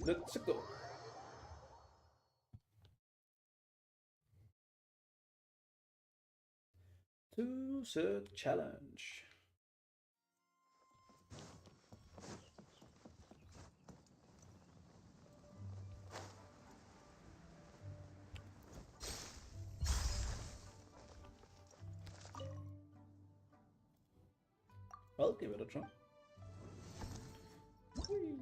Let's go. To the challenge. I'll give it a try. Whee.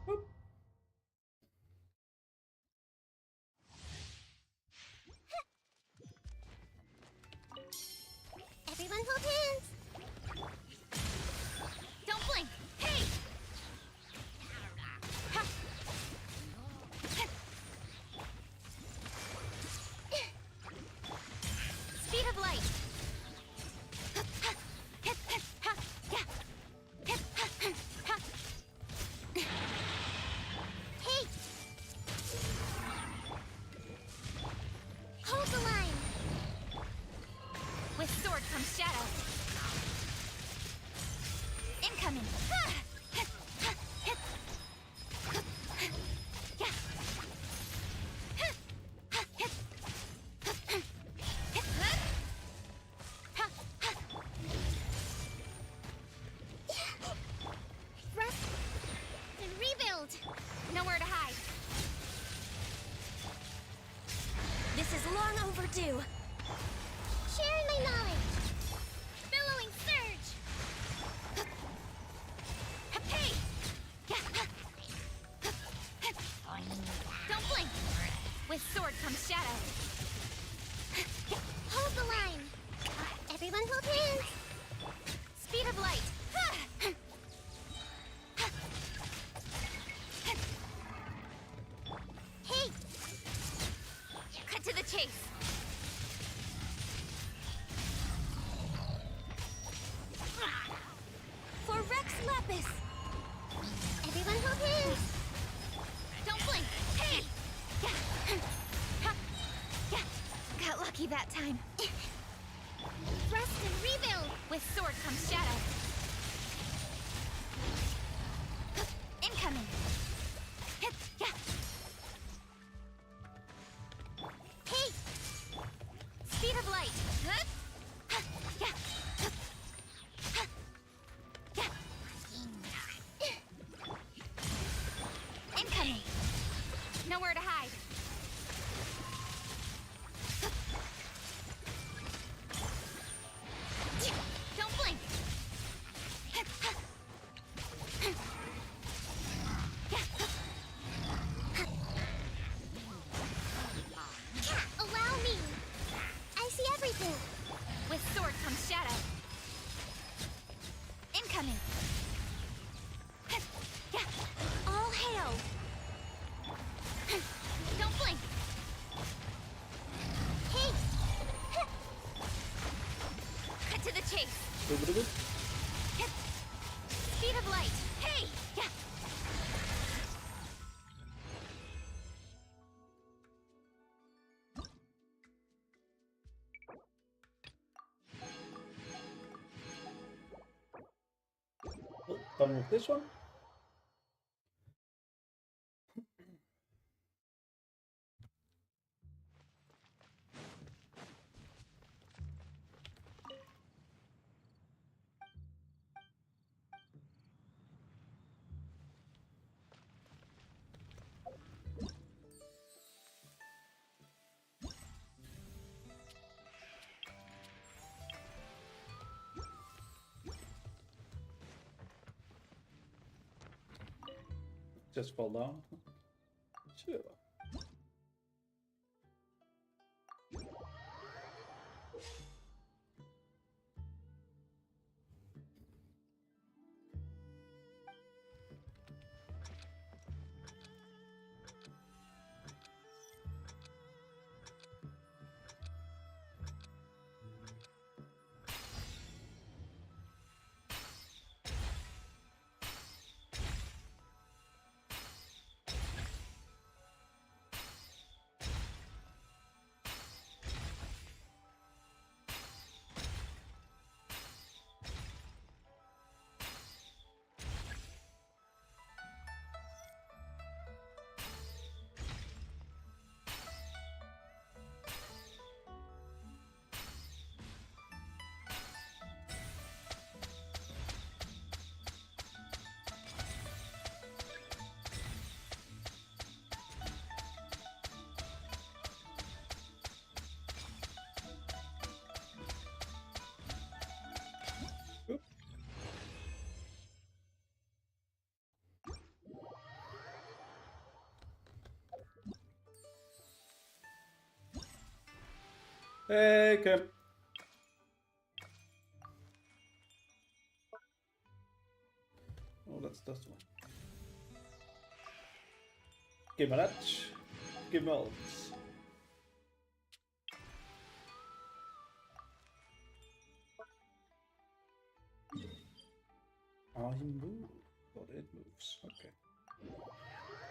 Whoop. Everyone hold hands! Don't blink! Hey! Ha. Speed of light! Hey! Hold the line! With sword comes shadow. Incoming. Rest and rebuild. Nowhere to hide. This is long overdue. Sharing my knowledge. Billowing surge. Hey! Don't blink. With sword comes shadow. Hold the line. Everyone hold hands. Speed of light. Hey! Cut to the chase. For Rex Lapis! Everyone hold hands! Don't blink! Hey! Got lucky that time. Rest and rebuild! With sword comes shadow. Incoming! Hey! Speed of light! Incoming! Nowhere to hide. Don't blink! Allow me! I see everything! With sword comes shadow. Incoming! All hail! Don't blink! Hey! Cut to the chase! Speed of light! Hey! Oh, done with this one. Just fall down. Sure. Take him. Oh, that's the one. Give me that. Give me all this. Oh, he moved. Oh, it moves. Okay.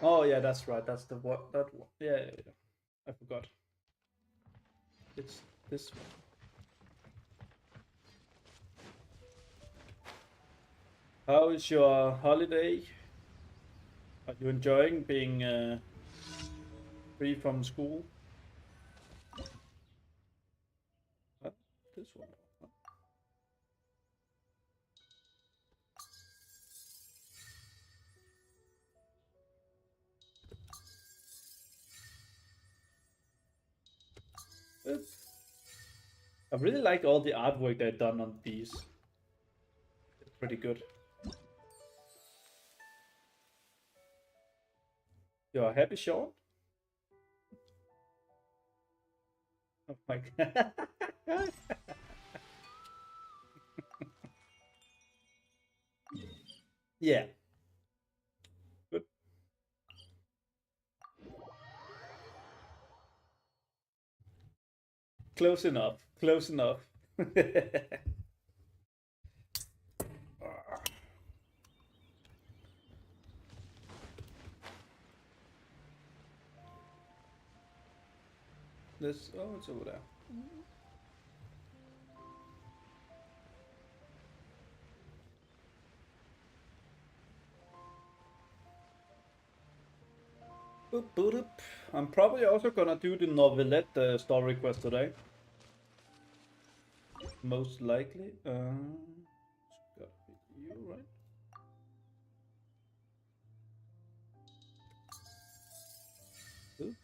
Oh, yeah, that's right. That's the what? That one. Yeah, yeah, yeah. I forgot. It's this one. How is your holiday? Are you enjoying being free from school? This one. I really like all the artwork they've done on these. It's pretty good. You're happy, Sean? Oh my god. Yeah. Good. Close enough. Close enough. This. Oh, it's over there. Boop, boop, boop. I'm probably also gonna do the novelette story quest today. Most likely. It's gotta be you, right? Oop.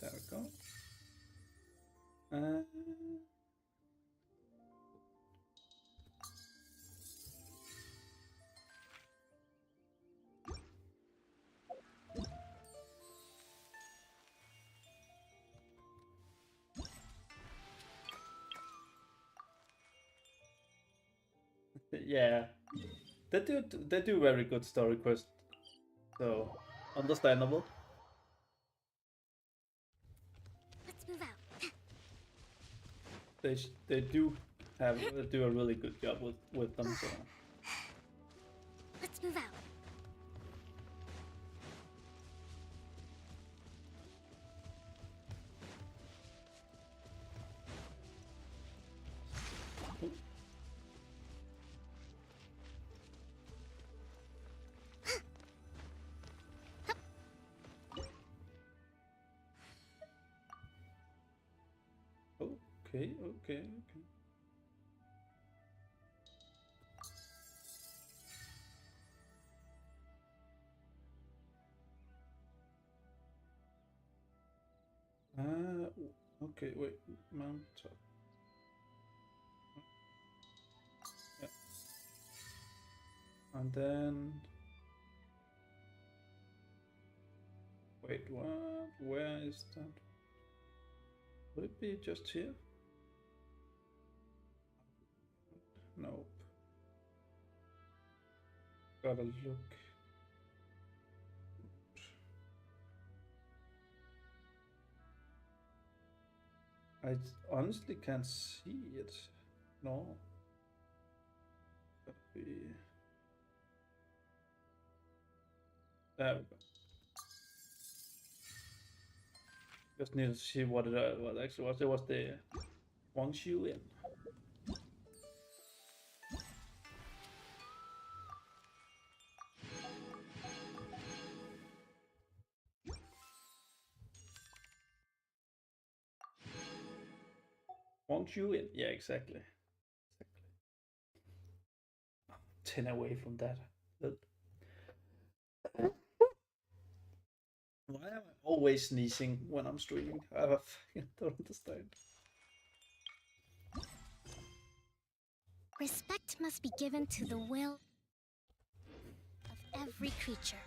There we go. Yeah, they do very good story quest, so understandable. Let's move out. They do do a really good job with them. So Let's move out. okay, okay, okay. Okay, wait, mount up. Yeah, and then wait, what? Where is that? Would it be just here? Nope. Gotta look. I honestly can't see it. No. Gotta be. There we go. Just need to see what it actually was. It was the Wangshu in. Wangshu in. Yeah, exactly. 10 away from that. Why am I always sneezing when I'm streaming? I don't understand. Respect must be given to the will. every creature.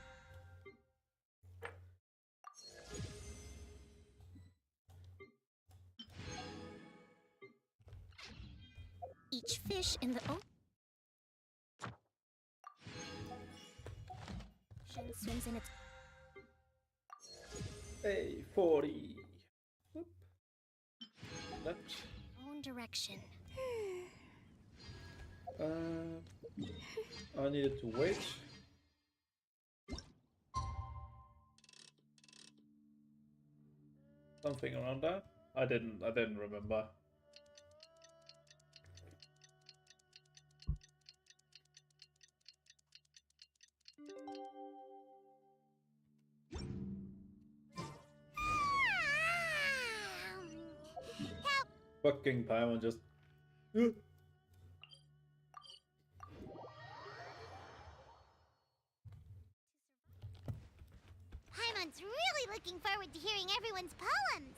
Each fish in the ocean swims in its Hey, 40. Whoop. Left. own direction. I needed to wait. Something around that. I didn't remember. Help! Fucking Paimon just. Paimon's really looking forward to hearing everyone's poems.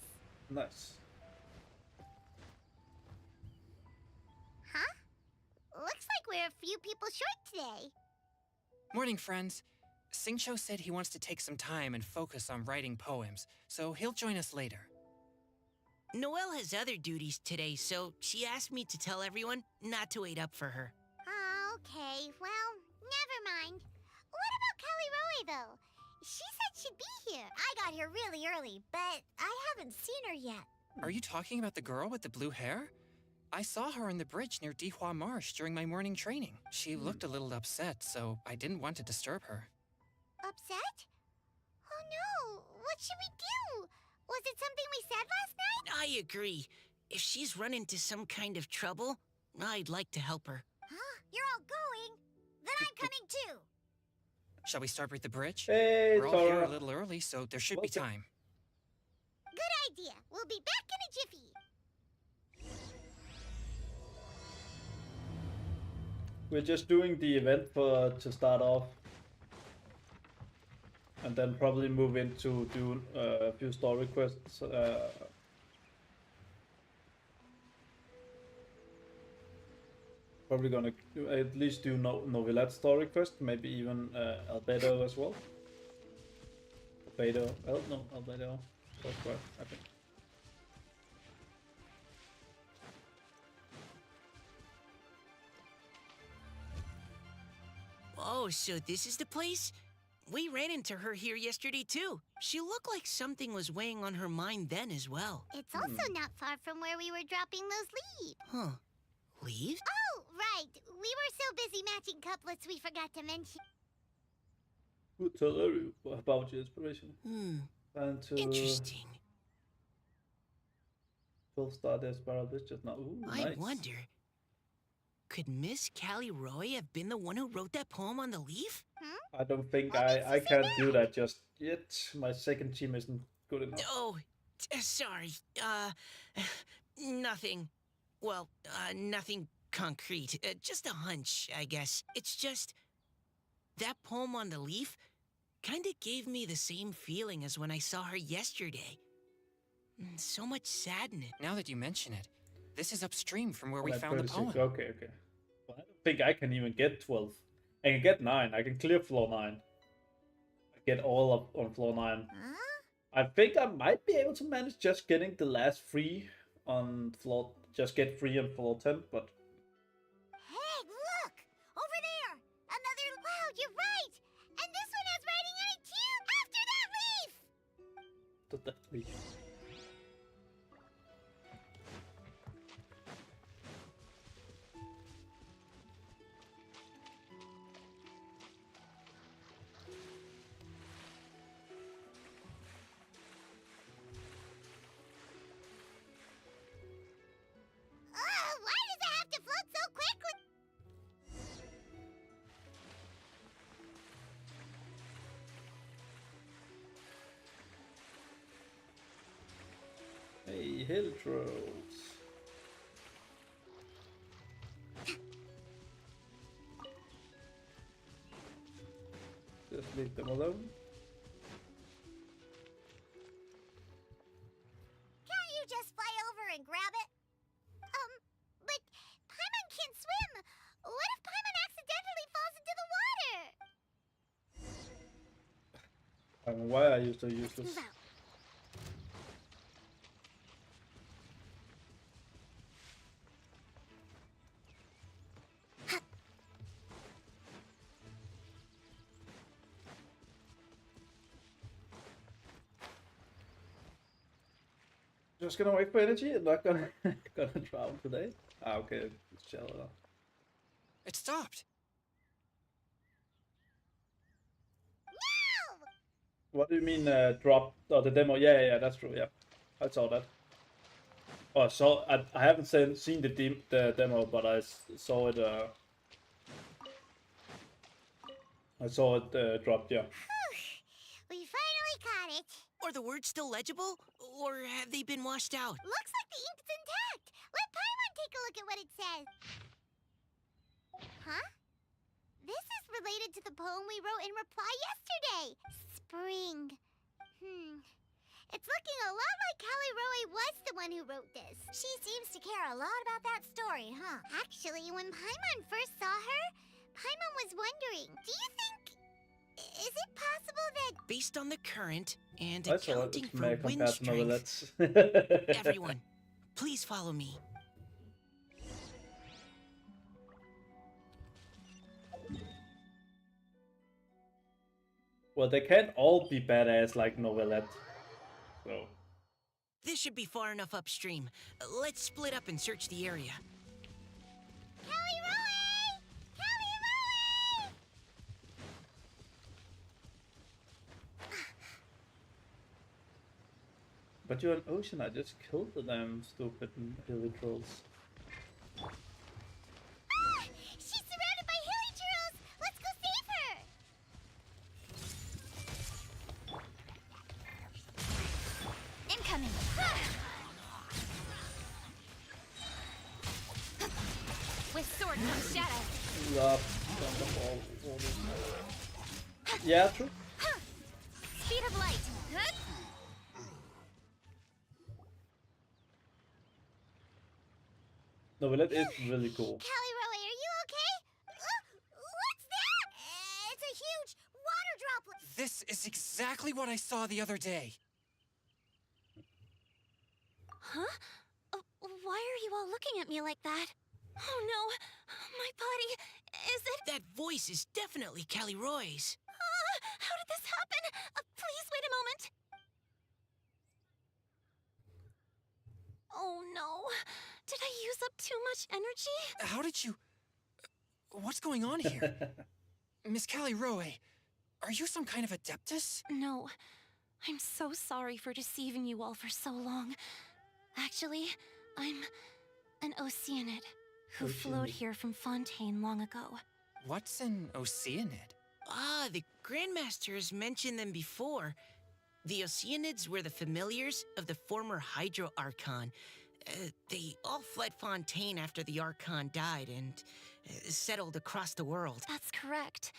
Nice. Huh? Looks like we're a few people short today. Morning, friends. Singcho said he wants to take some time and focus on writing poems, so he'll join us later. Noelle has other duties today, so she asked me to tell everyone not to wait up for her. Oh, okay. Well, never mind. What about Kelly Roy, though? She said she'd be here. I got here really early, but I haven't seen her yet. Are you talking about the girl with the blue hair? I saw her on the bridge near Dihua Marsh during my morning training. She looked a little upset, so I didn't want to disturb her. Upset? Oh no! What should we do? Was it something we said last night? I agree. If she's run into some kind of trouble, I'd like to help her. Huh? You're all going? Then I'm coming too. Shall we start with the bridge? Hey, We're all here Tora. a little early, so there should be Welcome. time. Good idea. We'll be back in a jiffy. We're just doing the event to start off. And then probably move into do a few story quests. Probably gonna at least do Novelat story quest, maybe even Albedo as well. Albedo, oh no, Albedo. That's right, I think. Oh, so this is the place? We ran into her here yesterday, too. She looked like something was weighing on her mind then as well. It's also not far from where we were dropping those leaves. Huh. Leaves? Oh, right. We were so busy matching couplets we forgot to mention. Who told you about your inspiration? And to Interesting. 12-star Desperate Bitch just now. Ooh, I nice. wonder, could Miss Callie Roy have been the one who wrote that poem on the leaf? I don't think What makes I you say can't do that? that just yet. My second team isn't good enough. Oh, sorry. Nothing. Well, nothing concrete. Just a hunch, I guess. It's just that poem on the leaf kind of gave me the same feeling as when I saw her yesterday. So much sadness. Now that you mention it, this is upstream from where we Like found the 36. poem. Okay. Well, I don't think I can even get 12. I can get 9. I can clear floor 9. I get all up on floor 9. Huh? I think I might be able to manage just getting the last 3 on floor. Just get 3 on floor 10, but Hey, look! Over there! Another... Wow, you're right! And this one has writing on it too! After that leaf! that's 3. Why does it have to float so quickly? Hey, hill trolls. Just leave them alone. Can't you just fly over and grab it? But Paimon can't swim. What if Paimon accidentally falls into the water? Why are you so Let's useless? move out. Just gonna wait for energy and not gonna gonna drown today. Ah, okay, it's shallow. It stopped. No! What do you mean drop the demo? Yeah, that's true. Yeah, I saw that. Oh, so I haven't seen the demo, but saw it. I saw it dropped. Yeah. We finally caught it. Are the words still legible? Or have they been washed out? Looks like the ink's intact. Let Paimon take a look at what it says. Huh? This is related to the poem we wrote in reply yesterday. Spring. It's looking a lot like Callie Roe was the one who wrote this. She seems to care a lot about that story, huh? Actually, when Paimon first saw her, Paimon was wondering, do you think... Is it possible that... Based on the current and I saw accounting it for may wind compare to strength, novelettes. everyone, please follow me. Well, they can't all be badass like novelette. So This should be far enough upstream. Let's split up and search the area. Callie Roe! Callie Roe! but you're an ocean. I just killed the damn stupid hilly trolls. She's surrounded by hilly churros! Let's go save her! Incoming! With sword comes shadow. Love all this. Yeah, true. Speed of light. Novelette is really cool. Callie Roe, are you okay? What's that? It's a huge water droplet. This is exactly what I saw the other day. Huh? Why are you all looking at me like that? Oh no, my body, is it? That voice is definitely Callie Roy's. How did this happen? Please wait a moment. Oh no, did I use up too much energy? How did you... What's going on here? Miss Callie Roe, are you some kind of adeptus? No, I'm so sorry for deceiving you all for so long. Actually, I'm an Oceanid who flowed here from Fontaine long ago. What's an Oceanid? Ah, the Grandmaster has mentioned them before. The Oceanids were the familiars of the former Hydro Archon. They all fled Fontaine after the Archon died and settled across the world. That's correct.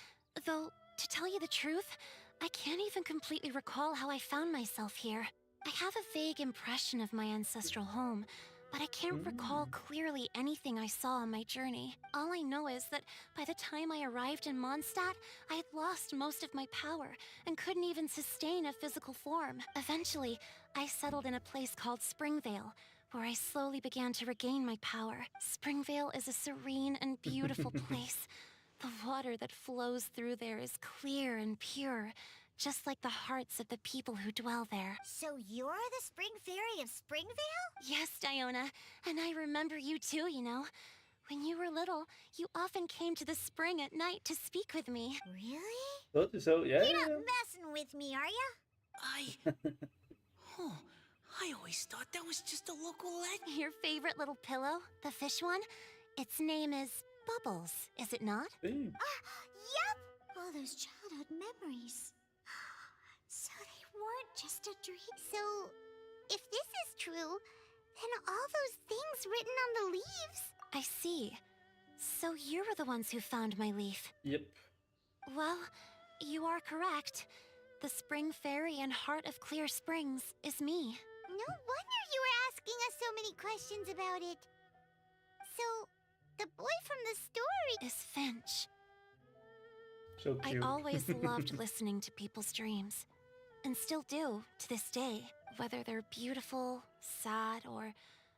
Though, to tell you the truth, I can't even completely recall how I found myself here. I have a vague impression of my ancestral home, but I can't recall clearly anything I saw on my journey. All I know is that by the time I arrived in Mondstadt, I had lost most of my power and couldn't even sustain a physical form. Eventually, I settled in a place called Springvale, where I slowly began to regain my power. Springvale is a serene and beautiful place. The water that flows through there is clear and pure, just like the hearts of the people who dwell there. So you're the Spring Fairy of Springvale? Yes, Diona, and I remember you too, you know. When you were little, you often came to the spring at night to speak with me. Really? So yeah. You're not messing with me, are ya? Oh, I always thought that was just a local legend. Your favorite little pillow, the fish one? Its name is Bubbles, is it not? Damn. Yep! All those childhood memories. So they weren't just a dream. So, if this is true, then all those things written on the leaves... I see. So you were the ones who found my leaf. Yep. Well, you are correct. The Spring Fairy and Heart of Clear Springs is me. No wonder you were asking us so many questions about it. So, the boy from the story... Is Finch. So I cute. always loved listening to people's dreams. and still do to this day. Whether they're beautiful, sad, or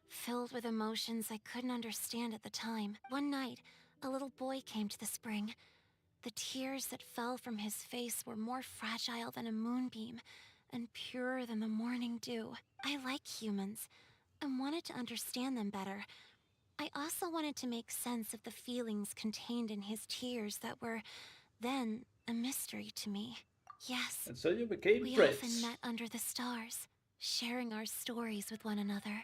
filled with emotions I couldn't understand at the time. One night, a little boy came to the spring. The tears that fell from his face were more fragile than a moonbeam and purer than the morning dew. I like humans and wanted to understand them better. I also wanted to make sense of the feelings contained in his tears that were then a mystery to me. Yes, And so you became we friends. often met under the stars, sharing our stories with one another.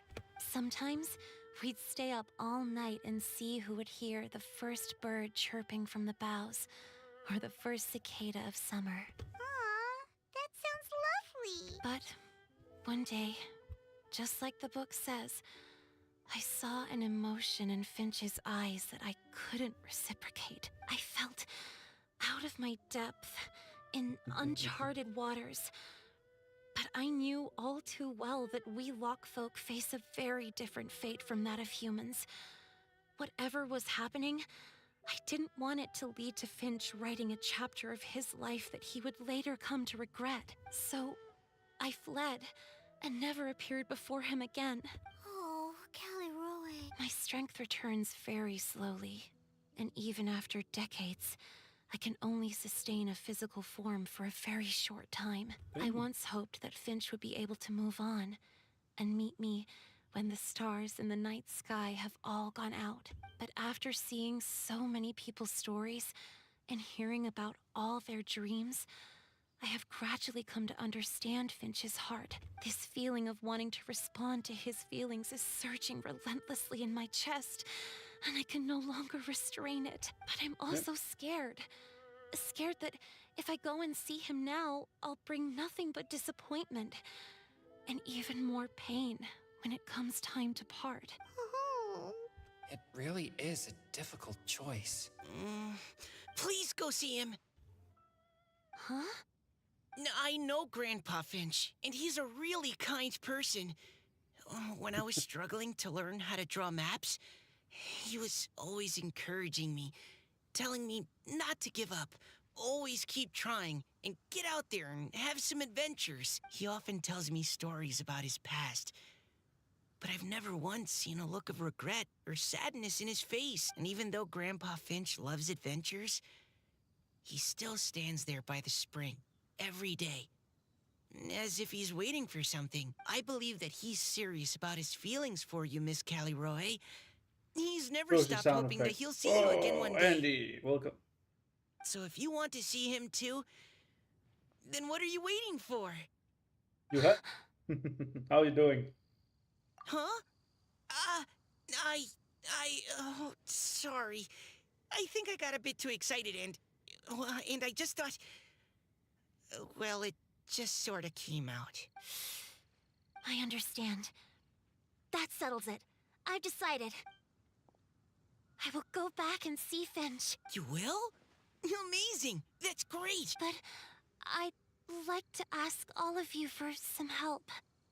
Sometimes we'd stay up all night and see who would hear the first bird chirping from the boughs or the first cicada of summer. Aw, that sounds lovely. But one day, just like the book says, I saw an emotion in Finch's eyes that I couldn't reciprocate. I felt out of my depth, in uncharted waters. But I knew all too well that we Lockfolk face a very different fate from that of humans. Whatever was happening, I didn't want it to lead to Finch writing a chapter of his life that he would later come to regret. So I fled and never appeared before him again. Oh, Callie Roy. My strength returns very slowly, and even after decades, I can only sustain a physical form for a very short time. I once hoped that Finch would be able to move on and meet me when the stars in the night sky have all gone out. But after seeing so many people's stories and hearing about all their dreams, I have gradually come to understand Finch's heart. This feeling of wanting to respond to his feelings is surging relentlessly in my chest, and I can no longer restrain it. But I'm also scared. Scared that if I go and see him now, I'll bring nothing but disappointment and even more pain when it comes time to part. Oh. It really is a difficult choice. Please go see him. Huh? I know Grandpa Finch, and he's a really kind person. When I was struggling to learn how to draw maps, he was always encouraging me, telling me not to give up, always keep trying, and get out there and have some adventures. He often tells me stories about his past, but I've never once seen a look of regret or sadness in his face. And even though Grandpa Finch loves adventures, he still stands there by the spring every day, as if he's waiting for something. I believe that he's serious about his feelings for you, Miss Callie Roy. He's never Those are stopped sound hoping that effects. he'll see you again one day. Andy, welcome. So if you want to see him too, then what are you waiting for? You have? How are you doing? Huh? Oh, sorry. I think I got a bit too excited and I just thought, well, it just sort of came out. I understand. That settles it. I've decided. I will go back and see Finch. You will? Amazing! That's great! But I'd like to ask all of you for some help.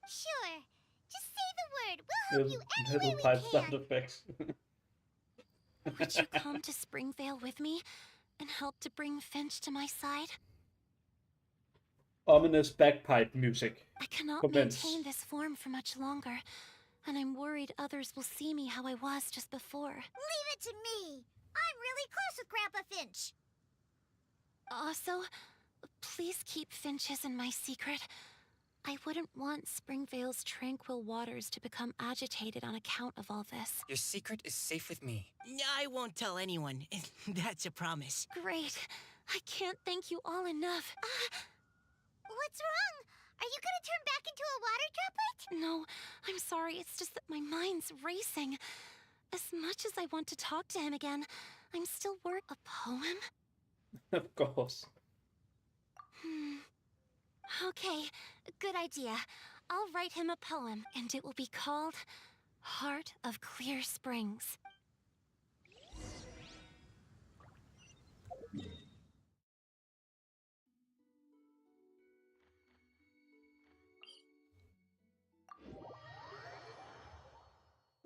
Sure. Just say the word. We'll help you any Little way we pipe sound can. effects. Would you come to Springvale with me and help to bring Finch to my side? Ominous bagpipe music. I cannot Commence. maintain this form for much longer, and I'm worried others will see me how I was just before. Leave it to me. I'm really close with Grandpa Finch. Also, please keep Finch's in my secret. I wouldn't want Springvale's tranquil waters to become agitated on account of all this. Your secret is safe with me. I won't tell anyone. That's a promise. Great. I can't thank you all enough. What's wrong? Are you gonna turn back into a water droplet? No, I'm sorry. It's just that my mind's racing. As much as I want to talk to him again, I'm still worried. A poem? Of course. Okay, good idea. I'll write him a poem, and it will be called Heart of Clear Springs.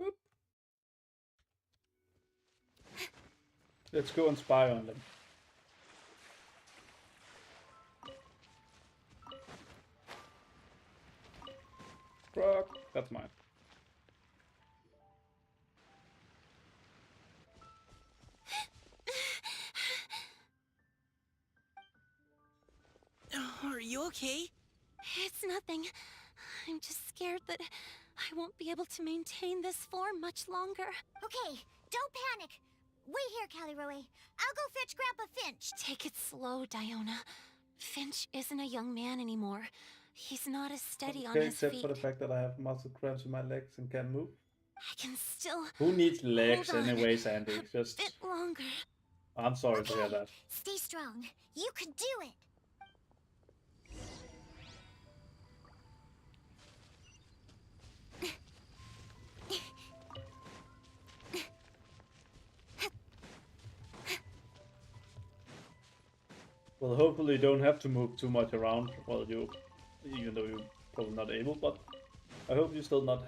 Oop. Let's go and spy on them. you okay? It's nothing. I'm just scared that I won't be able to maintain this form much longer. Okay, don't panic. Wait here, Caliroe. I'll go fetch Grandpa Finch. Take it slow, Diona. Finch isn't a young man anymore. He's not as steady on Okay, his except feet. for the fact that I have muscle cramps in my legs and can't move. I can still Who needs legs hold on anyway, Sandy? a Just, bit longer. I'm sorry to hear Okay, that. stay strong. You can do it. Well, hopefully you don't have to move too much around. Well, even though you're probably not able, but I hope you're still not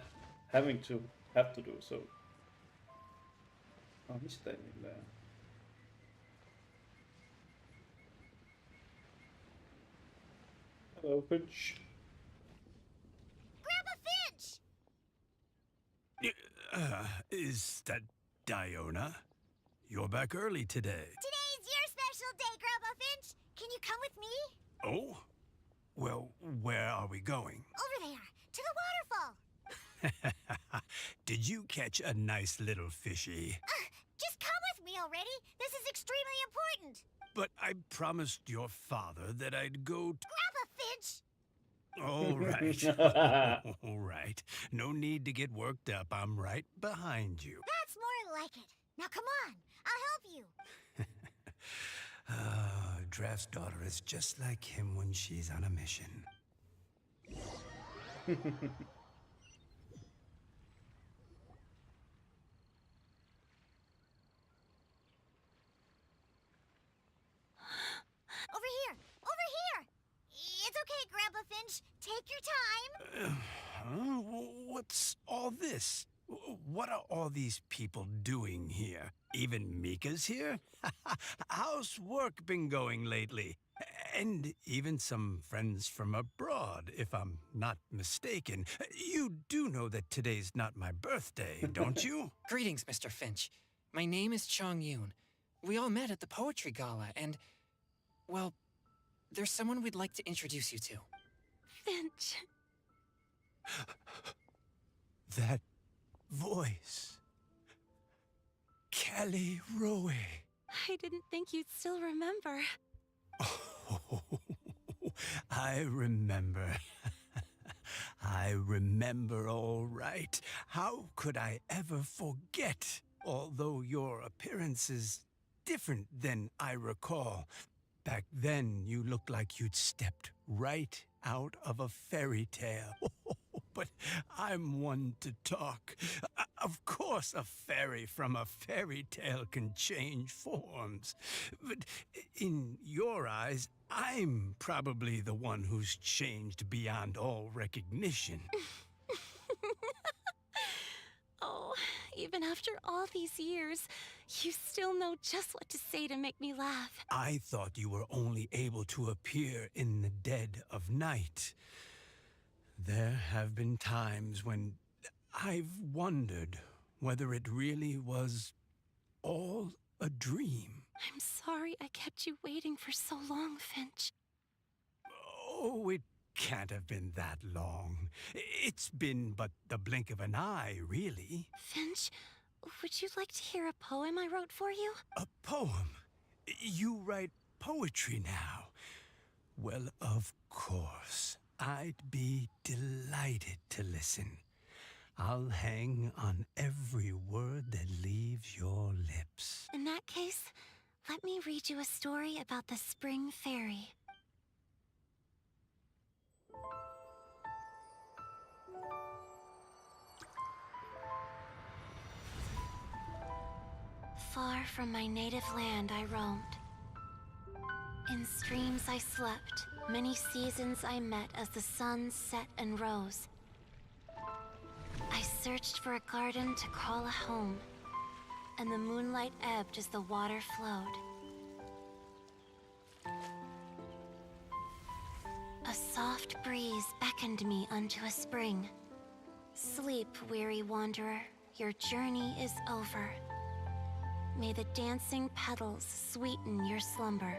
having to have to do so. Oh, he's standing there. Hello, Finch. Grandpa Finch! Is that Diona? You're back early today. Today's your special day, Grandpa Finch. Can you come with me? Oh? Well, where are we going? Over there, to the waterfall. Did you catch a nice little fishy? Just come with me already. This is extremely important. But I promised your father that I'd go Grandpa Finch! All right. All right. No need to get worked up. I'm right behind you. That's more like it. Now come on, I'll help you. Draft's daughter is just like him when she's on a mission. Over here! Over here! It's okay, Grandpa Finch. Take your time. What's all this? What are all these people doing here? Even Mika's here? How's work been going lately? And even some friends from abroad, if I'm not mistaken. You do know that today's not my birthday, don't you? Greetings, Mr. Finch. My name is Chong Yoon. We all met at the poetry gala, and, well, there's someone we'd like to introduce you to. Finch. That voice. Callie Rowe. I didn't think you'd still remember. Oh, I remember. I remember all right. How could I ever forget? Although your appearance is different than I recall. Back then, you looked like you'd stepped right out of a fairy tale. But I'm one to talk. Of course, a fairy from a fairy tale can change forms. But in your eyes, I'm probably the one who's changed beyond all recognition. Oh, even after all these years, you still know just what to say to make me laugh. I thought you were only able to appear in the dead of night. There have been times when I've wondered whether it really was all a dream. I'm sorry I kept you waiting for so long, Finch. Oh, it can't have been that long. It's been but the blink of an eye, really. Finch, would you like to hear a poem I wrote for you? A poem? You write poetry now? Well, of course. I'd be delighted to listen. I'll hang on every word that leaves your lips. In that case, let me read you a story about the Spring Fairy. Far from my native land I roamed. In streams I slept, many seasons I met as the sun set and rose. I searched for a garden to call a home, and the moonlight ebbed as the water flowed. A soft breeze beckoned me unto a spring. Sleep, weary wanderer, your journey is over. May the dancing petals sweeten your slumber.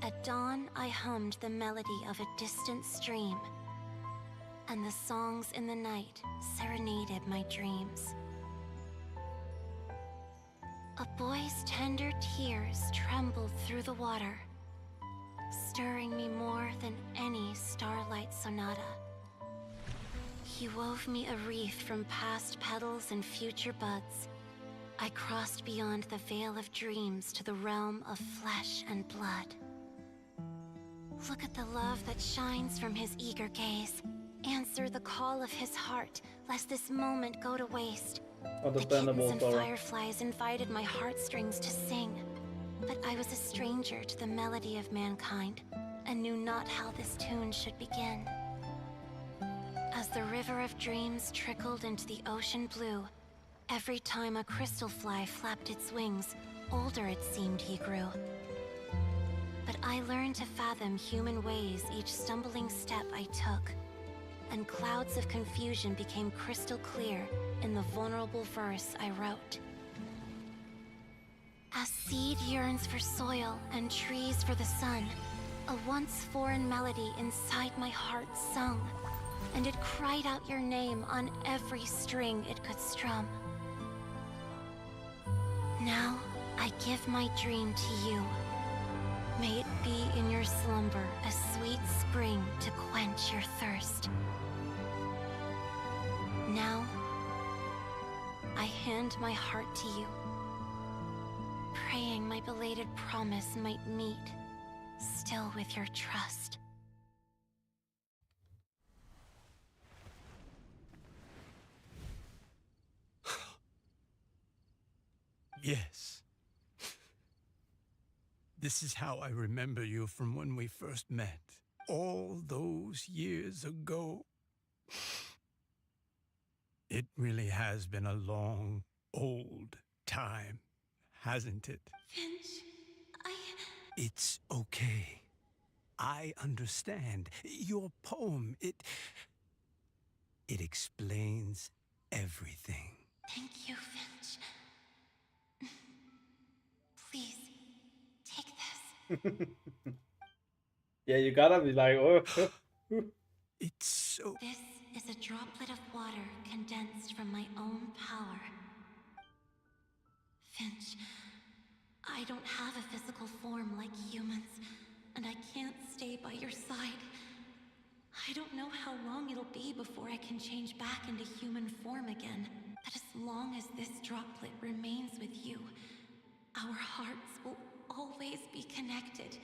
At dawn, I hummed the melody of a distant stream, and the songs in the night serenaded my dreams. A boy's tender tears trembled through the water, stirring me more than any starlight sonata. He wove me a wreath from past petals and future buds. I crossed beyond the veil of dreams to the realm of flesh and blood. Look at the love that shines from his eager gaze. Answer the call of his heart, lest this moment go to waste. The kittens Understandable, and Dora. fireflies invited my heartstrings to sing, but I was a stranger to the melody of mankind, and knew not how this tune should begin. As the river of dreams trickled into the ocean blue, every time a crystal fly flapped its wings, older it seemed he grew. But I learned to fathom human ways each stumbling step I took, and clouds of confusion became crystal clear in the vulnerable verse I wrote. As seed yearns for soil and trees for the sun, a once foreign melody inside my heart sung, and it cried out your name on every string it could strum. Now I give my dream to you. May it be in your slumber a sweet spring to quench your thirst. Now, I hand my heart to you, praying my belated promise might meet, still with your trust. Yes. This is how I remember you from when we first met. All those years ago. It really has been a long, old time, hasn't it? Finch, It's okay. I understand. Your poem, it explains everything. Thank you, Finch. Please, take this. Yeah, you gotta be like, oh. It's so... This is a droplet of water condensed from my own power. Finch, I don't have a physical form like humans, and I can't stay by your side. I don't know how long it'll be before I can change back into human form again. But as long as this droplet remains with you, our hearts will always be connected.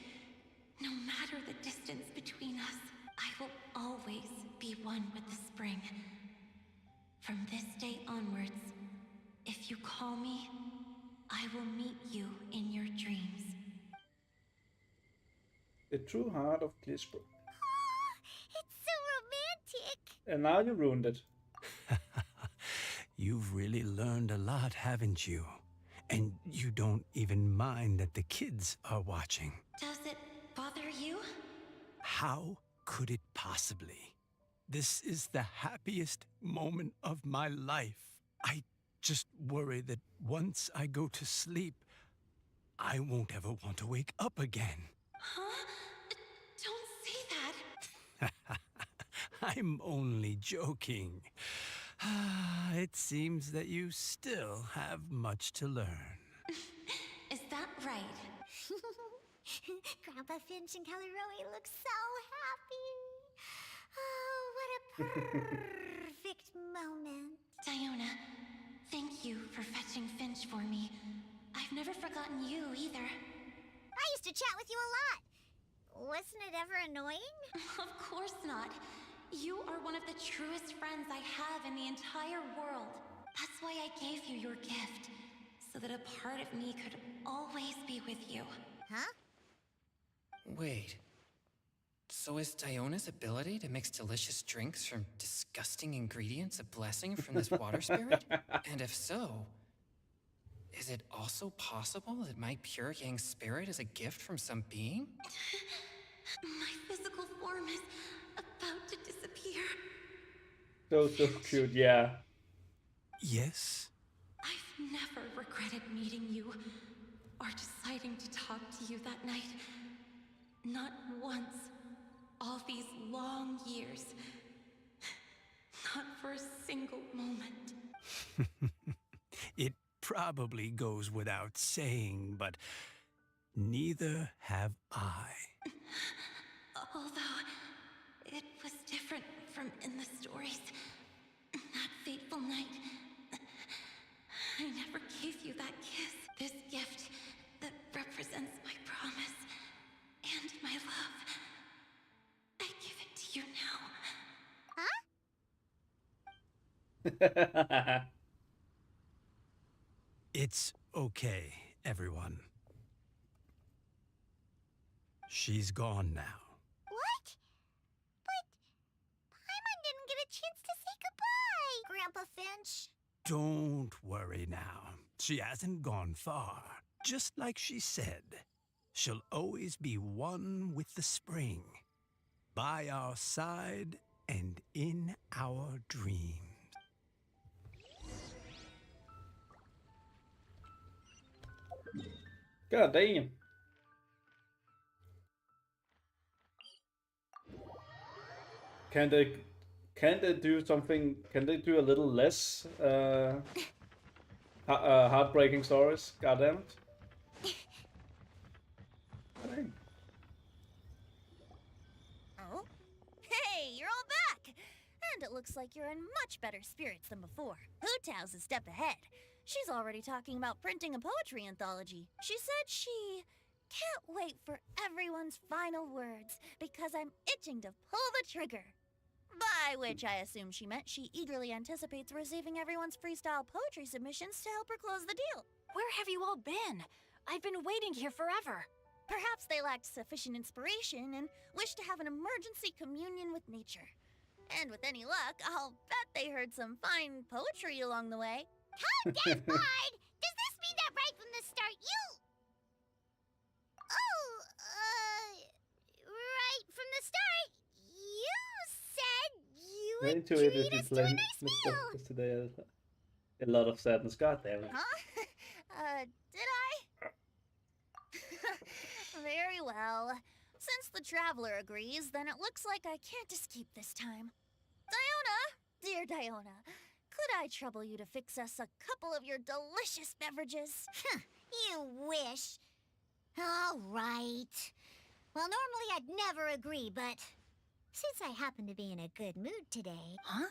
No matter the distance between us, I will always be one with the spring. From this day onwards, if you call me, I will meet you in your dreams. The true heart of Glissbro. It's so romantic. And now you ruined it. You've really learned a lot, haven't you? And you don't even mind that the kids are watching. Does it bother you? How could it possibly? This is the happiest moment of my life. I just worry that once I go to sleep, I won't ever want to wake up again. Huh? Don't say that. I'm only joking. It seems that you still have much to learn. Is that right? Grandpa Finch and Kelly Rowie look so happy. Oh, what a perfect moment. Diona, thank you for fetching Finch for me. I've never forgotten you either. I used to chat with you a lot. Wasn't it ever annoying? Of course not. You are one of the truest friends I have in the entire world. That's why I gave you your gift, so that a part of me could always be with you. Huh? Wait. So is Diona's ability to mix delicious drinks from disgusting ingredients a blessing from this water spirit? And if so, is it also possible that my pure yang spirit is a gift from some being? My physical form is about to disappear. So cute, yeah. Yes? I've never regretted meeting you or deciding to talk to you that night. Not once. All these long years. Not for a single moment. It probably goes without saying, but neither have I. Although it was different from in the stories. That fateful night, I never gave you that kiss. This gift that represents my promise and my love. I give it to you now. Huh? It's okay, everyone. She's gone now. What? But Paimon didn't get a chance to say goodbye, Grandpa Finch. Don't worry now. She hasn't gone far. Just like she said, she'll always be one with the spring, by our side and in our dreams. God damn. Can they do something? Can they do a little less heartbreaking stories? God damn it. Dang. Oh? Hey, you're all back! And it looks like you're in much better spirits than before. Hu-Tao's a step ahead. She's already talking about printing a poetry anthology. She said she can't wait for everyone's final words because I'm itching to pull the trigger. By which I assume she meant she eagerly anticipates receiving everyone's freestyle poetry submissions to help her close the deal. Where have you all been? I've been waiting here forever. Perhaps they lacked sufficient inspiration and wished to have an emergency communion with nature. And with any luck, I'll bet they heard some fine poetry along the way. Toad Death Bard! Does this mean that right from the start you... Oh, right from the start, you said you would treat us to a nice meal! Today a lot of sadness. God damn it. Huh? Did I? Very well. Since the traveler agrees, then it looks like I can't escape this time. Diona, dear Diona, could I trouble you to fix us a couple of your delicious beverages? You wish. All right. Well, normally I'd never agree, but since I happen to be in a good mood today... Huh?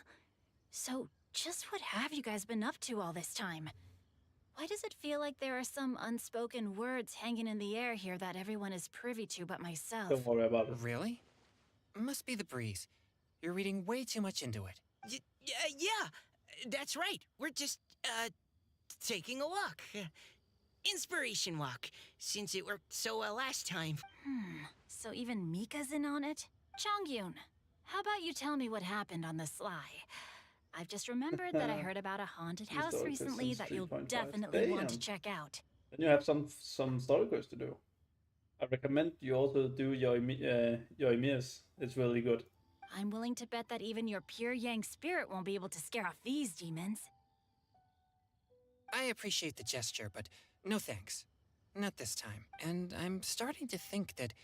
So, just what have you guys been up to all this time? Why does it feel like there are some unspoken words hanging in the air here that everyone is privy to but myself? Don't worry about it. Really? Must be the breeze. You're reading way too much into it. Yeah, that's right. We're just, taking a walk. Inspiration walk, since it worked so well last time. So even Mika's in on it? Chongyun, how about you tell me what happened on the sly? I've just remembered that I heard about a haunted house Story recently questions that you'll 3.5. definitely want to Damn. check out. Then you have some story quests to do. I recommend you also do your Emirs. It's really good. I'm willing to bet that even your pure Yang spirit won't be able to scare off these demons. I appreciate the gesture, but no thanks. Not this time. And I'm starting to think that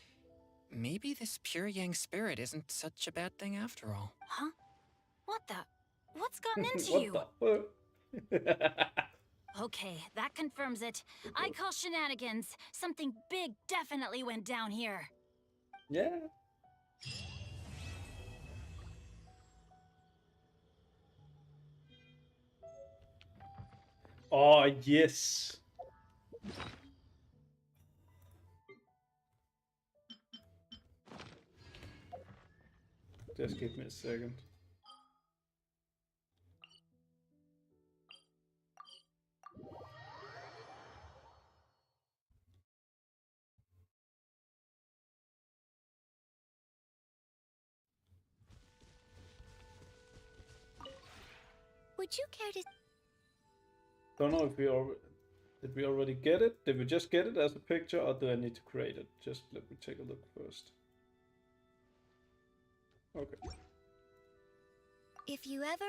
maybe this pure Yang spirit isn't such a bad thing after all. Huh? What the? What's gotten into What you? the fuck? Okay, that confirms it. I call shenanigans. Something big definitely went down here. Yeah. Oh, yes. Just give me a second. Would you care to... Don't know if did we already get it? Did we just get it as a picture, or do I need to create it? Just let me take a look first. Okay. If you ever...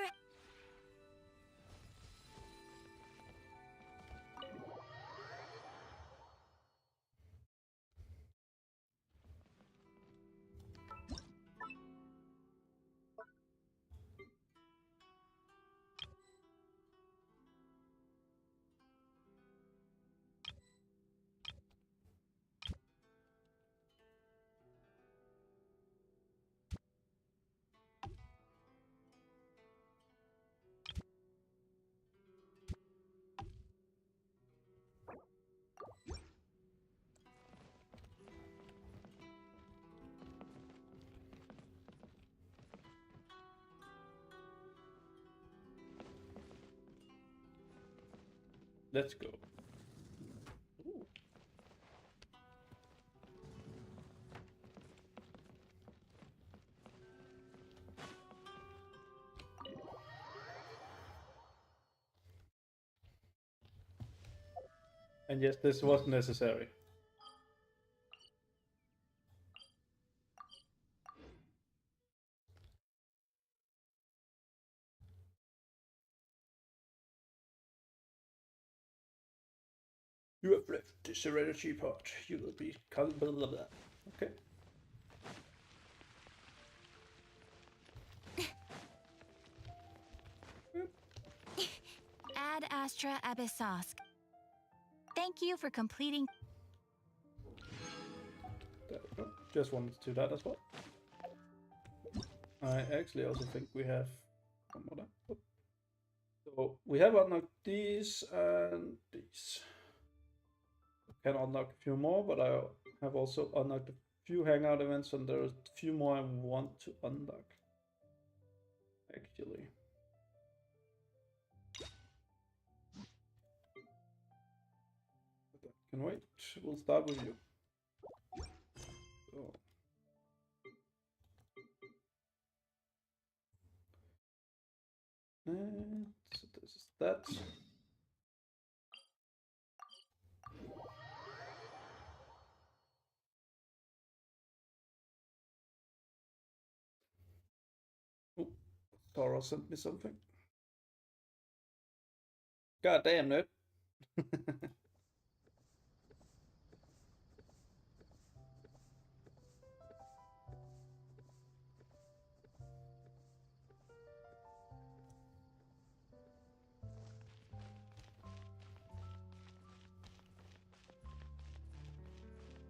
Let's go. Ooh. And yes, this was necessary. You have left the Serenity Pod. You will be called blah blah blah. Okay. Ad Astra Abyssosk. Thank you for completing. There we go. Just wanted to do that as well. I actually also think we have one more there. So we have unlocked these and these. Can unlock a few more, but I have also unlocked a few hangout events, and there's a few more I want to unlock. Actually. But that can wait. We'll start with you. So. And so this is that. Oh, Tara sent me something. God damn, nerd.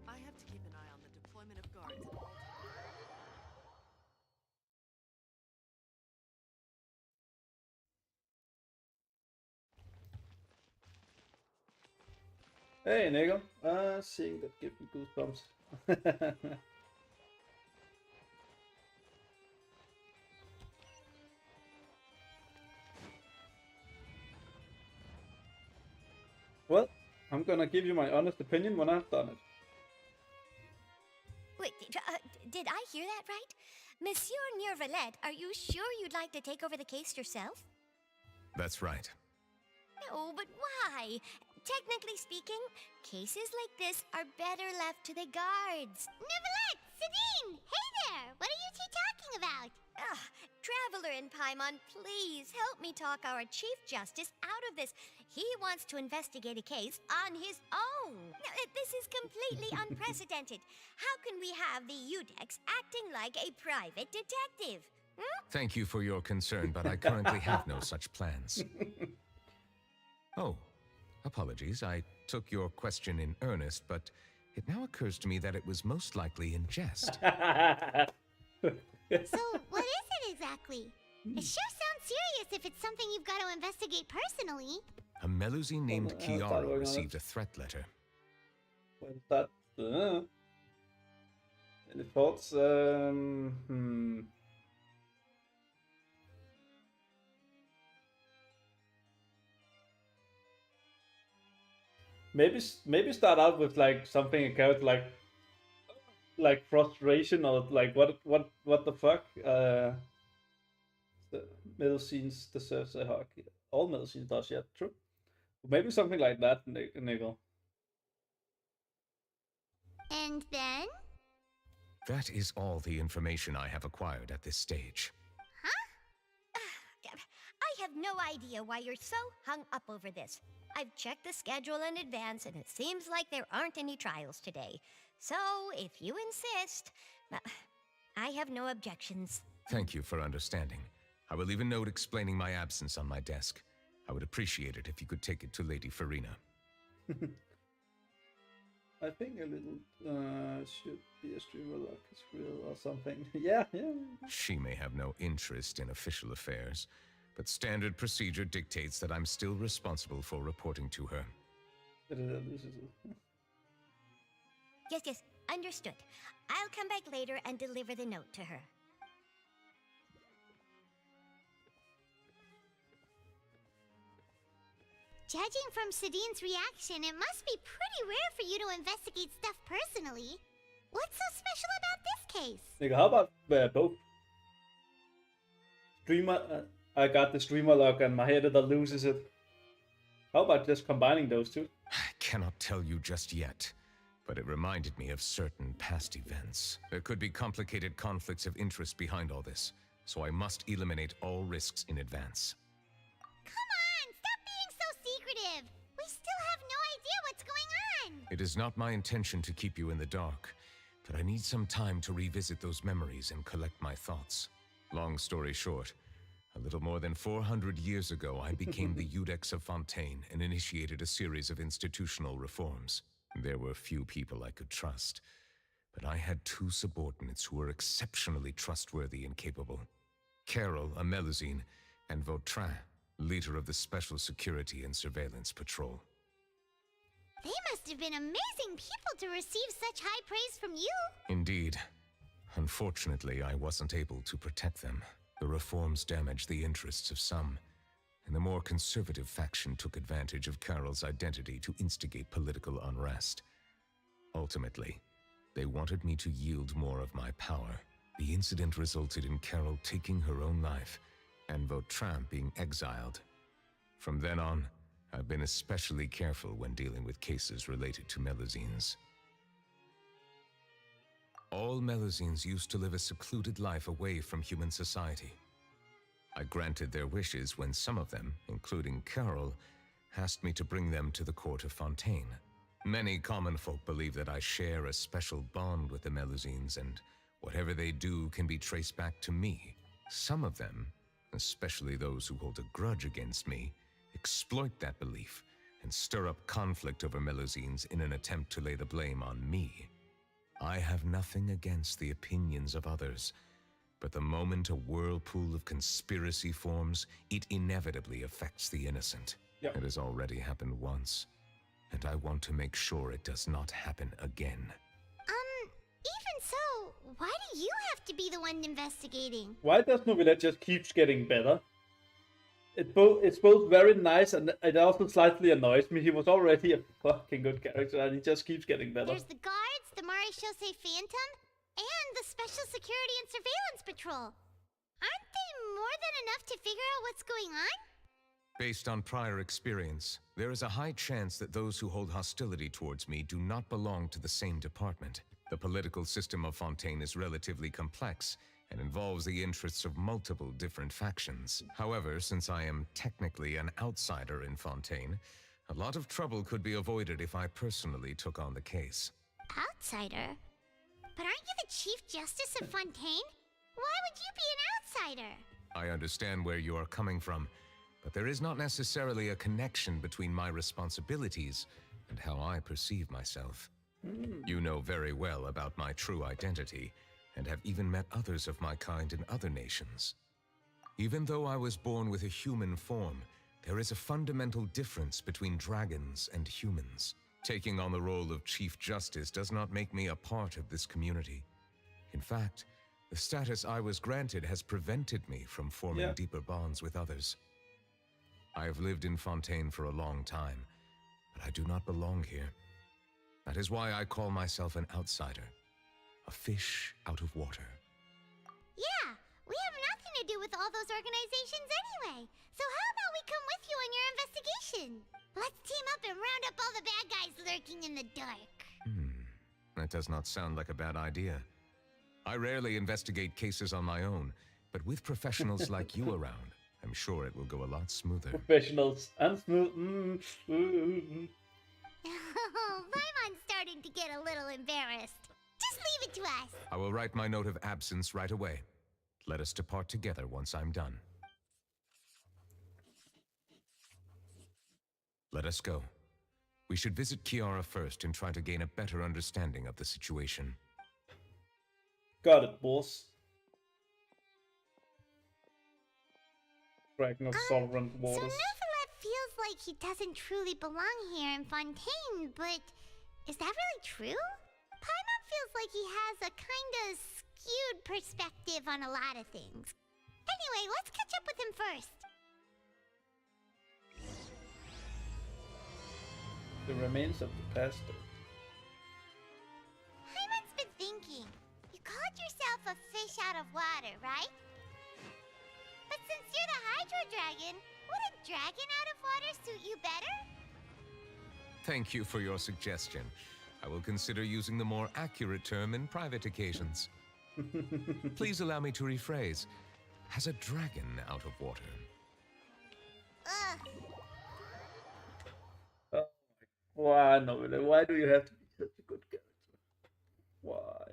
I have to keep an eye on the deployment of guards at all times. Hey, Nigel. Seeing that gives me goosebumps. Well, I'm gonna give you my honest opinion when I've done it. Wait, did I hear that right? Monsieur Neurvalette, are you sure you'd like to take over the case yourself? That's right. No, but why? Technically speaking, cases like this are better left to the guards. Neurvalette! Sabine! Hey there! What are you two talking about? Traveler in Paimon, please help me talk our Chief Justice out of this. He wants to investigate a case on his own. Now, this is completely unprecedented. How can we have the Udex acting like a private detective? Thank you for your concern, but I currently have no such plans. Oh, apologies. I took your question in earnest, but it now occurs to me that it was most likely in jest. So, what is it exactly? It sure sounds serious if it's something you've got to investigate personally. A Melusine named I'll start Kiara working on it. received a threat letter. When's that? Any thoughts? Maybe start out with like something a character like frustration or like what the fuck. The middle scenes deserves a hug. All middle scenes does, yeah, true. Maybe something like that, Nickel. And then? That is all the information I have acquired at this stage. Huh? I have no idea why you're so hung up over this. I've checked the schedule in advance, and it seems like there aren't any trials today. So, if you insist, I have no objections. Thank you for understanding. I will leave a note explaining my absence on my desk. I would appreciate it if you could take it to Lady Farina. I think a little should be a streamer like it's real or something. Yeah. She may have no interest in official affairs, but standard procedure dictates that I'm still responsible for reporting to her. Yes, understood. I'll come back later and deliver the note to her. Judging from Sadine's reaction, it must be pretty rare for you to investigate stuff personally. What's so special about this case? Nigga, how about both? Streamer, I got the streamer lock and my editor loses it. How about just combining those two? I cannot tell you just yet, but it reminded me of certain past events. There could be complicated conflicts of interest behind all this, so I must eliminate all risks in advance. Come on, stop being so secretive. We still have no idea what's going on. It is not my intention to keep you in the dark, but I need some time to revisit those memories and collect my thoughts. Long story short, a little more than 400 years ago, I became the Iudex of Fontaine and initiated a series of institutional reforms. There were few people I could trust, but I had two subordinates who were exceptionally trustworthy and capable. Carol, a Melusine, and Vautrin, leader of the Special Security and Surveillance Patrol. They must have been amazing people to receive such high praise from you. Indeed. Unfortunately, I wasn't able to protect them. The reforms damaged the interests of some, and the more conservative faction took advantage of Carol's identity to instigate political unrest. Ultimately, they wanted me to yield more of my power. The incident resulted in Carol taking her own life, and Vautrin being exiled. From then on, I've been especially careful when dealing with cases related to Melusines. All Melusines used to live a secluded life away from human society. I granted their wishes when some of them, including Carol, asked me to bring them to the court of Fontaine. Many common folk believe that I share a special bond with the Melusines, and whatever they do can be traced back to me. Some of them, especially those who hold a grudge against me, exploit that belief and stir up conflict over Melusines in an attempt to lay the blame on me. I have nothing against the opinions of others, but the moment a whirlpool of conspiracy forms, it inevitably affects the innocent. Yep. It has already happened once, and I want to make sure it does not happen again. Even so, why do you have to be the one investigating? Why does Novilla just keeps getting better? It's both very nice and it also slightly annoys me. He was already a fucking good character and he just keeps getting better. There's the guards, the Marechaussee Phantom, and the Special Security and Surveillance Patrol. Aren't they more than enough to figure out what's going on? Based on prior experience, there is a high chance that those who hold hostility towards me do not belong to the same department. The political system of Fontaine is relatively complex and involves the interests of multiple different factions. However, since I am technically an outsider in Fontaine, a lot of trouble could be avoided if I personally took on the case. Outsider? But aren't you the Chief Justice of Fontaine? Why would you be an outsider? I understand where you are coming from, but there is not necessarily a connection between my responsibilities and how I perceive myself. You know very well about my true identity, and have even met others of my kind in other nations. Even though I was born with a human form, there is a fundamental difference between dragons and humans. Taking on the role of Chief Justice does not make me a part of this community. In fact, the status I was granted has prevented me from forming deeper bonds with others. I have lived in Fontaine for a long time, but I do not belong here. That is why I call myself an outsider. A fish out of water. Yeah, we have nothing to do with all those organizations anyway. So how about we come with you on your investigation? Let's team up and round up all the bad guys lurking in the dark. That does not sound like a bad idea. I rarely investigate cases on my own, but with professionals like you around, I'm sure it will go a lot smoother. Professionals and smooth. Paimon's starting to get a little embarrassed. Just leave it to us. I will write my note of absence right away. Let us depart together once I'm done. Let us go. We should visit Kiara first and try to gain a better understanding of the situation. Got it, boss. Dragon of Sovereign So Waters. Neverlet feels like he doesn't truly belong here in Fontaine, but is that really true? Paimon feels like he has a kinda skewed perspective on a lot of things. Anyway, let's catch up with him first. The remains of the pastor. Paimon's been thinking. You called yourself a fish out of water, right? But since you're the Hydro Dragon, would a dragon out of water suit you better? Thank you for your suggestion. I will consider using the more accurate term in private occasions. Please allow me to rephrase. Has a dragon out of water? Ugh. Why, Novella? Why do you have to be such a good character? Why?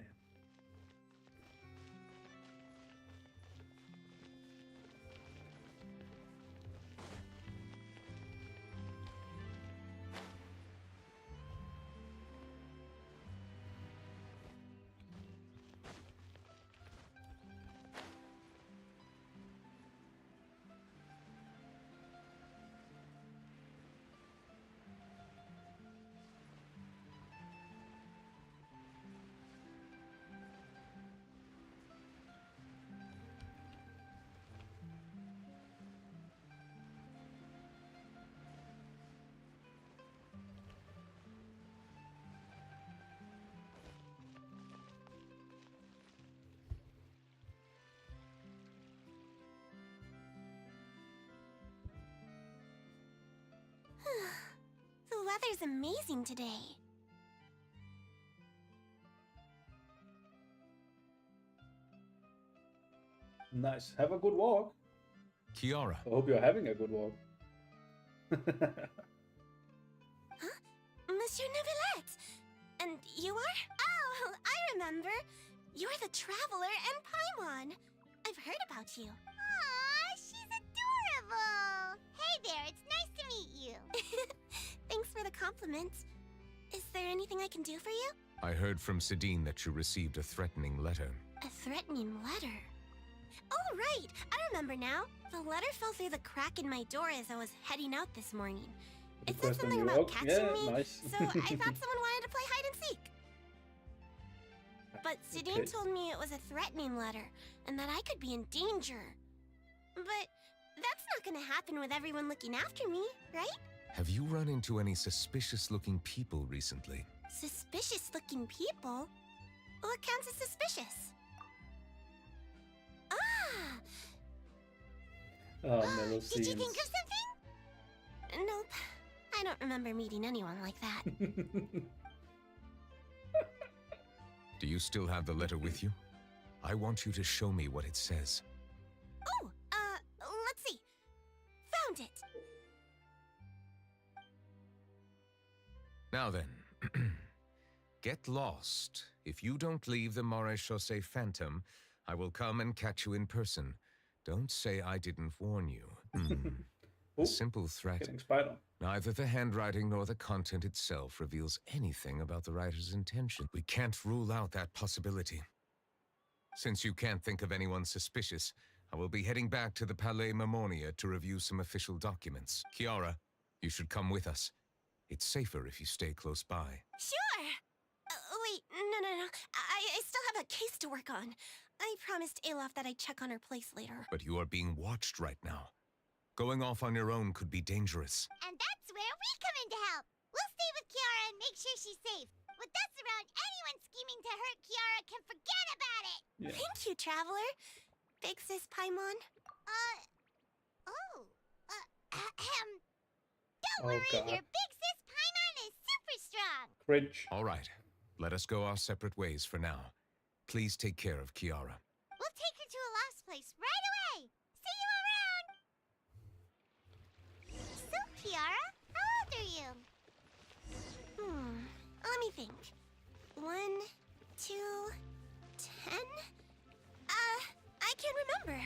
The weather's amazing today. Nice. Have a good walk. Kiara, I hope you're having a good walk. Monsieur Neuvillette! And you are? Oh, I remember. You're the Traveler and Paimon. I've heard about you. Aw, she's adorable. Hey there, it's nice to meet you. Thanks for the compliment. Is there anything I can do for you? I heard from Sidine that you received a threatening letter. A threatening letter? Oh, right! I remember now. The letter fell through the crack in my door as I was heading out this morning. It said Request a something new about walk? catching Yeah, me, nice. so I thought someone wanted to play hide and seek. But Sidine Okay. told me it was a threatening letter, and that I could be in danger. But that's not gonna happen with everyone looking after me, right? Have you run into any suspicious-looking people recently? Suspicious-looking people? What counts as suspicious? Ah! Oh, Mellow Did you scenes. think of something? Nope. I don't remember meeting anyone like that. Do you still have the letter with you? I want you to show me what it says. Oh, let's see. Found it. Now then, get lost. If you don't leave the Maréchaussée Phantom, I will come and catch you in person. Don't say I didn't warn you. Oh, A simple threat. getting spied on. Neither the handwriting nor the content itself reveals anything about the writer's intention. We can't rule out that possibility. Since you can't think of anyone suspicious, I will be heading back to the Palais Mermonia to review some official documents. Kiara, you should come with us. It's safer if you stay close by. Sure. Wait, no. I still have a case to work on. I promised Alof that I'd check on her place later. But you are being watched right now. Going off on your own could be dangerous. And that's where we come in to help. We'll stay with Kiara and make sure she's safe. With us around, anyone scheming to hurt Kiara can forget about it. Yeah. Thank you, Traveler. Big Sis Paimon. Don't Oh, worry, God. your big sis Paimon is super strong. Cringe. All right, let us go our separate ways for now. Please take care of Kiara. We'll take her to a lost place right away. See you around. So, Kiara, how old are you? Let me think. 1, 2, 10? I can't remember.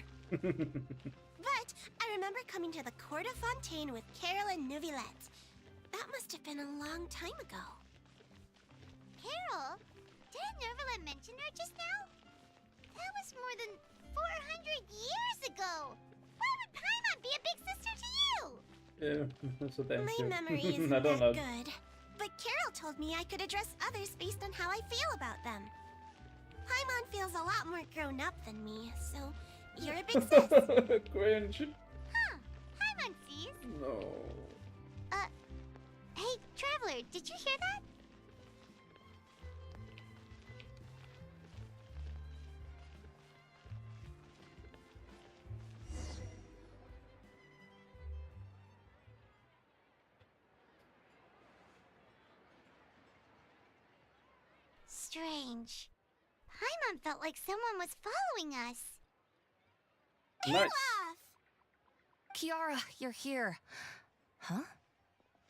But I remember coming to the Court of Fontaine with Carol and Neuvillette. That must have been a long time ago. Carol? Didn't Nervala mention her just now? That was more than 400 years ago. Why would Paimon be a big sister to you? Yeah, so thank My you. memory isn't I don't that know. good. But Carol told me I could address others based on how I feel about them. Paimon feels a lot more grown up than me, so you're a big sis. Cringe. Huh. Paimon sees. No. Hey, Traveler, traveler. Did you hear that? Strange. Paimon felt like someone was following us. Nice. Olaf! Kiara, you're here. Huh?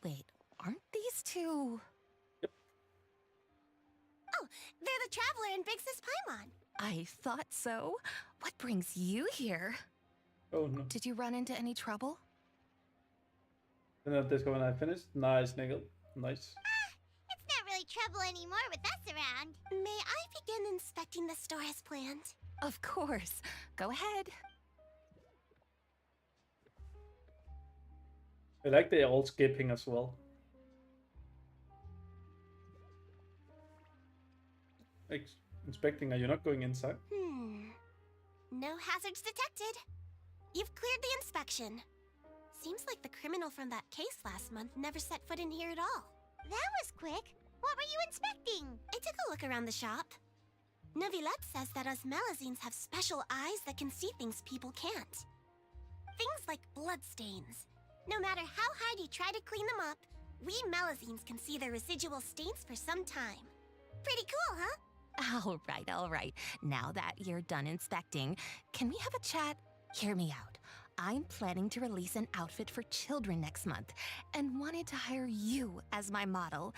Wait, aren't these two... Oh, they're the traveler and Big Sis Paimon. I thought so. What brings you here? Oh no. Did you run into any trouble? And that disco when I finished. Nice, Nigel. Nice. It's not really trouble anymore with us around. May I begin inspecting the store as planned? Of course. Go ahead. I like the all skipping as well. Inspecting, are you not going inside? No hazards detected. You've cleared the inspection. Seems like the criminal from that case last month never set foot in here at all. That was quick. What were you inspecting? I took a look around the shop. Neuvillette says that us Melazines have special eyes that can see things people can't. Things like bloodstains. No matter how hard you try to clean them up, we Melazines can see their residual stains for some time. Pretty cool, huh? All right. Now that you're done inspecting, can we have a chat? Hear me out. I'm planning to release an outfit for children next month and wanted to hire you as my model.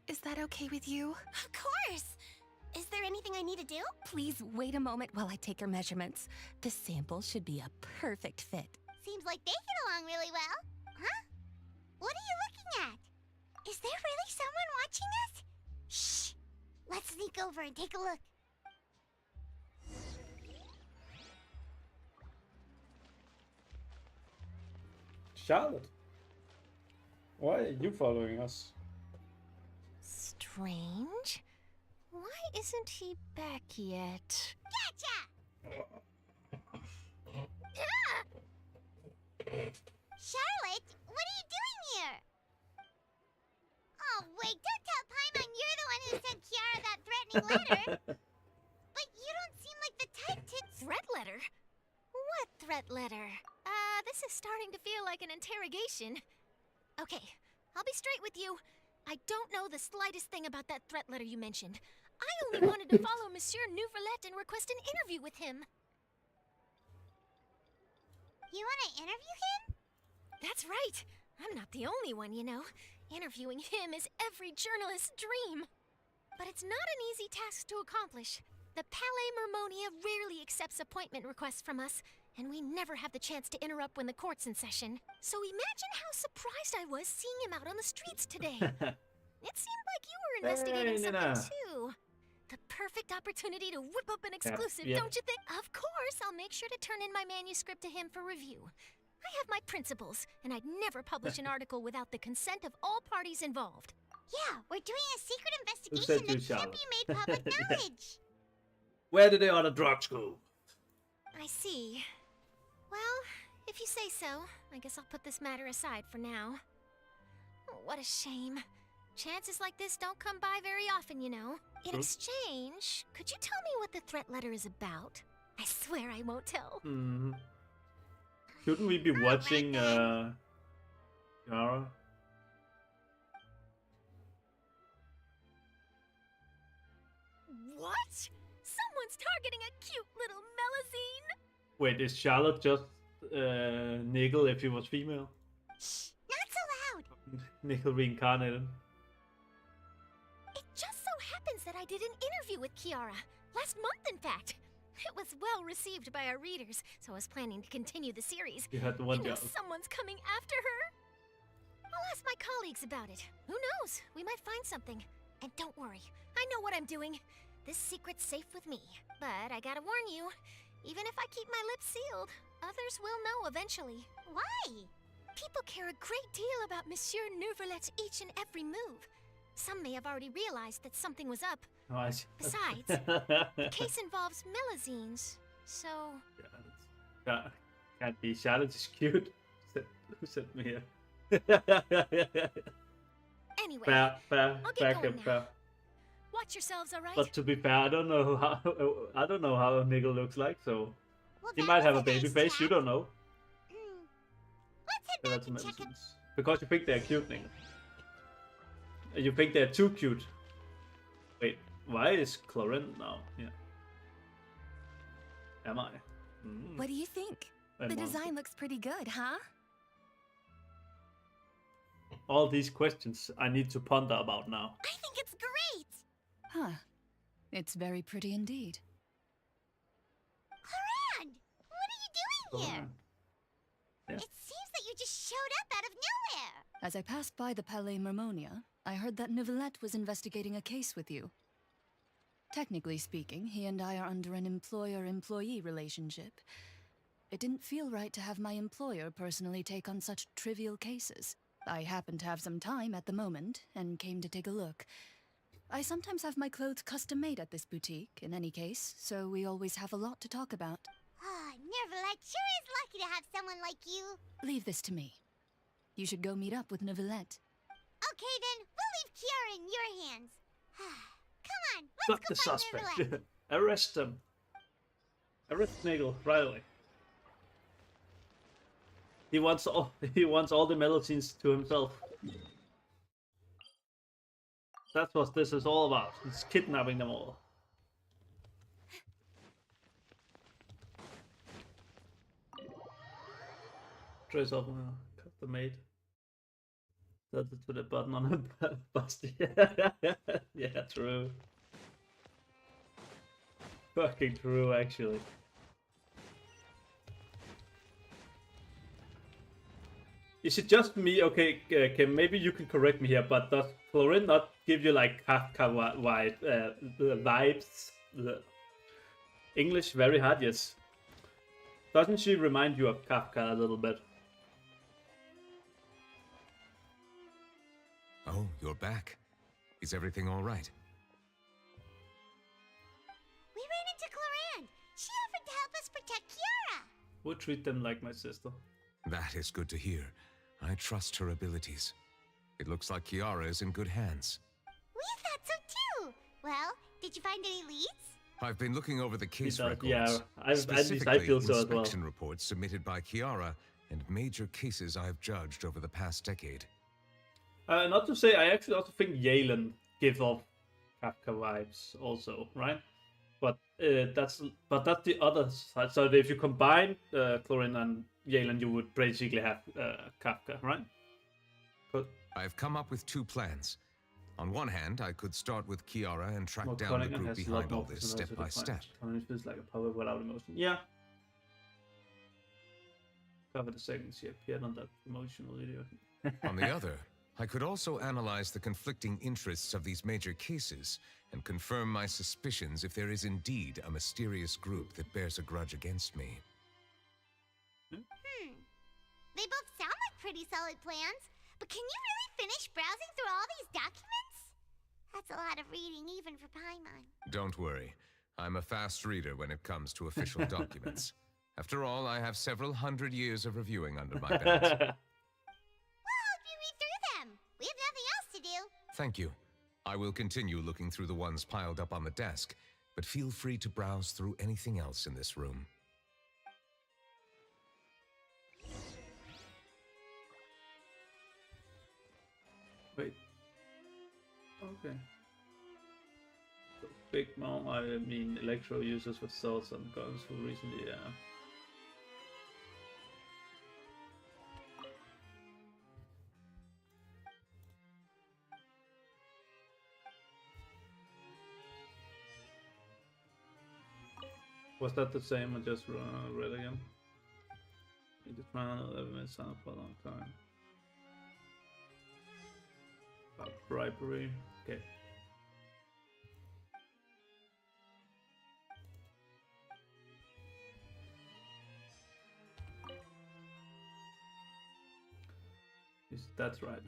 Is that okay with you? Of course! Is there anything I need to do? Please wait a moment while I take your measurements. The sample should be a perfect fit. Seems like they get along really well. Huh? What are you looking at? Is there really someone watching us? Shh! Let's sneak over and take a look. Charlotte, why are you following us? Strange. Why isn't he back yet? Gotcha! Charlotte, what are you doing here? Oh, wait, don't tell Paimon you're the one who sent Kiara that threatening letter. But you don't seem like the type to... Threat letter? What threat letter? This is starting to feel like an interrogation. Okay, I'll be straight with you. I don't know the slightest thing about that threat letter you mentioned. I only wanted to follow Monsieur Neuvillette and request an interview with him. You want to interview him? That's right. I'm not the only one, you know. Interviewing him is every journalist's dream. But it's not an easy task to accomplish. The Palais Mermonia rarely accepts appointment requests from us, and we never have the chance to interrupt when the court's in session. So imagine how surprised I was seeing him out on the streets today. It seemed like you were investigating something too. The perfect opportunity to whip up an exclusive, don't you think? Of course, I'll make sure to turn in my manuscript to him for review. I have my principles, and I'd never publish an article without the consent of all parties involved. Yeah, we're doing a secret investigation that can't be made public knowledge. Where did the other drugs go? I see. Well, if you say so, I guess I'll put this matter aside for now. Oh, what a shame. Chances like this don't come by very often, you know. In exchange, could you tell me what the threat letter is about? I swear I won't tell. Shouldn't we be watching Yara? What? Someone's targeting a cute little Melazine? Wait, is Charlotte just Nickel if he was female? Shh, not so loud. Nickel reincarnated. It just so happens that I did an interview with Kiara. Last month, in fact. It was well received by our readers, so I was planning to continue the series. You had the one job. Someone's coming after her. I'll ask my colleagues about it. Who knows? We might find something. And don't worry, I know what I'm doing. This secret's safe with me. But I gotta warn you, even if I keep my lips sealed, others will know eventually. Why? People care a great deal about Monsieur Neuvillette's each and every move. Some may have already realized that something was up. Oh, I see. Besides, the case involves Melazines, so... Yeah, can't be. Charlotte is cute. Who sent me here? Anyway, Fair, I'll get going now. fair. Watch yourselves, all right? But to be fair, I don't know how Nigel looks like, so Well, he that might have a was baby nice face. chat. You don't know. Mm. Let's head So back that's and check out. medicines. Because you think they're cute, Nigel. You think they're too cute. Wait, why is Chlorine now? Yeah. Am I? Mm. What do you think? Am The I? design looks pretty good, huh? All these questions I need to ponder about now. I think it's great. Huh. It's very pretty indeed. Haran, what are you doing here? Yeah. It seems that you just showed up out of nowhere. As I passed by the Palais Mermonia, I heard that Neuvillette was investigating a case with you. Technically speaking, he and I are under an employer-employee relationship. It didn't feel right to have my employer personally take on such trivial cases. I happened to have some time at the moment, and came to take a look. I sometimes have my clothes custom-made at this boutique, in any case, so we always have a lot to talk about. Ah, Neuvillette sure is lucky to have someone like you. Leave this to me. You should go meet up with Neuvillette. Okay then, we'll leave Kiara in your hands. Come on, Got let's the go find suspect. Neuvillette. Arrest him. Arrest Nigel right away. He wants all the melodies to himself. That's what this is all about. He's kidnapping them all. Trace off cut the maid. That's to the button on a bust. Yeah, true. Fucking true, actually. Is it just me? Okay, Kim, maybe you can correct me here, but does Chlorine not give you like Kafka vibes? English very hard, yes. Doesn't she remind you of Kafka a little bit? Oh, you're back. Is everything all right? We ran into Cloran. She offered to help us protect Kiara. We'll treat them like my sister. That is good to hear. I trust her abilities. It looks like Kiara is in good hands. We thought so too. Well, did you find any leads? I've been looking over the case does, records. yeah, at least I specifically feel so as well. inspection reports submitted by Kiara and major cases I've judged over the past decade. Not to say, I actually also think Yalen gives off Kafka vibes also, right? But that's the other side. So if you combine Chlorine and Yalen, you would basically have Kafka, right? But I've come up with two plans. On one hand, I could start with Kiara and track well, down the Cunningham group has a lot behind all more this personality step by to find. step. Cunningham feels like a power without emotion. Yeah. Cover the seconds he appeared on that promotional video. On the other, I could also analyze the conflicting interests of these major cases and confirm my suspicions if there is indeed a mysterious group that bears a grudge against me. They both sound like pretty solid plans, but can you really finish browsing through all these documents? That's a lot of reading even for Paimon. Don't worry. I'm a fast reader when it comes to official documents. After all, I have several hundred years of reviewing under my belt. We'll help you read through them. We have nothing else to do. Thank you. I will continue looking through the ones piled up on the desk, but feel free to browse through anything else in this room. Wait. Okay. So Big Mom, I mean Electro users for swords and guns for recently, yeah. Was that the same? I just read again. Need to try another 11 minutes sign up for a long time. About bribery. Okay. That's right.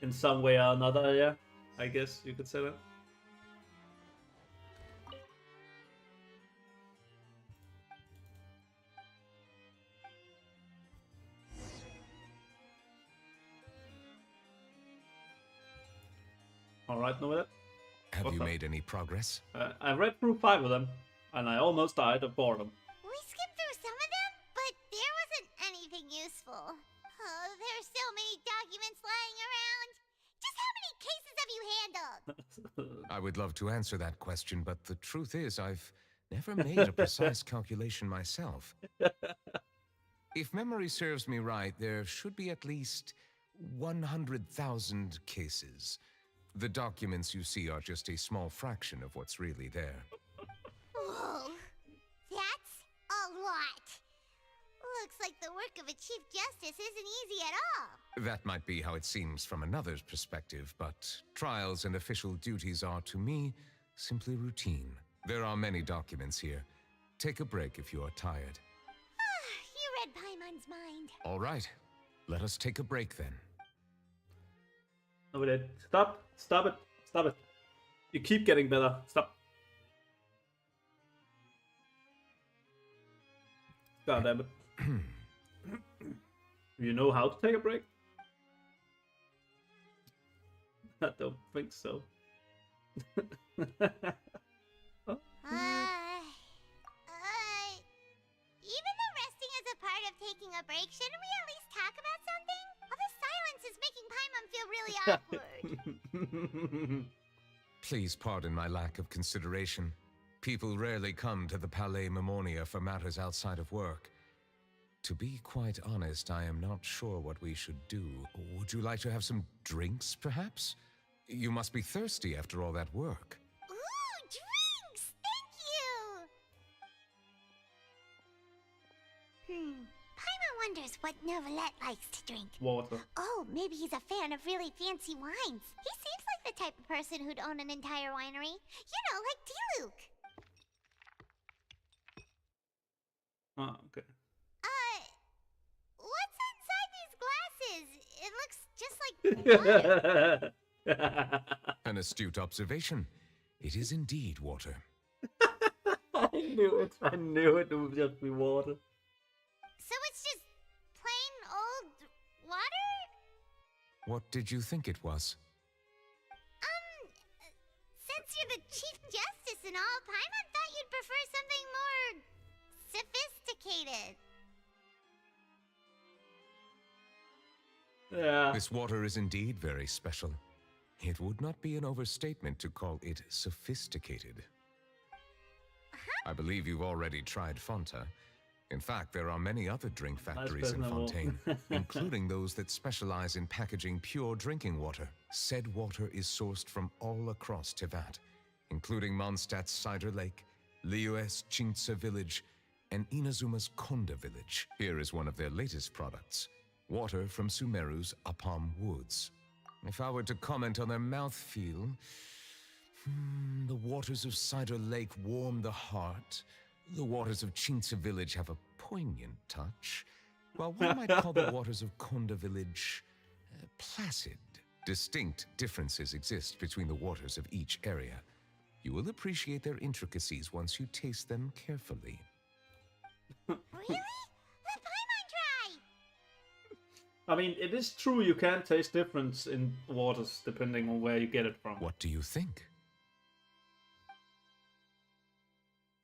In some way or another, yeah. I guess you could say that. Alright, Novelet. Have What's you up? made any progress? I read through 5 of them, and I almost died of boredom. We skimmed through some of them, but there wasn't anything useful. Oh, there's so many documents lying around. Just how many cases have you handled? I would love to answer that question, but the truth is I've never made a precise calculation myself. If memory serves me right, there should be at least 100,000 cases. The documents you see are just a small fraction of what's really there. Whoa, that's a lot. Looks like the work of a Chief Justice isn't easy at all. That might be how it seems from another's perspective, but trials and official duties are, to me, simply routine. There are many documents here. Take a break if you are tired. You read Paimon's mind. All right, let us take a break then. Novelet, stop! Stop it! Stop it! You keep getting better. Stop. God damn it. You know how to take a break? I don't think so. Even though resting is a part of taking a break, shouldn't we at least talk about something? All this silence is making Paimon feel really awkward. Please pardon my lack of consideration. People rarely come to the Palais Memonia for matters outside of work. To be quite honest, I am not sure what we should do. Would you like to have some drinks, perhaps? You must be thirsty after all that work. Ooh, drinks! Thank you! Paimon wonders what Novelet likes to drink. Water. Oh, maybe he's a fan of really fancy wines. He seems like the type of person who'd own an entire winery. You know, like D-Luke. Ah, okay. What's inside these glasses? It looks just like water. An astute observation. It is indeed water. I knew it. I knew it would just be water. So it's just plain old water? What did you think it was? Since you're the Chief Justice and all, Paimon thought you'd prefer something more sophisticated. Yeah. This water is indeed very special. It would not be an overstatement to call it sophisticated. I believe you've already tried Fonta. In fact, there are many other drink factories in personable. Fontaine, including those that specialize in packaging pure drinking water. Said water is sourced from all across Tivat, including Mondstadt's Cider Lake, Liyue's Chintsa Village, and Inazuma's Konda Village. Here is one of their latest products, water from Sumeru's Apam Woods. If I were to comment on their mouthfeel, the waters of Cider Lake warm the heart. The waters of Chintsa Village have a poignant touch, while one might call the waters of Konda Village placid. Distinct differences exist between the waters of each area. You will appreciate their intricacies once you taste them carefully. Really? Let Paimon try! I mean, it is true you can taste difference in waters depending on where you get it from. What do you think?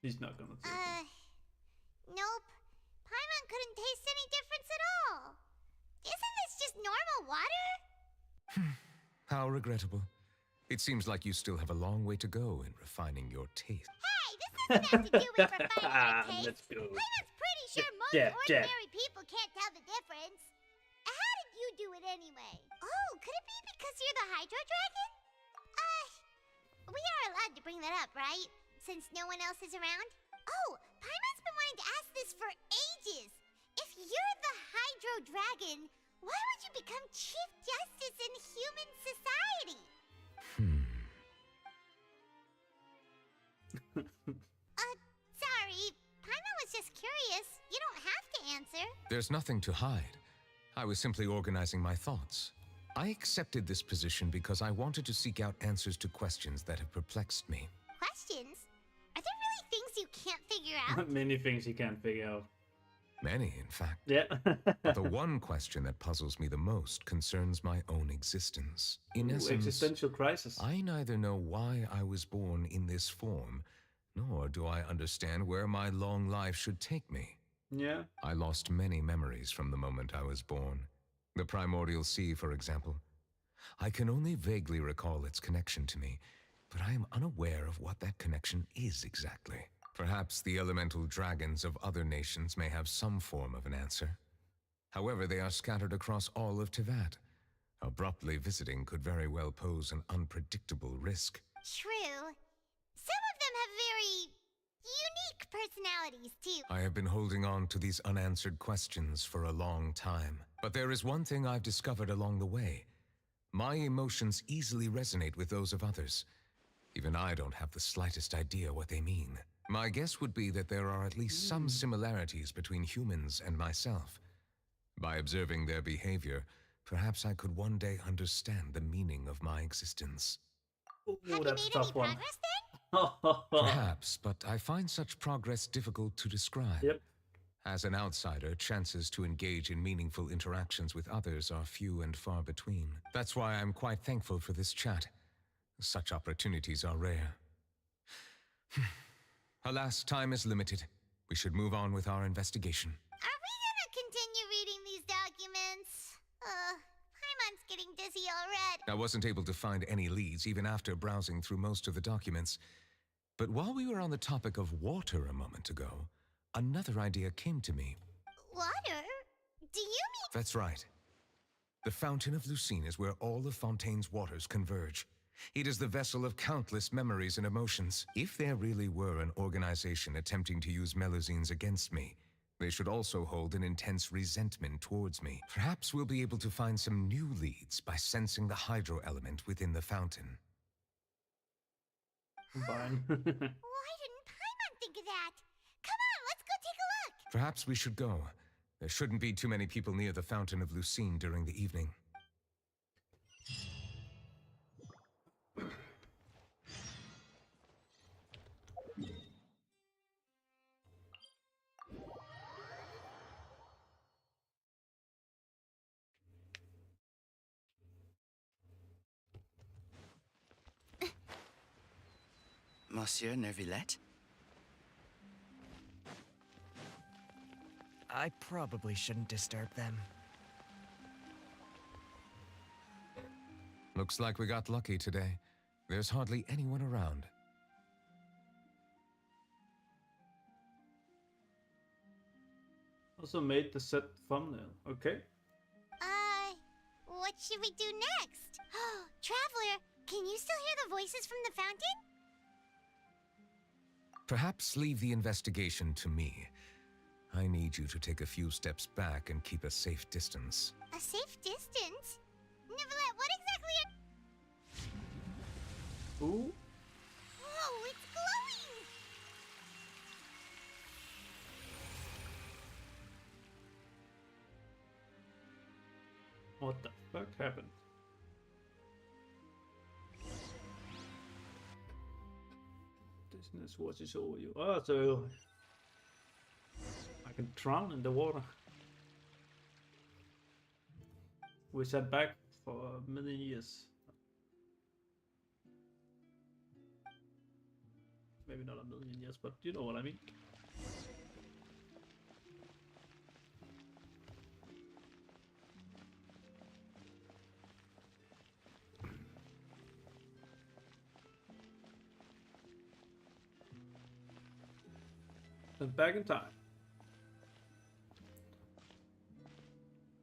He's not gonna taste it. Nope. Paimon couldn't taste any difference at all. Isn't this just normal water? How regrettable. It seems like you still have a long way to go in refining your taste. Hey, this doesn't have to do with refining our taste. Let's go. Paimon's pretty sure most Jab, jab. ordinary people can't tell the difference. How did you do it anyway? Oh, could it be because you're the Hydro Dragon? We are allowed to bring that up, right? Since no one else is around? Oh, Paimon's been wanting to ask this for ages. If you're the Hydro Dragon, why would you become Chief Justice in human society? Sorry. Paimon was just curious. You don't have to answer. There's nothing to hide. I was simply organizing my thoughts. I accepted this position because I wanted to seek out answers to questions that have perplexed me. Questions? Are there really things you can't figure out? Many things you can't figure out. Many, in fact. Yeah. But the one question that puzzles me the most concerns my own existence. In Ooh, essence, existential crisis. I neither know why I was born in this form, nor do I understand where my long life should take me. Yeah. I lost many memories from the moment I was born. The primordial sea, for example. I can only vaguely recall its connection to me, but I am unaware of what that connection is exactly. Perhaps the elemental dragons of other nations may have some form of an answer. However, they are scattered across all of Tivat. Abruptly visiting could very well pose an unpredictable risk. True. Some of them have very unique personalities, too. I have been holding on to these unanswered questions for a long time. But there is one thing I've discovered along the way. My emotions easily resonate with those of others. Even I don't have the slightest idea what they mean. My guess would be that there are at least some similarities between humans and myself. By observing their behavior, perhaps I could one day understand the meaning of my existence. Ooh, Have you that's a made tough any one. progress then? Perhaps, but I find such progress difficult to describe. Yep. As an outsider, chances to engage in meaningful interactions with others are few and far between. That's why I'm quite thankful for this chat. Such opportunities are rare. Alas, time is limited. We should move on with our investigation. Are we gonna continue reading these documents? Paimon's getting dizzy already. I wasn't able to find any leads even after browsing through most of the documents. But while we were on the topic of water a moment ago, another idea came to me. Water? Do you mean... That's right. The Fountain of Lucine is where all of Fontaine's waters converge. It is the vessel of countless memories and emotions. If there really were an organization attempting to use Melusines against me, they should also hold an intense resentment towards me. Perhaps we'll be able to find some new leads by sensing the hydro element within the fountain. Combine. Why didn't Paimon think of that? Come on, let's go take a look. Perhaps we should go. There shouldn't be too many people near the Fountain of Lucine during the evening. Monsieur Neuvillette? I probably shouldn't disturb them. Looks like we got lucky today. There's hardly anyone around. Also made the set thumbnail. Okay. What should we do next? Oh, Traveler, can you still hear the voices from the fountain? Perhaps leave the investigation to me. I need you to take a few steps back and keep a safe distance. A safe distance? Neverlet, what exactly are... Ooh. Whoa, it's glowing! What the fuck happened? Business watches over you. Oh, so I can drown in the water. We sat back for a million years. Maybe not a million years, but you know what I mean. And back in time.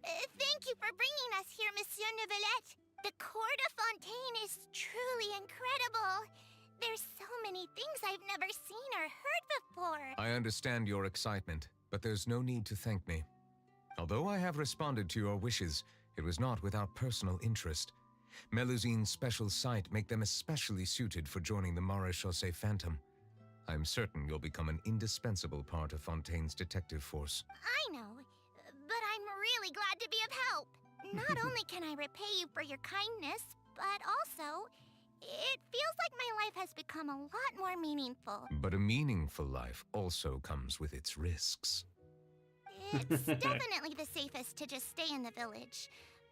Thank you for bringing us here, Monsieur Neuvillette. The court of Fontaine is truly incredible. There's so many things I've never seen or heard before. I understand your excitement, but there's no need to thank me. Although I have responded to your wishes, it was not without personal interest. Melusine's special sight make them especially suited for joining the Maréchaussée Phantom. I'm certain you'll become an indispensable part of Fontaine's detective force. I know, but I'm really glad to be of help. Not only can I repay you for your kindness, but also, it feels like my life has become a lot more meaningful. But a meaningful life also comes with its risks. It's definitely the safest to just stay in the village.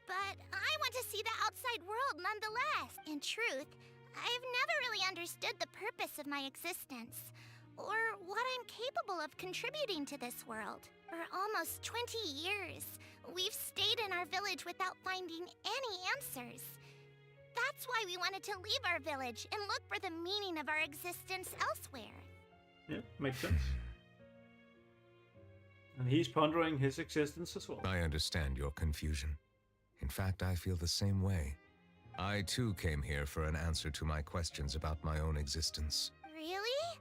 But I want to see the outside world nonetheless. In truth, I've never really understood the purpose of my existence, or what I'm capable of contributing to this world. For almost 20 years, we've stayed in our village without finding any answers. That's why we wanted to leave our village and look for the meaning of our existence elsewhere. Yeah, makes sense. And he's pondering his existence as well. I understand your confusion. In fact, I feel the same way. I too came here for an answer to my questions about my own existence. Really?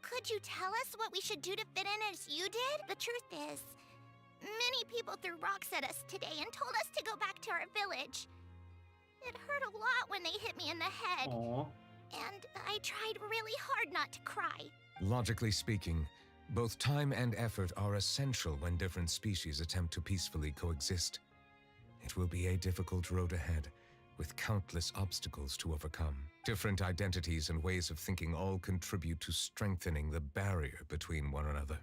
Could you tell us what we should do to fit in as you did? The truth is, many people threw rocks at us today and told us to go back to our village. It hurt a lot when they hit me in the head. Aww. And I tried really hard not to cry. Logically speaking, both time and effort are essential when different species attempt to peacefully coexist. It will be a difficult road ahead, with countless obstacles to overcome. Different identities and ways of thinking all contribute to strengthening the barrier between one another.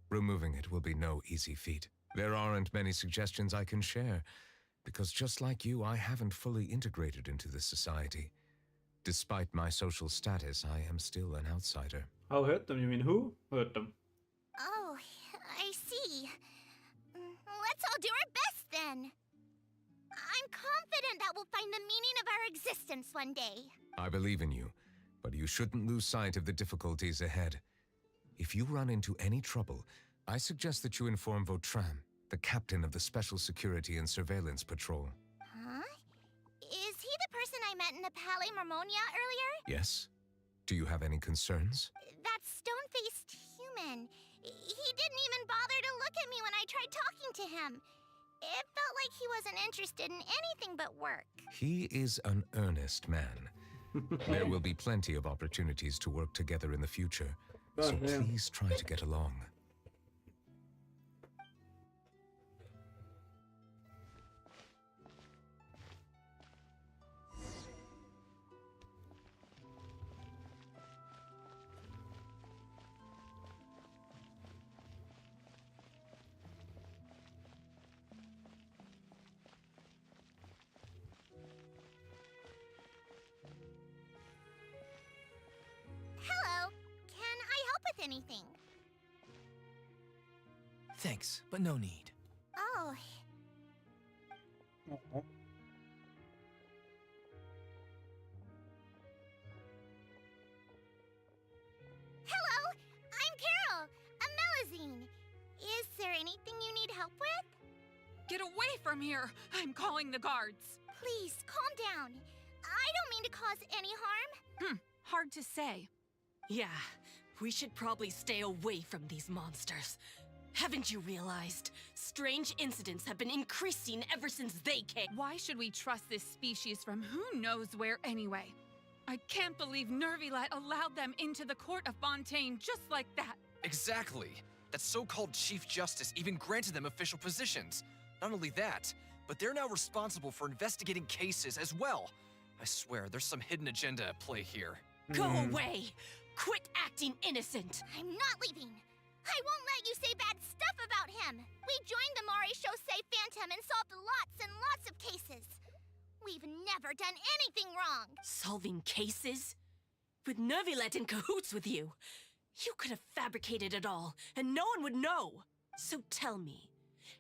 Removing it will be no easy feat. There aren't many suggestions I can share, because just like you, I haven't fully integrated into this society. Despite my social status, I am still an outsider. How hurt them? You mean who hurt them? Oh, I see. Let's all do our best then. I'm confident that we'll find the meaning of our existence one day. I believe in you, but you shouldn't lose sight of the difficulties ahead. If you run into any trouble, I suggest that you inform Vautrin, the captain of the Special Security and Surveillance Patrol. Huh? Is he the person I met in the Palais Marmonia earlier? Yes? Do you have any concerns? That stone-faced human. He didn't even bother to look at me when I tried talking to him. It felt like he wasn't interested in anything but work. He is an earnest man. There will be plenty of opportunities to work together in the future, so please try to get along. Hello. Can I help with anything? Thanks, but no need. Oh. Aw. Hello. I'm Carol. A Melazine. Is there anything you need help with? Get away from here! I'm calling the guards. Please, calm down. I don't mean to cause any harm. Hard to say. Yeah, we should probably stay away from these monsters. Haven't you realized? Strange incidents have been increasing ever since they came. Why should we trust this species from who knows where anyway? I can't believe Nervilet allowed them into the court of Fontaine just like that. Exactly. That so-called Chief Justice even granted them official positions. Not only that, but they're now responsible for investigating cases as well. I swear, there's some hidden agenda at play here. Go away! Quit acting innocent! I'm not leaving. I won't let you say bad stuff about him. We joined the Maréchaussée Phantom and solved lots and lots of cases. We've never done anything wrong. Solving cases? With Nervilet in cahoots with you. You could have fabricated it all, and no one would know. So tell me,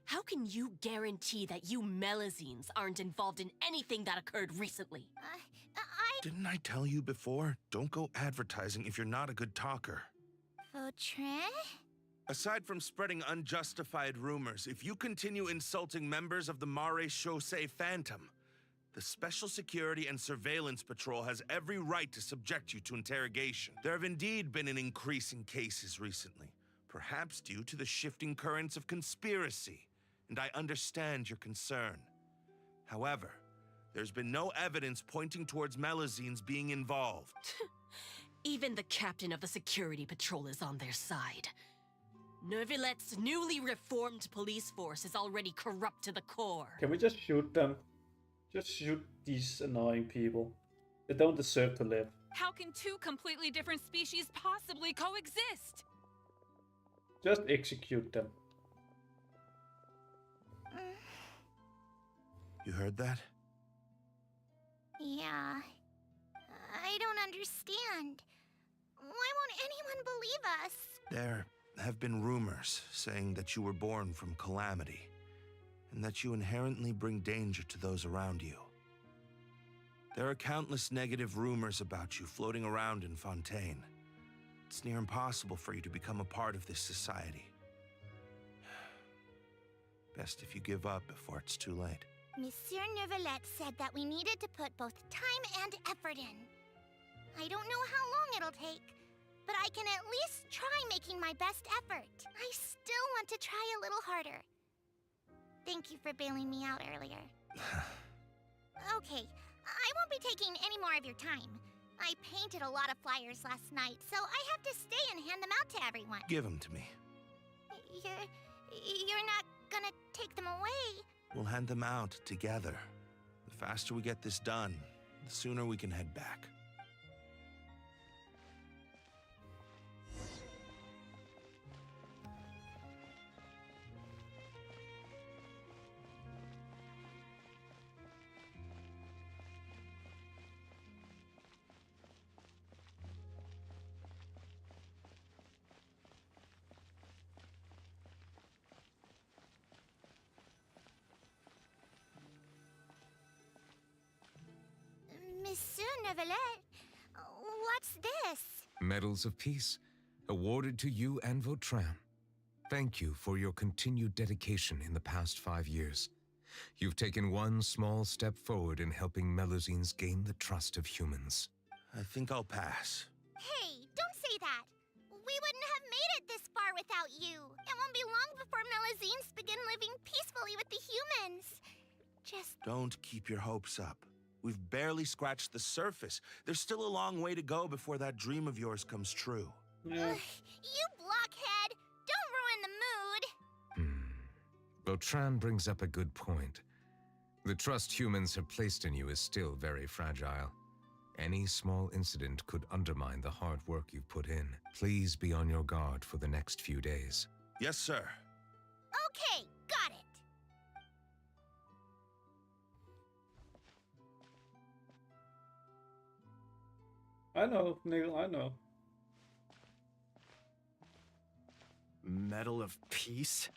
how can you guarantee that you Melazines aren't involved in anything that occurred recently? Didn't I tell you before? Don't go advertising if you're not a good talker. Vautrin? Aside from spreading unjustified rumors, if you continue insulting members of the Maréchaussée Phantom, the Special Security and Surveillance Patrol has every right to subject you to interrogation. There have indeed been an increase in cases recently, perhaps due to the shifting currents of conspiracy, and I understand your concern. However, there's been no evidence pointing towards Melazines being involved. Even the captain of the security patrol is on their side. Nervilet's newly reformed police force is already corrupt to the core. Can we just shoot them? Just shoot these annoying people. They don't deserve to live. How can two completely different species possibly coexist? Just execute them. You heard that? Yeah. I don't understand. Why won't anyone believe us? There have been rumors saying that you were born from calamity, and that you inherently bring danger to those around you. There are countless negative rumors about you floating around in Fontaine. It's near impossible for you to become a part of this society. Best if you give up before it's too late. Monsieur Neuvillette said that we needed to put both time and effort in. I don't know how long it'll take, but I can at least try making my best effort. I still want to try a little harder. Thank you for bailing me out earlier. Okay, I won't be taking any more of your time. I painted a lot of flyers last night, so I have to stay and hand them out to everyone. Give them to me. You're not gonna take them away? We'll hand them out together. The faster we get this done, the sooner we can head back. Monsieur Neuvillette, what's this? Medals of Peace, awarded to you and Vautrin. Thank you for your continued dedication in the past 5 years. You've taken one small step forward in helping Melusines gain the trust of humans. I think I'll pass. Hey, don't say that. We wouldn't have made it this far without you. It won't be long before Melusines begin living peacefully with the humans. Just Don't keep your hopes up. We've barely scratched the surface. There's still a long way to go before that dream of yours comes true. Yeah. You blockhead! Don't ruin the mood! Vautrin brings up a good point. The trust humans have placed in you is still very fragile. Any small incident could undermine the hard work you've put in. Please be on your guard for the next few days. Yes, sir. Okay, got it. I know, Neil, I know. Medal of Peace?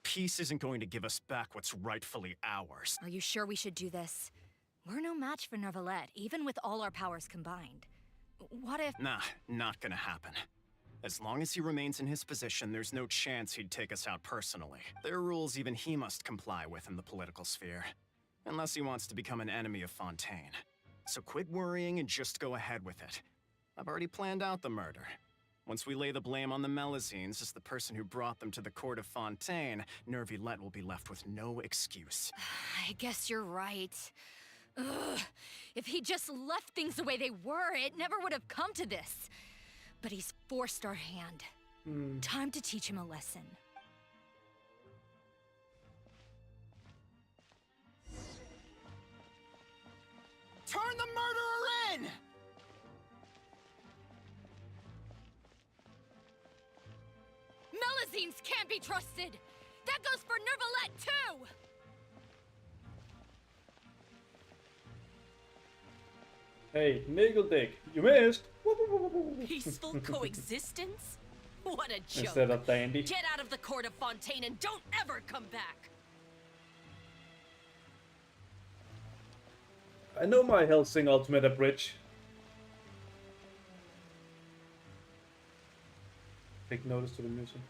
Peace isn't going to give us back what's rightfully ours. Are you sure we should do this? We're no match for Neuvillette, even with all our powers combined. What if— Nah, not gonna happen. As long as he remains in his position, there's no chance he'd take us out personally. There are rules even he must comply with in the political sphere. Unless he wants to become an enemy of Fontaine. So quit worrying and just go ahead with it. I've already planned out the murder. Once we lay the blame on the Melusines as the person who brought them to the court of Fontaine, Neuvillette will be left with no excuse. I guess you're right. Ugh. If he just left things the way they were, it never would have come to this. But he's forced our hand. Time to teach him a lesson. Turn the murderer in! Melusines can't be trusted! That goes for Neuvillette, too! Hey, Niggle Dick, you missed! Peaceful coexistence? What a joke. Instead of Dandy. Get out of the court of Fontaine and don't ever come back! I know my Helsing Ultimate Abridge. Take notice to the music.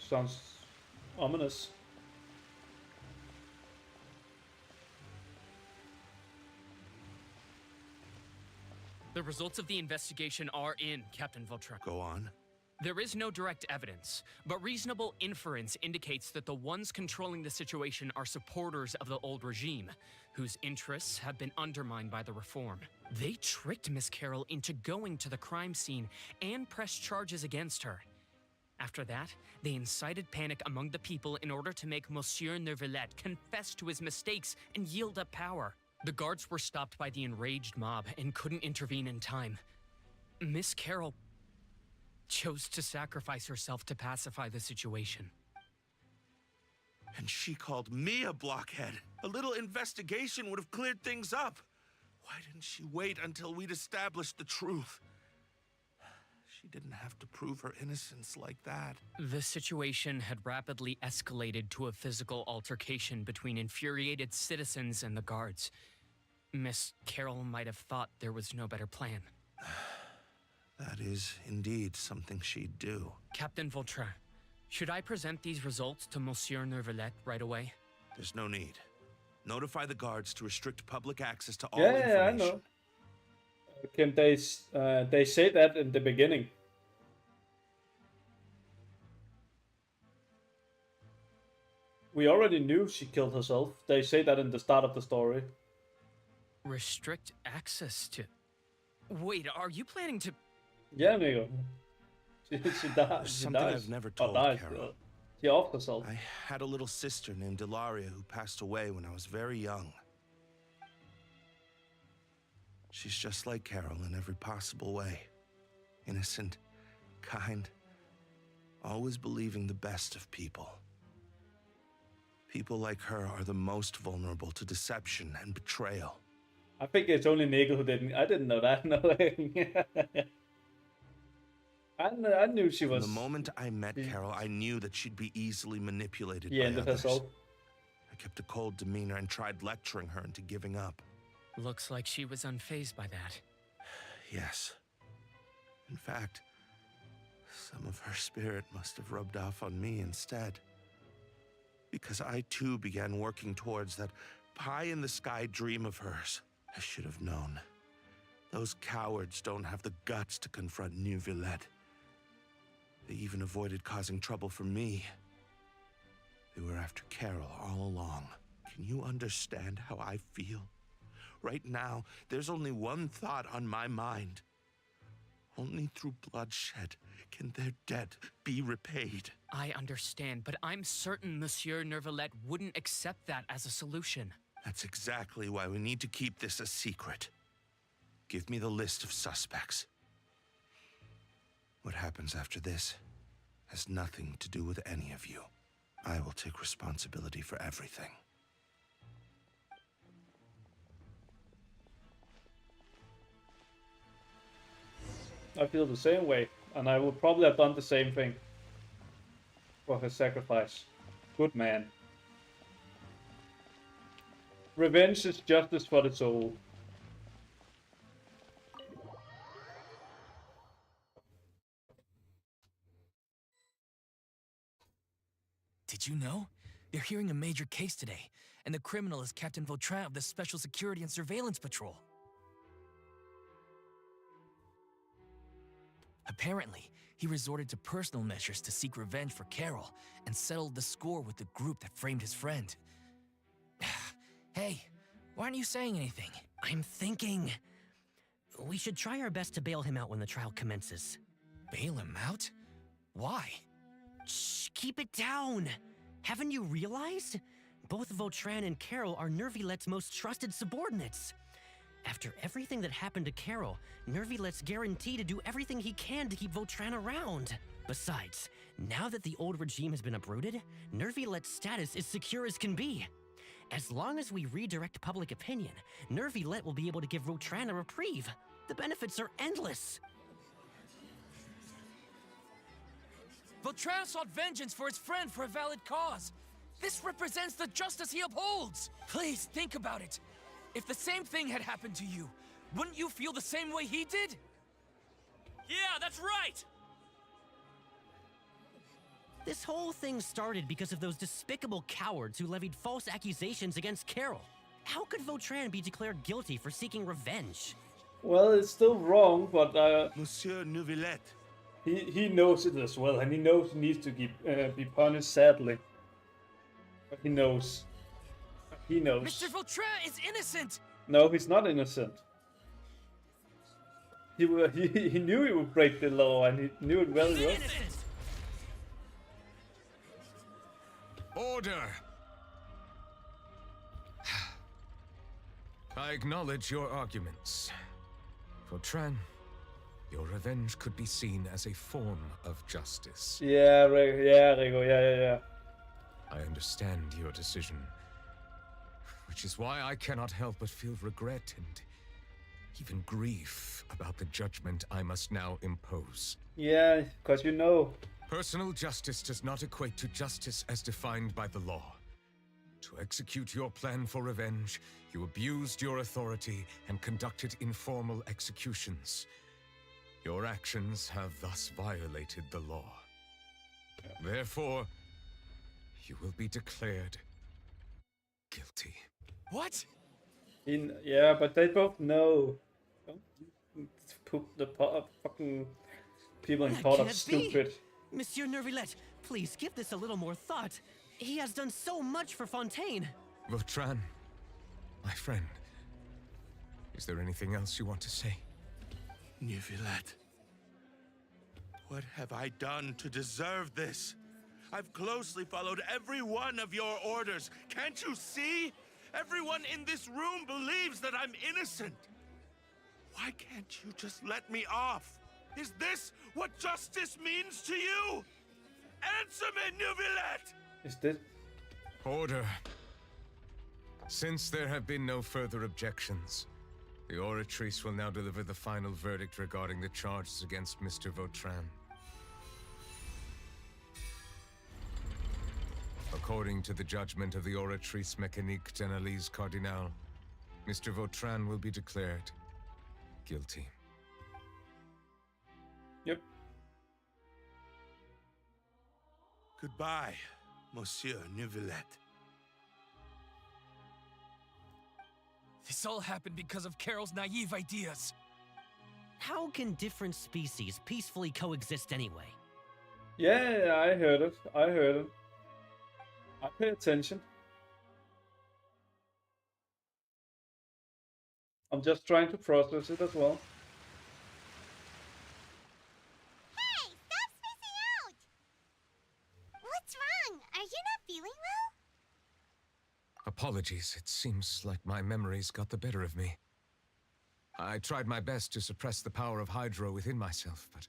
Sounds ominous. The results of the investigation are in, Captain Vautrin. Go on. There is no direct evidence, but reasonable inference indicates that the ones controlling the situation are supporters of the old regime, whose interests have been undermined by the reform. They tricked Miss Carroll into going to the crime scene and pressed charges against her. After that, they incited panic among the people in order to make Monsieur Neuvillette confess to his mistakes and yield up power. The guards were stopped by the enraged mob and couldn't intervene in time. Miss Carroll, chose to sacrifice herself to pacify the situation. And she called me a blockhead. A little investigation would have cleared things up. Why didn't she wait until we'd established the truth? She didn't have to prove her innocence like that. The situation had rapidly escalated to a physical altercation between infuriated citizens and the guards. Miss Carroll might have thought there was no better plan. That is indeed something she'd do. Captain Vautrin, should I present these results to Monsieur Neuvillette right away? There's no need. Notify the guards to restrict public access to all Yeah, information. I know. Can they say that in the beginning? We already knew she killed herself. They say that in the start of the story. Restrict access to... Wait, are you planning to... Yeah, Nico. She died. There's something I've never told Carol. She offed herself. I had a little sister named Ilaria who passed away when I was very young. She's just like Carol in every possible way. Innocent, kind, always believing the best of people. People like her are the most vulnerable to deception and betrayal. I think it's only Nico who didn't. I didn't know that. No. I knew she was. From the moment I met Carol, I knew that she'd be easily manipulated Yeah, by and others. herself. I kept a cold demeanor and tried lecturing her into giving up. Looks like she was unfazed by that. Yes. In fact, some of her spirit must have rubbed off on me instead. Because I too began working towards that pie-in-the-sky dream of hers. I should have known. Those cowards don't have the guts to confront Neuvillette. They even avoided causing trouble for me. They were after Carol all along. Can you understand how I feel? Right now, there's only one thought on my mind. Only through bloodshed can their debt be repaid. I understand, but I'm certain Monsieur Neuvillette wouldn't accept that as a solution. That's exactly why we need to keep this a secret. Give me the list of suspects. What happens after this has nothing to do with any of you. I will take responsibility for everything. I feel the same way, and I would probably have done the same thing for her sacrifice. Good man. Revenge is justice for the soul. Did you know? They're hearing a major case today, and the criminal is Captain Vautrin of the Special Security and Surveillance Patrol. Apparently, he resorted to personal measures to seek revenge for Carol and settled the score with the group that framed his friend. Hey, why aren't you saying anything? I'm thinking... we should try our best to bail him out when the trial commences. Bail him out? Why? Shh, keep it down! Haven't you realized? Both Vautrin and Carol are Nervillette's most trusted subordinates. After everything that happened to Carol, Nervillette's guaranteed to do everything he can to keep Vautrin around. Besides, now that the old regime has been uprooted, Nervillette's status is secure as can be. As long as we redirect public opinion, Neuvillette will be able to give Vautrin a reprieve. The benefits are endless. Vautrin sought vengeance for his friend for a valid cause. This represents the justice he upholds. Please think about it. If the same thing had happened to you, wouldn't you feel the same way he did? Yeah, that's right! This whole thing started because of those despicable cowards who levied false accusations against Carol. How could Vautrin be declared guilty for seeking revenge? Well, it's still wrong, but Monsieur Neuvillette. He knows it as well, and he knows he needs to be punished, sadly. But he knows. He knows. Mr. Vautrin is innocent! No, he's not innocent. He knew he would break the law, and he knew it well. Order! I acknowledge your arguments. Vautrin, Your revenge could be seen as a form of justice. Yeah, Rigo, yeah. I understand your decision, which is why I cannot help but feel regret and even grief about the judgment I must now impose. Yeah, because you know. Personal justice does not equate to justice as defined by the law. To execute your plan for revenge, you abused your authority and conducted informal executions. Your actions have thus violated the law. Therefore, you will be declared guilty. What? Yeah, but they both know. The fucking people in That court are can't be. stupid. Monsieur Nervilette, please give this a little more thought. He has done so much for Fontaine. Vautrin, my friend, is there anything else you want to say? Neuvillette, what have I done to deserve this? I've closely followed every one of your orders. Can't you see? Everyone in this room believes that I'm innocent. Why can't you just let me off? Is this what justice means to you? Answer me, Neuvillette! Is this... Order. Since there have been no further objections, the Oratrice will now deliver the final verdict regarding the charges against Mr. Vautrin. According to the judgment of the Oratrice Mécanique d'Analyse Cardinal, Mr. Vautrin will be declared guilty. Yep. Goodbye, Monsieur Neuvillette. This all happened because of Carol's naive ideas. How can different species peacefully coexist anyway? Yeah, I heard it. I pay attention. I'm just trying to process it as well. Hey, stop spacing out! What's wrong? Are you not feeling well? Apologies, it seems like my memories got the better of me. I tried my best to suppress the power of Hydro within myself, but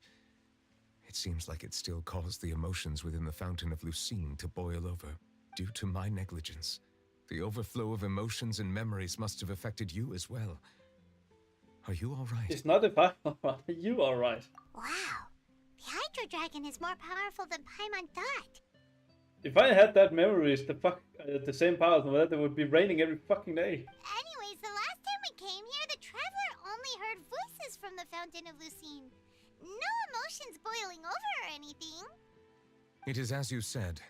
it seems like it still caused the emotions within the Fountain of Lucine to boil over, due to my negligence. The overflow of emotions and memories must have affected you as well. Are you all right? It's not if you are right. Wow. The Hydro Dragon is more powerful than Paimon thought. If I had that memories, the same powers, it would be raining every fucking day. Anyways, the last time we came here, the Traveler only heard voices from the Fountain of Lucine. No emotions boiling over or anything. It is as you said.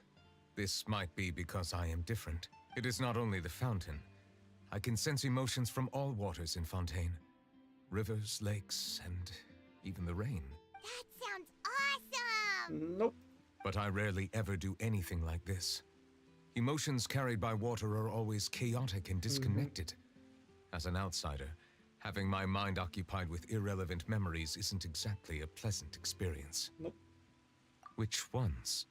This might be because I am different. It is not only the fountain. I can sense emotions from all waters in Fontaine. Rivers, lakes, and even the rain. That sounds awesome! Nope. But I rarely ever do anything like this. Emotions carried by water are always chaotic and disconnected. As an outsider, having my mind occupied with irrelevant memories isn't exactly a pleasant experience. Nope. Which ones?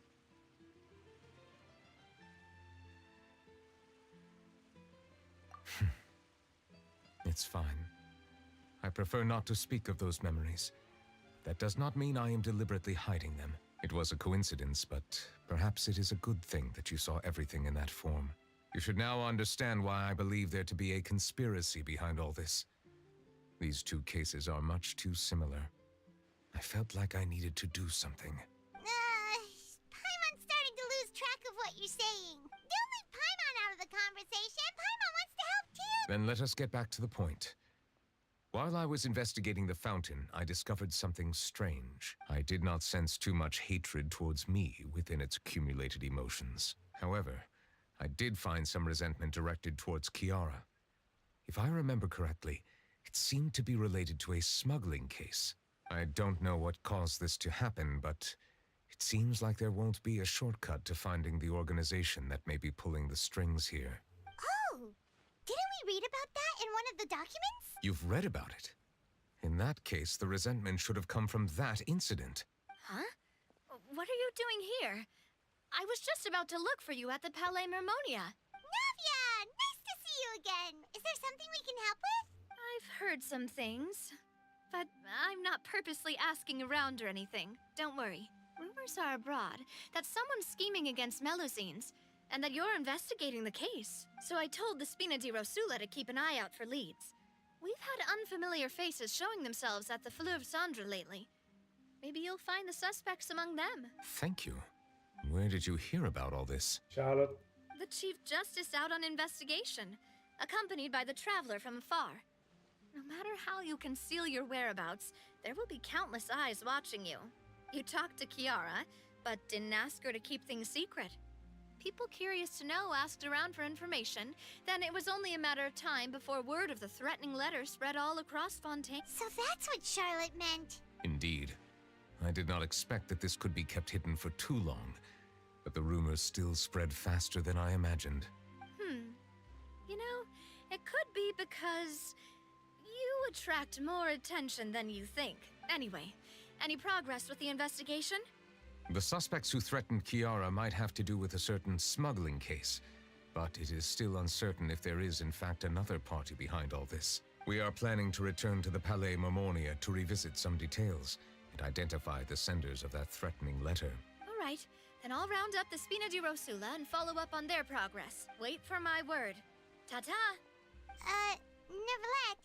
It's fine. I prefer not to speak of those memories. That does not mean I am deliberately hiding them. It was a coincidence, but perhaps it is a good thing that you saw everything in that form. You should now understand why I believe there to be a conspiracy behind all this. These two cases are much too similar. I felt like I needed to do something. Paimon's starting to lose track of what you're saying. Don't leave Paimon out of the conversation. Paimon wants to help too. Then let us get back to the point. While I was investigating the fountain, I discovered something strange. I did not sense too much hatred towards me within its accumulated emotions. However, I did find some resentment directed towards Kiara. If I remember correctly, it seemed to be related to a smuggling case. I don't know what caused this to happen, but it seems like there won't be a shortcut to finding the organization that may be pulling the strings here. Oh! Didn't we read about that in one of the documents? You've read about it. In that case, the resentment should have come from that incident. Huh? What are you doing here? I was just about to look for you at the Palais Mermonia. Navia! Nice to see you again! Is there something we can help with? I've heard some things. But I'm not purposely asking around or anything. Don't worry. Rumors are abroad that someone's scheming against Melusines, and that you're investigating the case. So I told the Spina di Rosula to keep an eye out for leads. We've had unfamiliar faces showing themselves at the Fleuve Cendre lately. Maybe you'll find the suspects among them. Thank you. Where did you hear about all this? Charlotte. The Chief Justice out on investigation, accompanied by the Traveler from afar. No matter how you conceal your whereabouts, there will be countless eyes watching you. You talked to Kiara, but didn't ask her to keep things secret. People curious to know asked around for information, then it was only a matter of time before word of the threatening letter spread all across Fontaine. So that's what Charlotte meant. Indeed. I did not expect that this could be kept hidden for too long, but the rumors still spread faster than I imagined. You know, it could be because you attract more attention than you think. Anyway, any progress with the investigation? The suspects who threatened Kiara might have to do with a certain smuggling case, but it is still uncertain if there is in fact another party behind all this. We are planning to return to the Palais Marmonia to revisit some details and identify the senders of that threatening letter. All right, then I'll round up the Spina di Rosula and follow up on their progress. Wait for my word. Ta-ta! Neverlet,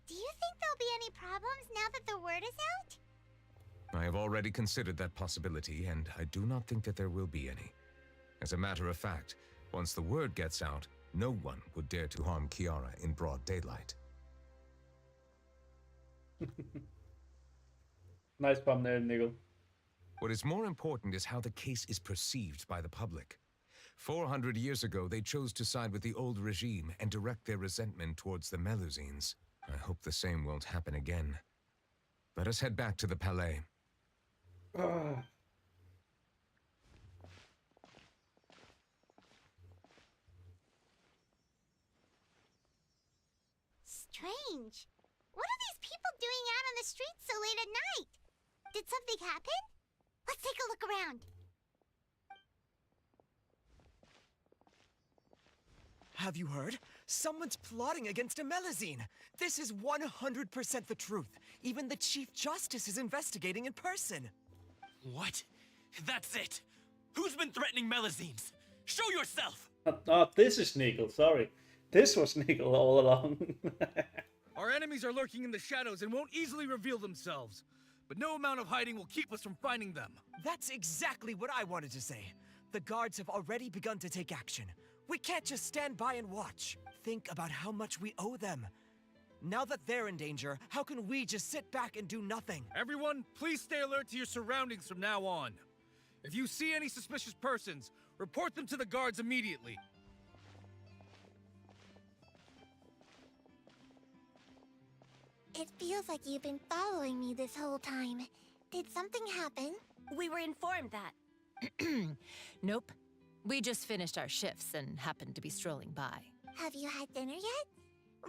do you think there'll be any problems now that the word is out? I have already considered that possibility, and I do not think that there will be any. As a matter of fact, once the word gets out, no one would dare to harm Kiara in broad daylight. Nice thumbnail, Nigel. What is more important is how the case is perceived by the public. 400 years ago, they chose to side with the old regime and direct their resentment towards the Melusines. I hope the same won't happen again. Let us head back to the Palais. Strange. What are these people doing out on the streets so late at night? Did something happen? Let's take a look around. Have you heard? Someone's plotting against a Melusine. This is 100% the truth. Even the Chief Justice is investigating in person. What? That's it. Who's been threatening Melusines? Show yourself! This is Nigel, sorry. This was Nigel all along. Our enemies are lurking in the shadows and won't easily reveal themselves. But no amount of hiding will keep us from finding them. That's exactly what I wanted to say. The guards have already begun to take action. We can't just stand by and watch. Think about how much we owe them. Now that they're in danger, how can we just sit back and do nothing? Everyone, please stay alert to your surroundings from now on. If you see any suspicious persons, report them to the guards immediately. It feels like you've been following me this whole time. Did something happen? We were informed that. Nope. We just finished our shifts and happened to be strolling by. Have you had dinner yet?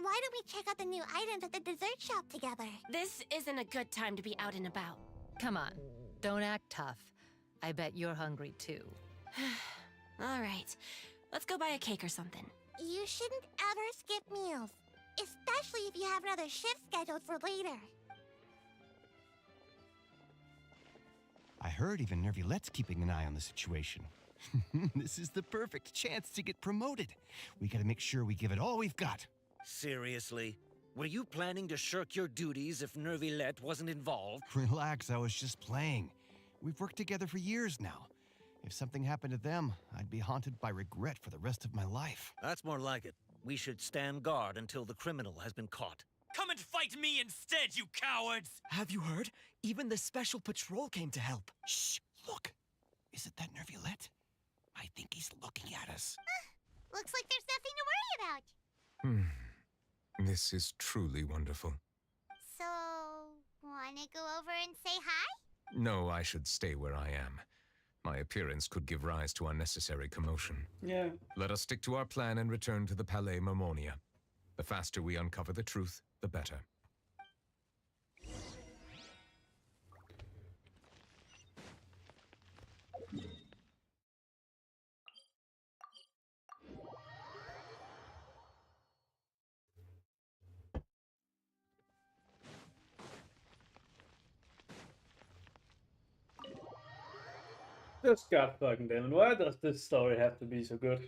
Why don't we check out the new items at the dessert shop together? This isn't a good time to be out and about. Come on, don't act tough. I bet you're hungry too. All right, let's go buy a cake or something. You shouldn't ever skip meals, especially if you have another shift scheduled for later. I heard even Nervilette's keeping an eye on the situation. This is the perfect chance to get promoted. We gotta make sure we give it all we've got. Seriously? Were you planning to shirk your duties if Nervilette wasn't involved? Relax, I was just playing. We've worked together for years now. If something happened to them, I'd be haunted by regret for the rest of my life. That's more like it. We should stand guard until the criminal has been caught. Come and fight me instead, you cowards! Have you heard? Even the special patrol came to help. Shh! Look! Isn't that Nervilette? I think he's looking at us. Looks like there's nothing to worry about. This is truly wonderful. So, wanna go over and say hi? No, I should stay where I am. My appearance could give rise to unnecessary commotion. Yeah. Let us stick to our plan and return to the Palais Marmonia. The faster we uncover the truth, the better. Just god fucking damn it. Why does this story have to be so good?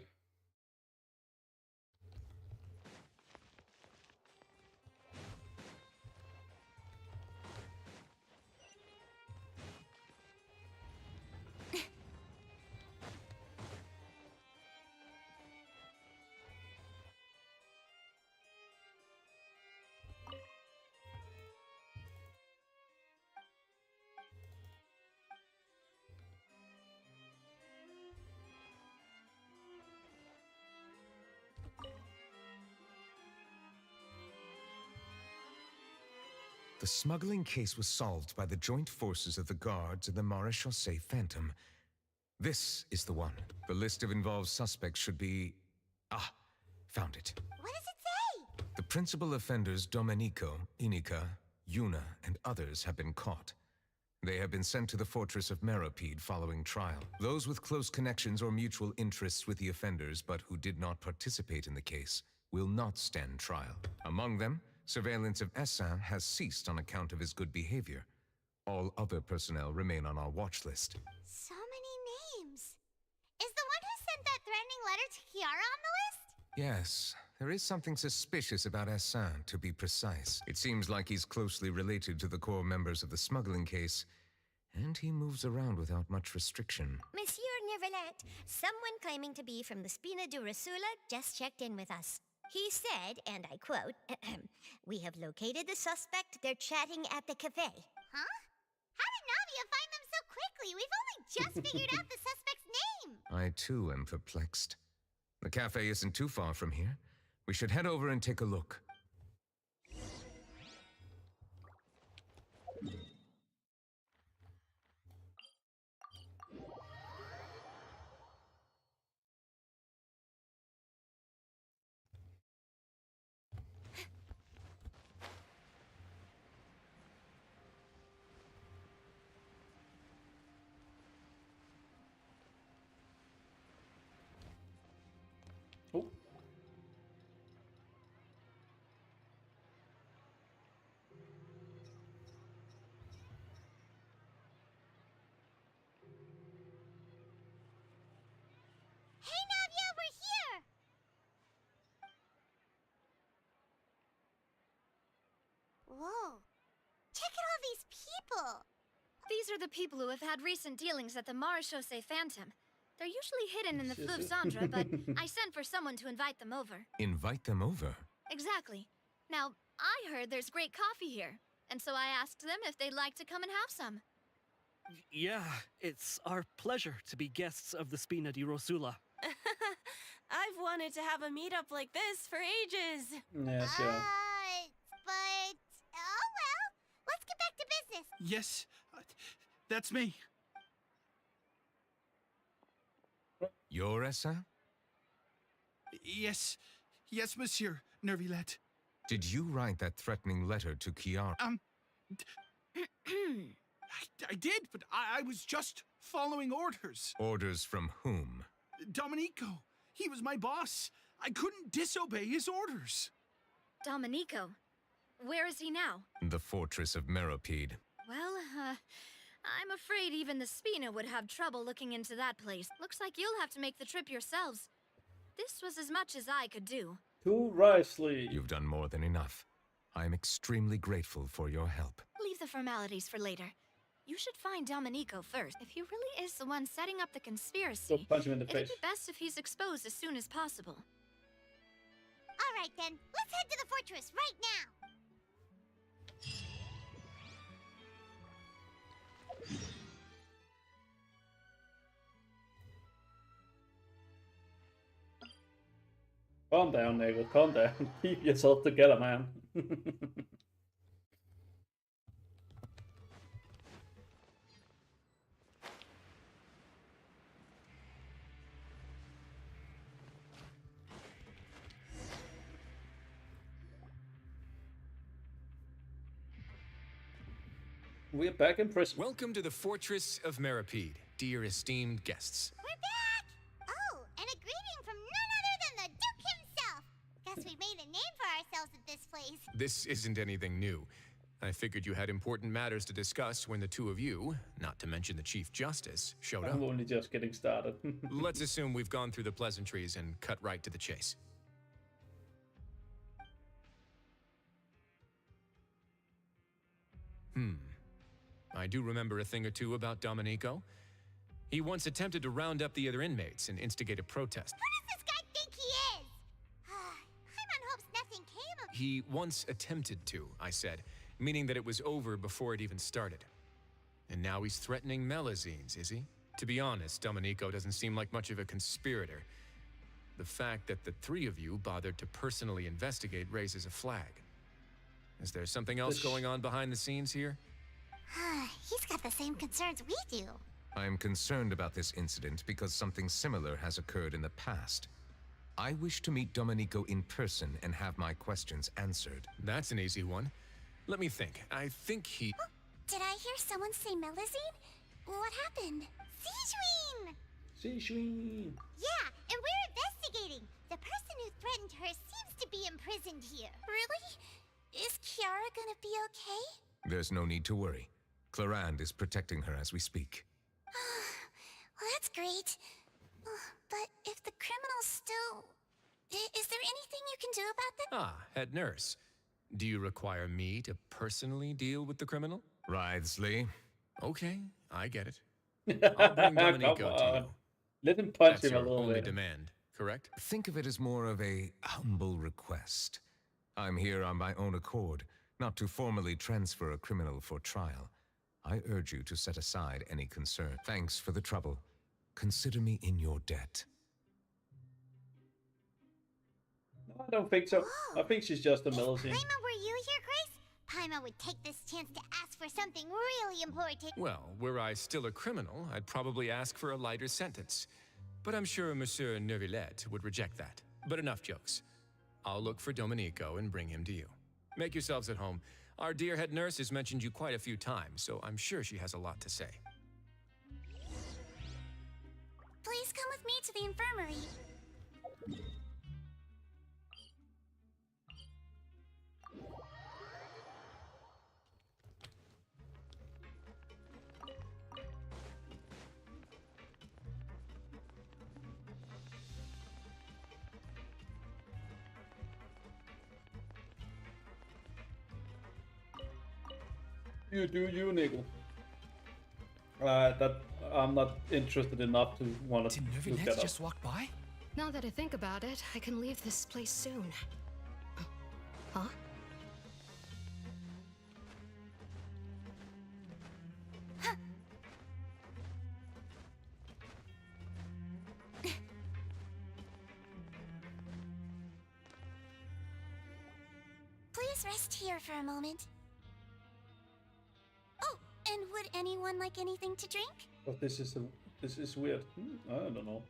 The smuggling case was solved by the joint forces of the guards and the Maréchaussée Phantom. This is the one. The list of involved suspects should be... Ah, found it. What does it say? The principal offenders Domenico, Inica, Yuna, and others have been caught. They have been sent to the fortress of Meropide following trial. Those with close connections or mutual interests with the offenders but who did not participate in the case will not stand trial. Among them, surveillance of Essin has ceased on account of his good behavior. All other personnel remain on our watch list. So many names. Is the one who sent that threatening letter to Kiara on the list? Yes, there is something suspicious about Essin, to be precise. It seems like he's closely related to the core members of the smuggling case, and he moves around without much restriction. Monsieur Neverlet, someone claiming to be from the Spina di Rosula just checked in with us. He said, and I quote, "We have located the suspect. They're chatting at the cafe." Huh? How did Navia find them so quickly? We've only just figured out the suspect's name. I too am perplexed. The cafe isn't too far from here. We should head over and take a look. Oh. Hey, Navia, we're here! Whoa. Check out all these people! These are the people who have had recent dealings at the Maréchaussée Phantom. They're usually hidden in the Fleuve Cendre, but I sent for someone to invite them over. Invite them over? Exactly. Now, I heard there's great coffee here, and so I asked them if they'd like to come and have some. Yeah, it's our pleasure to be guests of the Spina di Rosula. I've wanted to have a meetup like this for ages. Yes, yeah. But, oh well. Let's get back to business. Yes, that's me. You're Essin? Yes, monsieur Nervilette. Did you write that threatening letter to Kiara? I did, but I was just following orders. Orders from whom? Domenico, he was my boss. I couldn't disobey his orders. Domenico. Where is he now? The fortress of Meropide. Well, I'm afraid even the Spina would have trouble looking into that place. Looks like you'll have to make the trip yourselves. This was as much as I could do. Too ricely. You've done more than enough. I'm extremely grateful for your help. Leave the formalities for later. You should find Domenico first. If he really is the one setting up the conspiracy, Go punch him in the it'd face. be best if he's exposed as soon as possible. All right, then. Let's head to the fortress right now. Calm down, Nagel. Calm down. Keep yourself together, man. We're back in prison. Welcome to the Fortress of Meropide, dear esteemed guests. We're back! Oh, and a greeting from none other than the Duke himself. Guess we've made a name for ourselves at this place. This isn't anything new. I figured you had important matters to discuss when the two of you, not to mention the Chief Justice, showed up. I'm only just getting started. Let's assume we've gone through the pleasantries and cut right to the chase. I do remember a thing or two about Domenico. He once attempted to round up the other inmates and instigate a protest. Who does this guy think he is? Paimon hopes nothing came of. He once attempted to, I said, meaning that it was over before it even started. And now he's threatening Melazines, is he? To be honest, Domenico doesn't seem like much of a conspirator. The fact that the three of you bothered to personally investigate raises a flag. Is there something else going on behind the scenes here? He's got the same concerns we do. I'm concerned about this incident because something similar has occurred in the past. I wish to meet Domenico in person and have my questions answered. That's an easy one. Let me think. I think he... Did I hear someone say Melazine? What happened? Sijween! Sijween! Yeah, and we're investigating. The person who threatened her seems to be imprisoned here. Really? Is Kiara gonna be okay? There's no need to worry. Clarande is protecting her as we speak. Well, that's great. But if the criminal's still... Is there anything you can do about that? Ah, head nurse. Do you require me to personally deal with the criminal? Writhsley. Okay, I get it. I'll bring Domenico to you. Let him punch That's him a your little only bit. demand, correct? Think of it as more of a humble request. I'm here on my own accord, not to formally transfer a criminal for trial. I urge you to set aside any concern. Thanks for the trouble. Consider me in your debt. No, I don't think so. I think she's just a Melazine. Paimon, were you here, Grace? Paimon would take this chance to ask for something really important. Well, were I still a criminal, I'd probably ask for a lighter sentence. But I'm sure Monsieur Neuvillette would reject that. But enough jokes. I'll look for Domenico and bring him to you. Make yourselves at home. Our dear head nurse has mentioned you quite a few times, so I'm sure she has a lot to say. Please come with me to the infirmary. You do you, nigga. That I'm not interested enough to want to look Did that Neuvillette up. just walk by? Now that I think about it, I can leave this place soon. Huh? Please rest here for a moment. Oh, and would anyone like anything to drink? But this is weird. I don't know.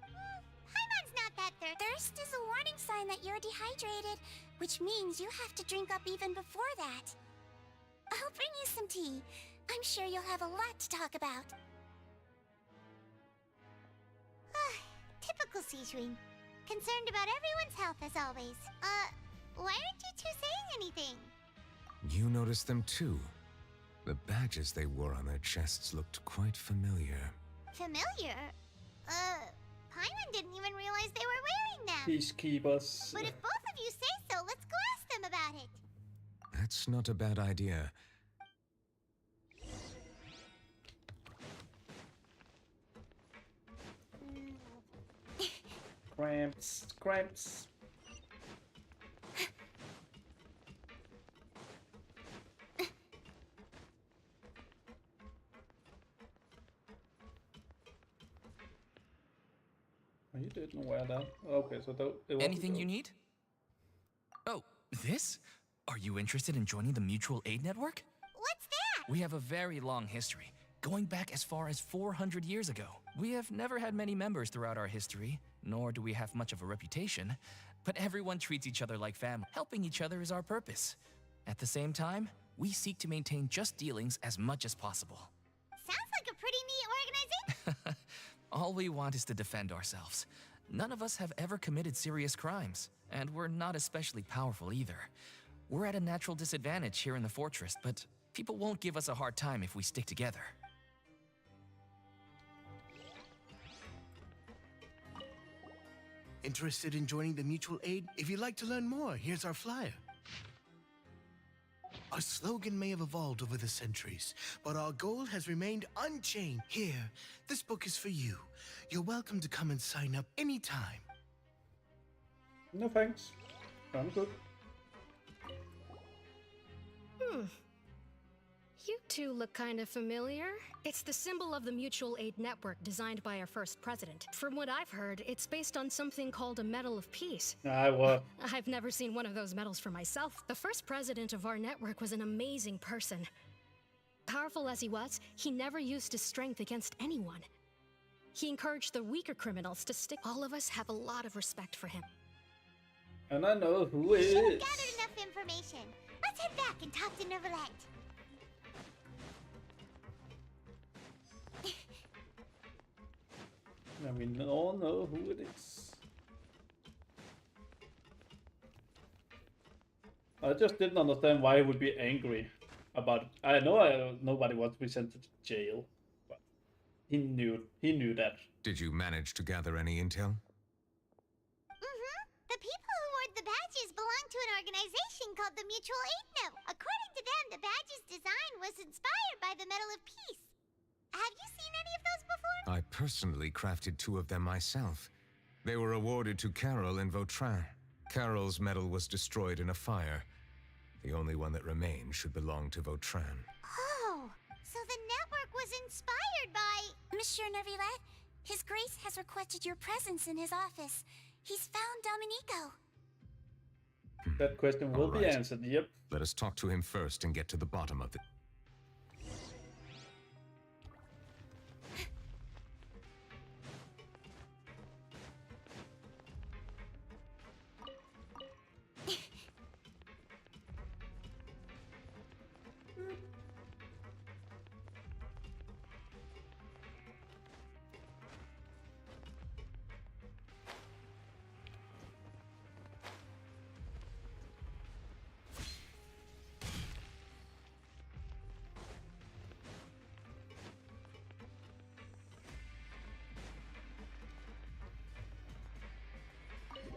Paimon's not that thirsty. Thirst is a warning sign that you're dehydrated, which means you have to drink up even before that. I'll bring you some tea. I'm sure you'll have a lot to talk about. Typical Sijween. Concerned about everyone's health as always. Why aren't you two saying anything? You noticed them too. The badges they wore on their chests looked quite familiar. Familiar? Paimon didn't even realize they were wearing them. Peacekeepers. But if both of you say so, let's go ask them about it. That's not a bad idea. Cramps. Cramps. Oh, you didn't wear that. Okay, so Anything you need? Oh, this? Are you interested in joining the Mutual Aid Network? What's that? We have a very long history, going back as far as 400 years ago. We have never had many members throughout our history, nor do we have much of a reputation, but everyone treats each other like family. Helping each other is our purpose. At the same time, we seek to maintain just dealings as much as possible. Sounds like a pretty neat organization. All we want is to defend ourselves. None of us have ever committed serious crimes, and we're not especially powerful either. We're at a natural disadvantage here in the fortress, but People won't give us a hard time if we stick together. Interested in joining the mutual aid? If you'd like to learn more, here's our flyer. Our slogan may have evolved over the centuries, but our goal has remained unchanged. Here, this book is for you. You're welcome to come and sign up anytime. No thanks. I'm good. You two look kind of familiar. It's the symbol of the Mutual Aid Network designed by our first president. From what I've heard, it's based on something called a Medal of Peace. What? I've never seen one of those medals for myself. The first president of our network was an amazing person. Powerful as he was, he never used his strength against anyone. He encouraged the weaker criminals to stick. All of us have a lot of respect for him. And I know who it Should have is. gathered enough information. Let's head back and talk to Neverland. And we all know who it is. I just didn't understand why he would be angry about it. I know nobody wants to be sent to jail, but he knew that. Did you manage to gather any intel? The people who wore the badges belong to an organization called the Mutual Aid Network. According to them, the badge's design was inspired by the Medal of Peace. Have you seen any of those before? I personally crafted 2 of them myself. They were awarded to Carol in Vautrin. Carol's medal was destroyed in a fire. The only one that remained should belong to Vautrin. Oh, so the network was inspired by... Monsieur Neuvillette, His Grace has requested your presence in his office. He's found Dominico. That question will be answered, yep. Let us talk to him first and get to the bottom of it.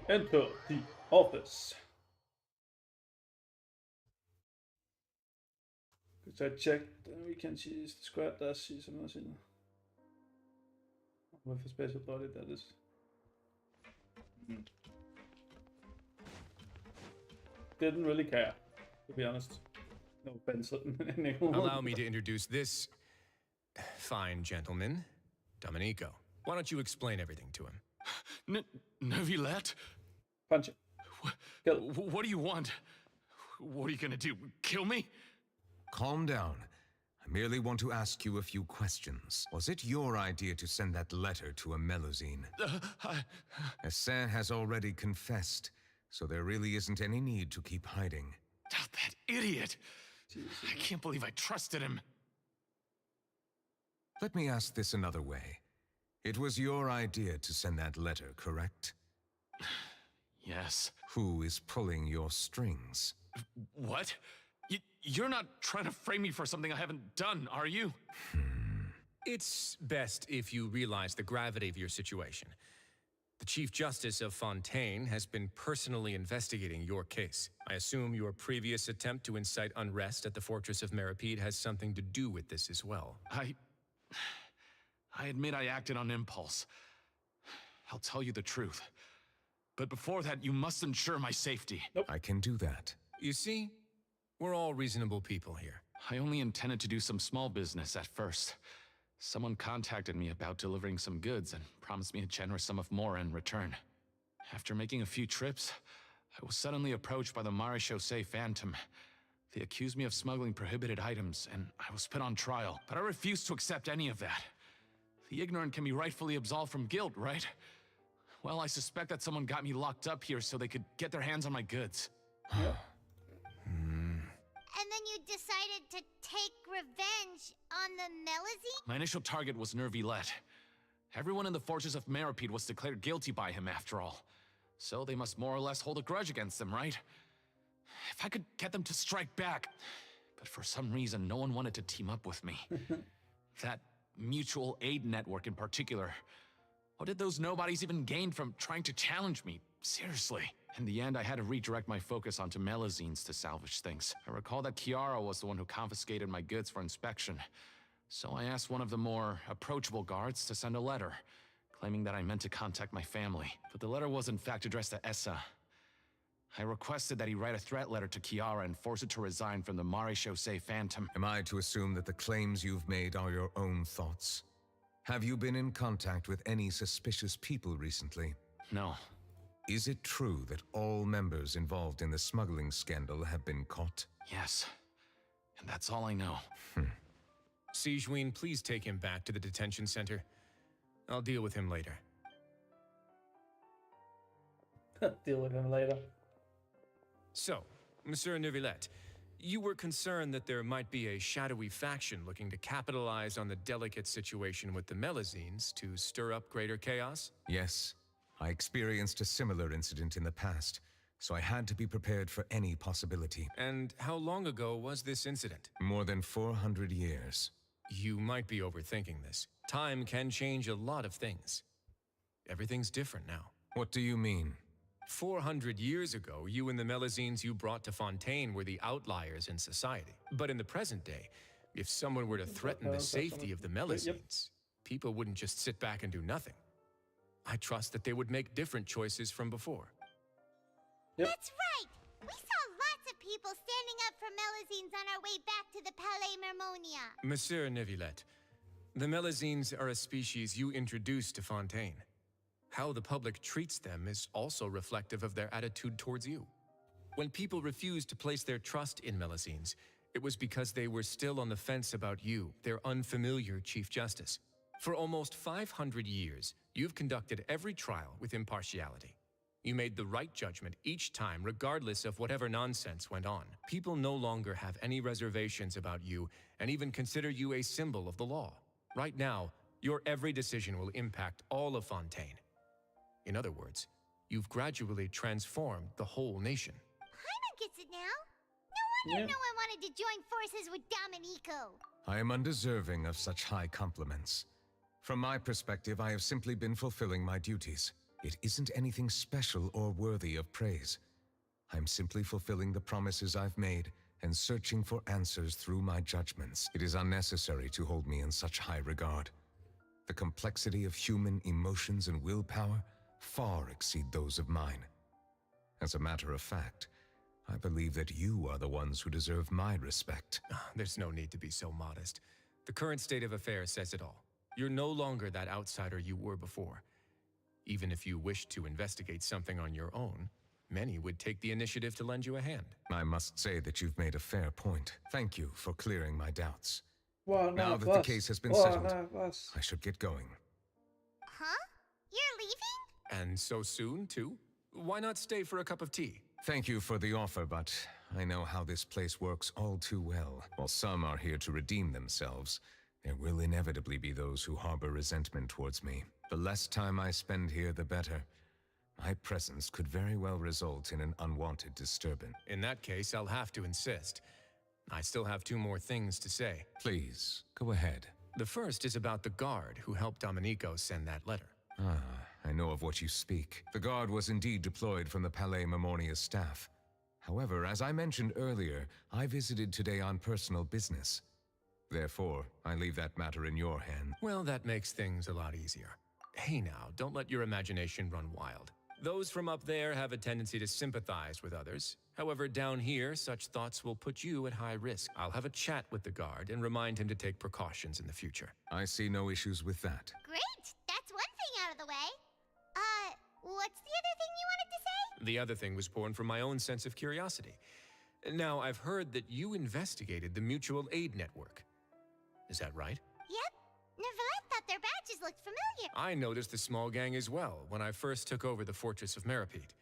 Enter the office. Because I checked, we can see the square does see some nothing. With a special body, that is. Didn't really care, to be honest. No offense. Allow me to introduce this fine gentleman, Dominico. Why don't you explain everything to him? Neuvillette? Punch him. What do you want? What are you gonna do? Kill me? Calm down. I merely want to ask you a few questions. Was it your idea to send that letter to a Melusine? Essin has already confessed, so there really isn't any need to keep hiding. That idiot! I can't believe I trusted him. Let me ask this another way. It was your idea to send that letter, correct? Yes. Who is pulling your strings? What? You're not trying to frame me for something I haven't done, are you? It's best if you realize the gravity of your situation. The Chief Justice of Fontaine has been personally investigating your case. I assume your previous attempt to incite unrest at the Fortress of Meripede has something to do with this as well. I admit I acted on impulse. I'll tell you the truth. But before that, you must ensure my safety. Nope. I can do that. You see, we're all reasonable people here. I only intended to do some small business at first. Someone contacted me about delivering some goods and promised me a generous sum of more in return. After making a few trips, I was suddenly approached by the Marechaussee Phantom. They accused me of smuggling prohibited items, and I was put on trial. But I refused to accept any of that. The ignorant can be rightfully absolved from guilt, right? Well, I suspect that someone got me locked up here so they could get their hands on my goods. Yeah. And then you decided to take revenge on the Melusine? My initial target was Neuvillette. Everyone in the Fortress of Meripede was declared guilty by him, after all. So they must more or less hold a grudge against him, right? If I could get them to strike back. but for some reason no one wanted to team up with me. That mutual aid network in particular. What did those nobodies even gain from trying to challenge me? Seriously. In the end, I had to redirect my focus onto Melazines to salvage things. I recall that Kiara was the one who confiscated my goods for inspection. So I asked one of the more approachable guards to send a letter, claiming that I meant to contact my family. But the letter was in fact addressed to Essa. I requested that he write a threat letter to Kiara and force her to resign from the Mare Chaussee Phantom. Am I to assume that the claims you've made are your own thoughts? Have you been in contact with any suspicious people recently? No. Is it true that all members involved in the smuggling scandal have been caught? Yes. And that's all I know. Sigewinne, please take him back to the detention center. I'll deal with him later. Deal with him later. So, Monsieur Neuvillette, you were concerned that there might be a shadowy faction looking to capitalize on the delicate situation with the Melazines to stir up greater chaos? Yes. I experienced a similar incident in the past, so I had to be prepared for any possibility. And how long ago was this incident? More than 400 years. You might be overthinking this. Time can change a lot of things. Everything's different now. What do you mean? 400 years ago, you and the Melazines you brought to Fontaine were the outliers in society. But in the present day, if someone were to threaten the safety of the Melazines, people wouldn't just sit back and do nothing. I trust that they would make different choices from before. That's right! We saw lots of people standing up for Melazines on our way back to the Palais Mermonia. Monsieur Neuvillette, the Melazines are a species you introduced to Fontaine. How the public treats them is also reflective of their attitude towards you. When people refused to place their trust in Melazines, it was because they were still on the fence about you, their unfamiliar Chief Justice. For almost 500 years, you've conducted every trial with impartiality. You made the right judgment each time, regardless of whatever nonsense went on. People no longer have any reservations about you and even consider you a symbol of the law. Right now, your every decision will impact all of Fontaine. In other words, you've gradually transformed the whole nation. Paimon gets it now. No wonder no one wanted to join forces with Domenico. I am undeserving of such high compliments. From my perspective, I have simply been fulfilling my duties. It isn't anything special or worthy of praise. I'm simply fulfilling the promises I've made and searching for answers through my judgments. It is unnecessary to hold me in such high regard. The complexity of human emotions and willpower far exceed those of mine. As a matter of fact, I believe that you are the ones who deserve my respect. There's no need to be so modest. The current state of affairs says it all. You're no longer that outsider you were before. Even if you wished to investigate something on your own, many would take the initiative to lend you a hand. I must say that you've made a fair point. Thank you for clearing my doubts. Well, now that the case has been settled, I should get going. Huh? You're leaving? And so soon, too? Why not stay for a cup of tea? Thank you for the offer, but I know how this place works all too well. While some are here to redeem themselves, there will inevitably be those who harbor resentment towards me. The less time I spend here, the better. My presence could very well result in an unwanted disturbance. In that case, I'll have to insist. I still have 2 more things to say. Please, go ahead. The first is about the guard who helped Domenico send that letter. I know of what you speak. The guard was indeed deployed from the Palais Mermonia's staff. However, as I mentioned earlier, I visited today on personal business. Therefore, I leave that matter in your hands. Well, that makes things a lot easier. Hey now, don't let your imagination run wild. Those from up there have a tendency to sympathize with others. However, down here, such thoughts will put you at high risk. I'll have a chat with the guard and remind him to take precautions in the future. I see no issues with that. Great! That's one thing out of the way. What's the other thing you wanted to say? The other thing was born from my own sense of curiosity. Now, I've heard that you investigated the mutual aid network. Is that right? Yep. Neuvillette thought their badges looked familiar. I noticed the small gang as well when I first took over the Fortress of Meripede.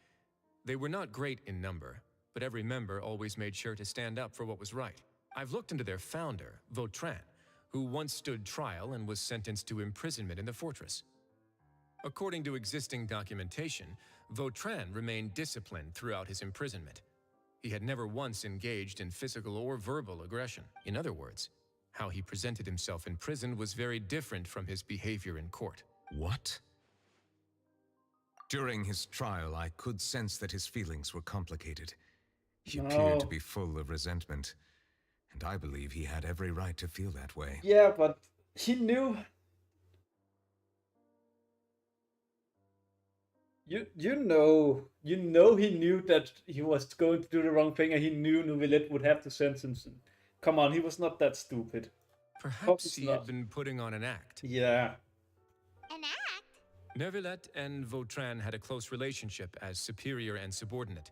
They were not great in number, but every member always made sure to stand up for what was right. I've looked into their founder, Vautrin, who once stood trial and was sentenced to imprisonment in the fortress. According to existing documentation, Vautrin remained disciplined throughout his imprisonment. He had never once engaged in physical or verbal aggression. In other words, how he presented himself in prison was very different from his behavior in court. What? During his trial, I could sense that his feelings were complicated. He appeared to be full of resentment, and I believe he had every right to feel that way. Yeah, but he knew. You know he knew that he was going to do the wrong thing, and he knew Neuvillette would have to sentence him. Come on, he was not that stupid. Perhaps he had been putting on an act. Yeah. An act? Neuvillette and Vautrin had a close relationship as superior and subordinate.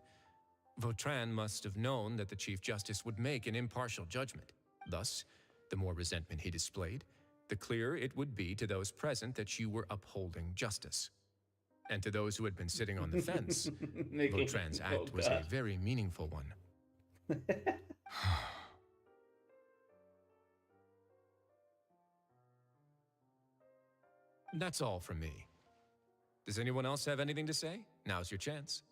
Vautrin must have known that the Chief Justice would make an impartial judgment. Thus, the more resentment he displayed, the clearer it would be to those present that you were upholding justice. And to those who had been sitting on the fence, Vautrin's act was a very meaningful one. That's all from me. Does anyone else have anything to say? Now's your chance.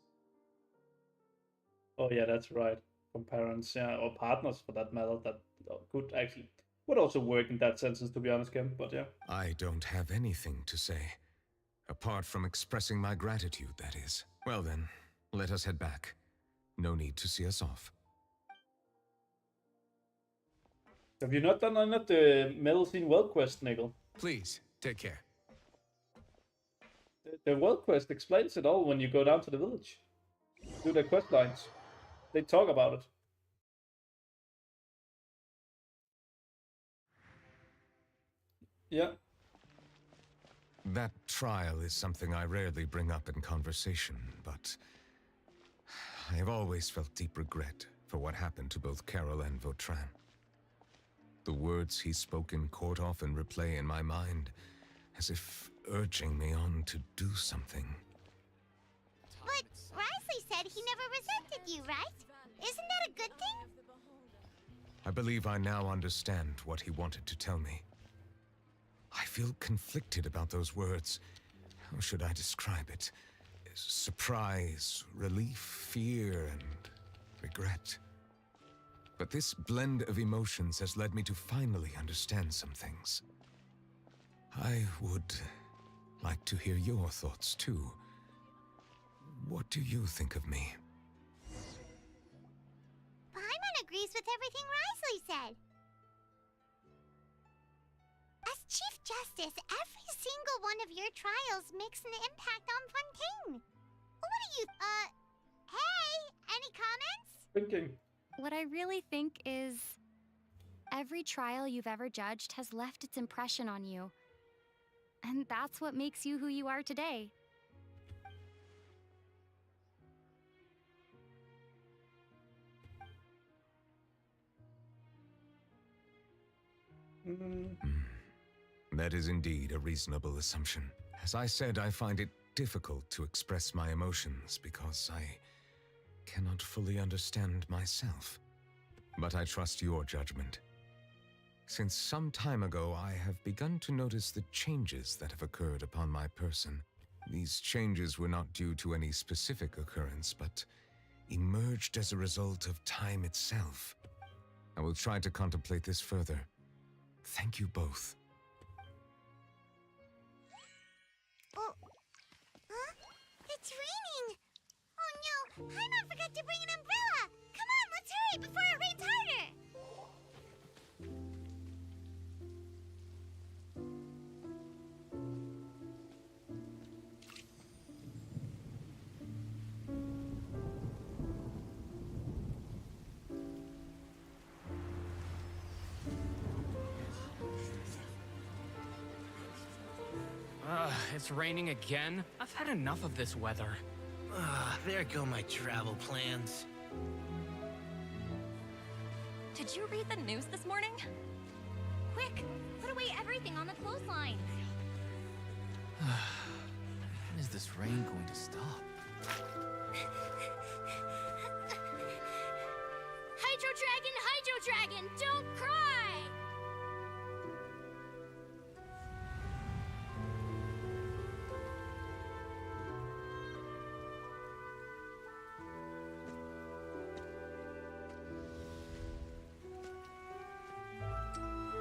Oh yeah, that's right. From parents, yeah, or partners for that matter, that would also work in that sentence, to be honest, Kim. But yeah. I don't have anything to say. Apart from expressing my gratitude, that is. Well then, let us head back. No need to see us off. Have you not done the Medicine Well quest, Nickel? Please, take care. The Well quest explains it all when you go down to the village. Do the quest lines. They talk about it. Yeah. That trial is something I rarely bring up in conversation, but I have always felt deep regret for what happened to both Carol and Vautrin. The words he spoke in court often replay in my mind, as if urging me on to do something. But Risley said he never resented you, right? Isn't that a good thing? I believe I now understand what he wanted to tell me. I feel conflicted about those words. How should I describe it? Surprise, relief, fear, and regret. But this blend of emotions has led me to finally understand some things. I would like to hear your thoughts, too. What do you think of me? Paimon agrees with everything Risley said. As Chief Justice, every single one of your trials makes an impact on Fontaine. What do you, hey, any comments? Thinking. What I really think is, every trial you've ever judged has left its impression on you. And that's what makes you who you are today. That is indeed a reasonable assumption. As I said, I find it difficult to express my emotions because I cannot fully understand myself. But I trust your judgment. Since some time ago, I have begun to notice the changes that have occurred upon my person. These changes were not due to any specific occurrence, but emerged as a result of time itself. I will try to contemplate this further. Thank you both. Oh, huh? It's raining! Oh no, Paimon forgot to bring an umbrella! Come on, let's hurry before it rains harder! It's raining again? I've had enough of this weather. There go my travel plans. Did you read the news this morning? Quick, put away everything on the clothesline. When is this rain going to stop? Hydro Dragon, don't cry!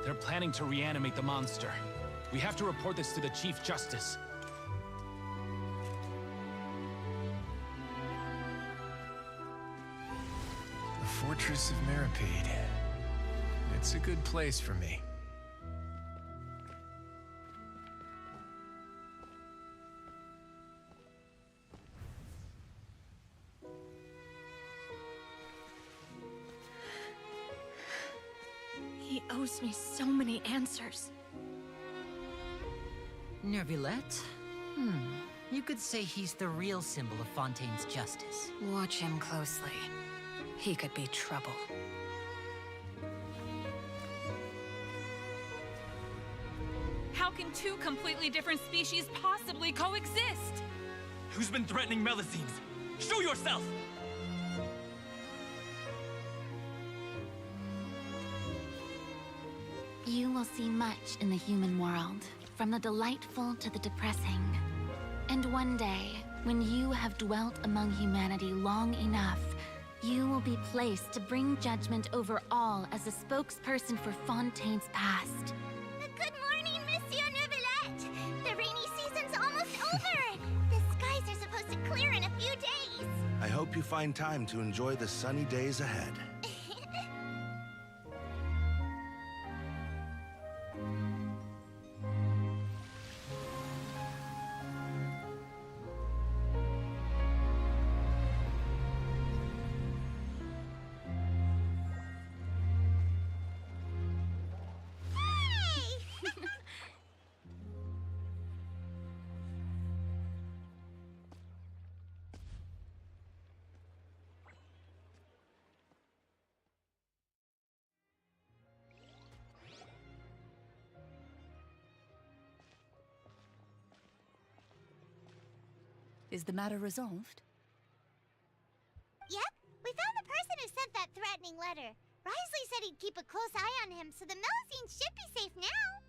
They're planning to reanimate the monster. We have to report this to the Chief Justice. The Fortress of Maripede. It's a good place for me. He owes me so many answers. Nervillette? You could say he's the real symbol of Fontaine's justice. Watch him closely. He could be trouble. How can two completely different species possibly coexist? Who's been threatening Melusines? Show yourself! You will see much in the human world, from the delightful to the depressing. And one day, when you have dwelt among humanity long enough, you will be placed to bring judgment over all as a spokesperson for Fontaine's past. Good morning, Monsieur Neuvillette! The rainy season's almost over! The skies are supposed to clear in a few days! I hope you find time to enjoy the sunny days ahead. Is the matter resolved? Yep, we found the person who sent that threatening letter. Risley said he'd keep a close eye on him, so the Melusines should be safe now.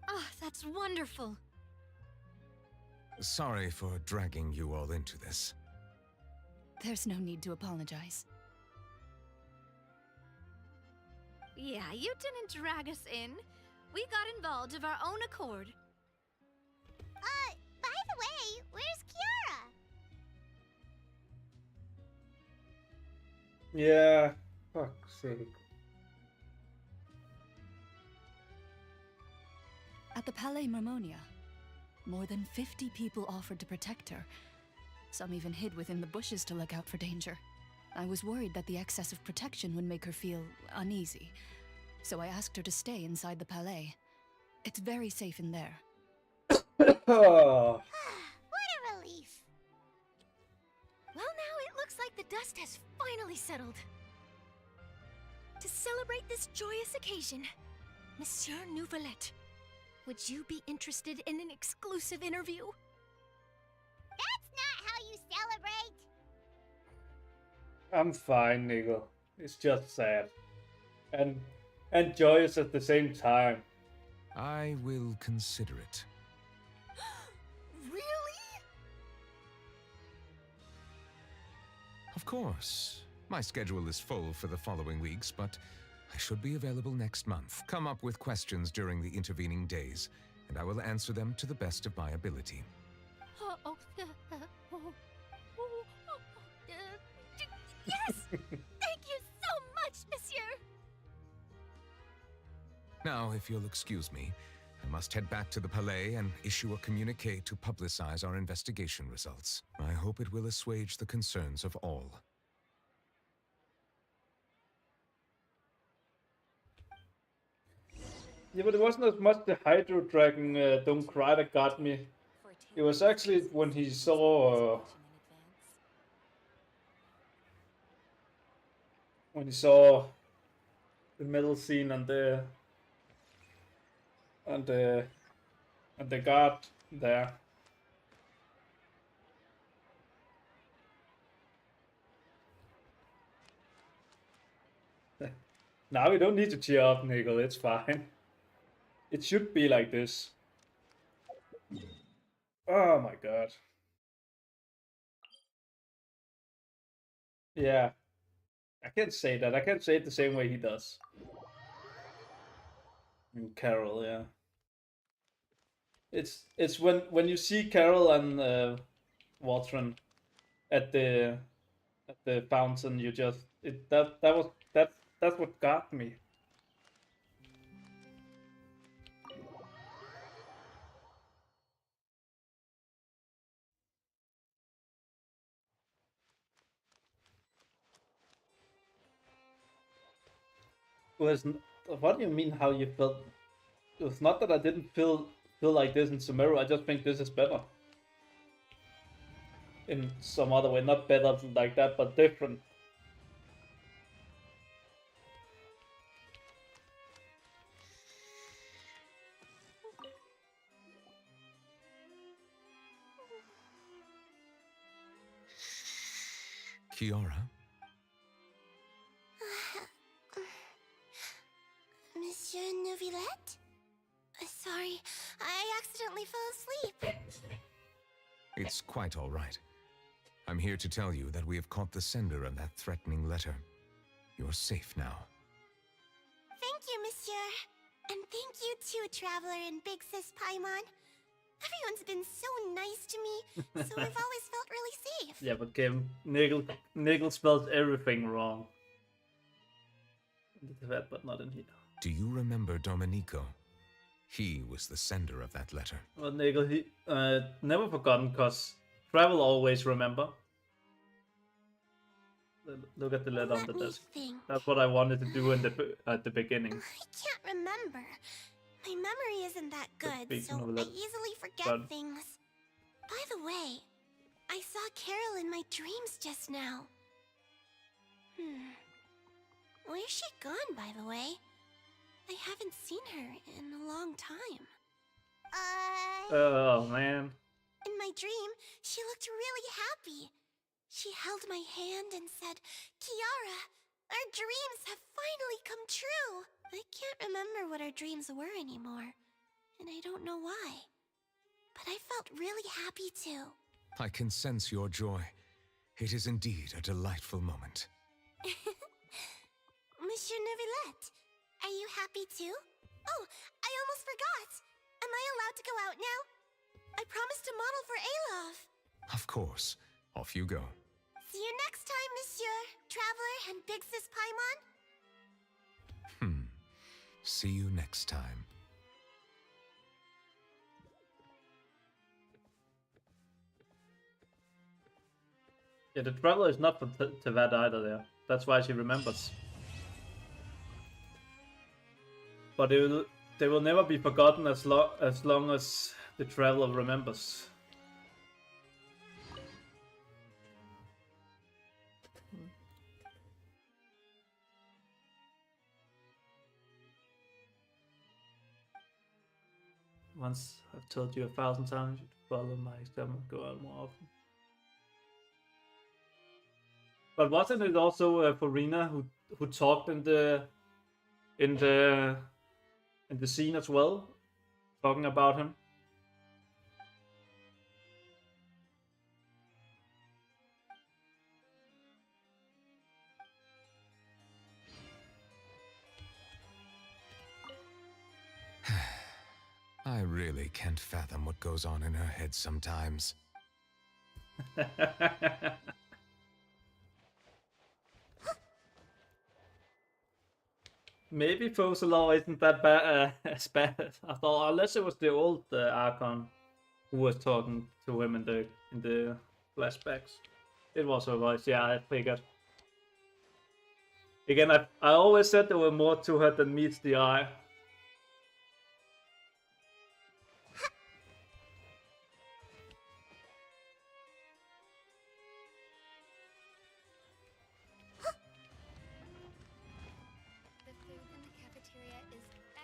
Ah, that's wonderful. Sorry for dragging you all into this. There's no need to apologize. Yeah, you didn't drag us in. We got involved of our own accord. By the way, where's Kiara? Yeah, fuck's sake. At the Palais Marmonia, more than 50 people offered to protect her. Some even hid within the bushes to look out for danger. I was worried that the excess of protection would make her feel uneasy, so I asked her to stay inside the Palais. It's very safe in there. What a relief. Well, now it looks like the dust has finally settled. To celebrate this joyous occasion, Monsieur Neuvillette, would you be interested in an exclusive interview? That's not how you celebrate. I'm fine, Nico. It's just sad. And joyous at the same time. I will consider it. Really? Of course. My schedule is full for the following weeks, but I should be available next month. Come up with questions during the intervening days, and I will answer them to the best of my ability. Yes! Thank you so much, monsieur! Now, if you'll excuse me, I must head back to the Palais and issue a communique to publicize our investigation results. I hope it will assuage the concerns of all. Yeah, but it wasn't as much the Hydro Dragon Don't Cry that got me. It was actually when he saw... when he saw the metal scene and the guard there. Now we don't need to cheer up, Nickel. It's fine. It should be like this. Oh my god. Yeah, I can't say that. I can't say it the same way he does. And Carol, yeah. It's when you see Carol and Watron at the fountain, you just that's what got me. What do you mean? How you felt? It's not that I didn't feel like this in Sumeru. I just think this is better in some other way. Not better like that, but different. Kiara? Monsieur Neuvillette? Sorry, I accidentally fell asleep. It's quite all right. I'm here to tell you that we have caught the sender of that threatening letter. You're safe now. Thank you, Monsieur. And thank you too, Traveler and Big Sis Paimon. Everyone's been so nice to me, so I've always felt really safe. Yeah, but Kim, Nigel spells everything wrong. But not in here. Do you remember Domenico? He was the sender of that letter. Well, Nigel, he never forgotten, cause Travel always remember. Look at the letter on the desk. That's what I wanted to do in at the beginning. I can't remember. My memory isn't that good, so I easily forget but things. By the way, I saw Carol in my dreams just now. Where's she gone, by the way? I haven't seen her in a long time. Oh, man. In my dream, she looked really happy. She held my hand and said, "Kiara, our dreams have finally come true." I can't remember what our dreams were anymore, and I don't know why. But I felt really happy too. I can sense your joy. It is indeed a delightful moment. Monsieur Neuvillette, are you happy too? Oh, I almost forgot. Am I allowed to go out now? I promised to model for Alov. Of course. Off you go. See you next time, Monsieur, Traveler, and Big Sis Paimon. See you next time. Yeah, the Traveler is not for Tevat either there. That's why she remembers. But they will never be forgotten as long as the Traveler remembers. Once I've told you 1,000 times, you should follow my example, go out more often. But wasn't it also Farina who talked in the scene as well, talking about him? I really can't fathom what goes on in her head sometimes. Maybe Focalor isn't that bad as bad after all, unless it was the old Archon who was talking to him in the flashbacks. It was her voice, yeah, I figured. Again, I always said there were more to her than meets the eye.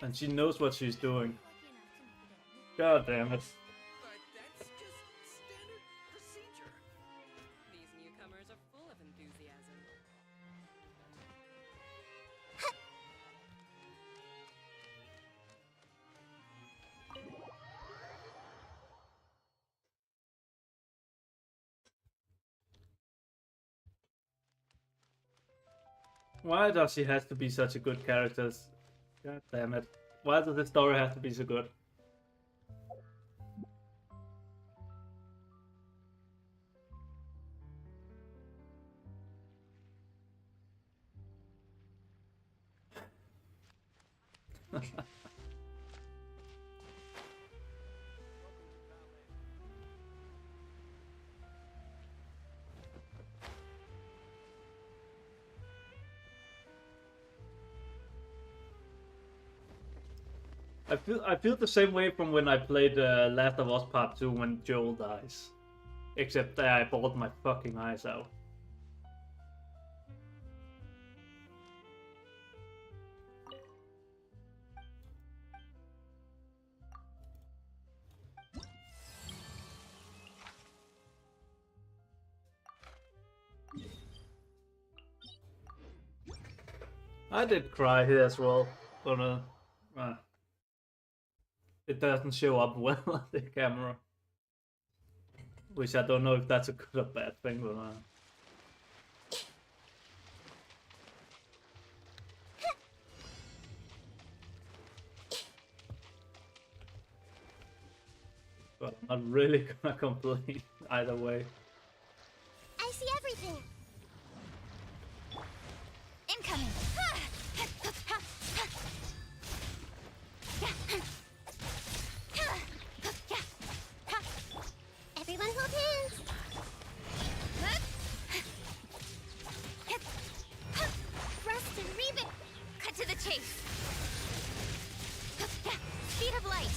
And she knows what she's doing. God damn it. But that's just standard procedure. These newcomers are full of enthusiasm. Why does he have to be such a good character? God damn it. Why does the story have to be so good? I feel the same way from when I played Last of Us Part 2 when Joel dies. Except that I bawled my fucking eyes out. I did cry here as well, but it doesn't show up well on the camera. Which I don't know if that's a good or bad thing, but I'm not really gonna complain either way. I see everything. Incoming. Everyone hold hands. Thrust and reave it. Cut to the chase. Speed of light.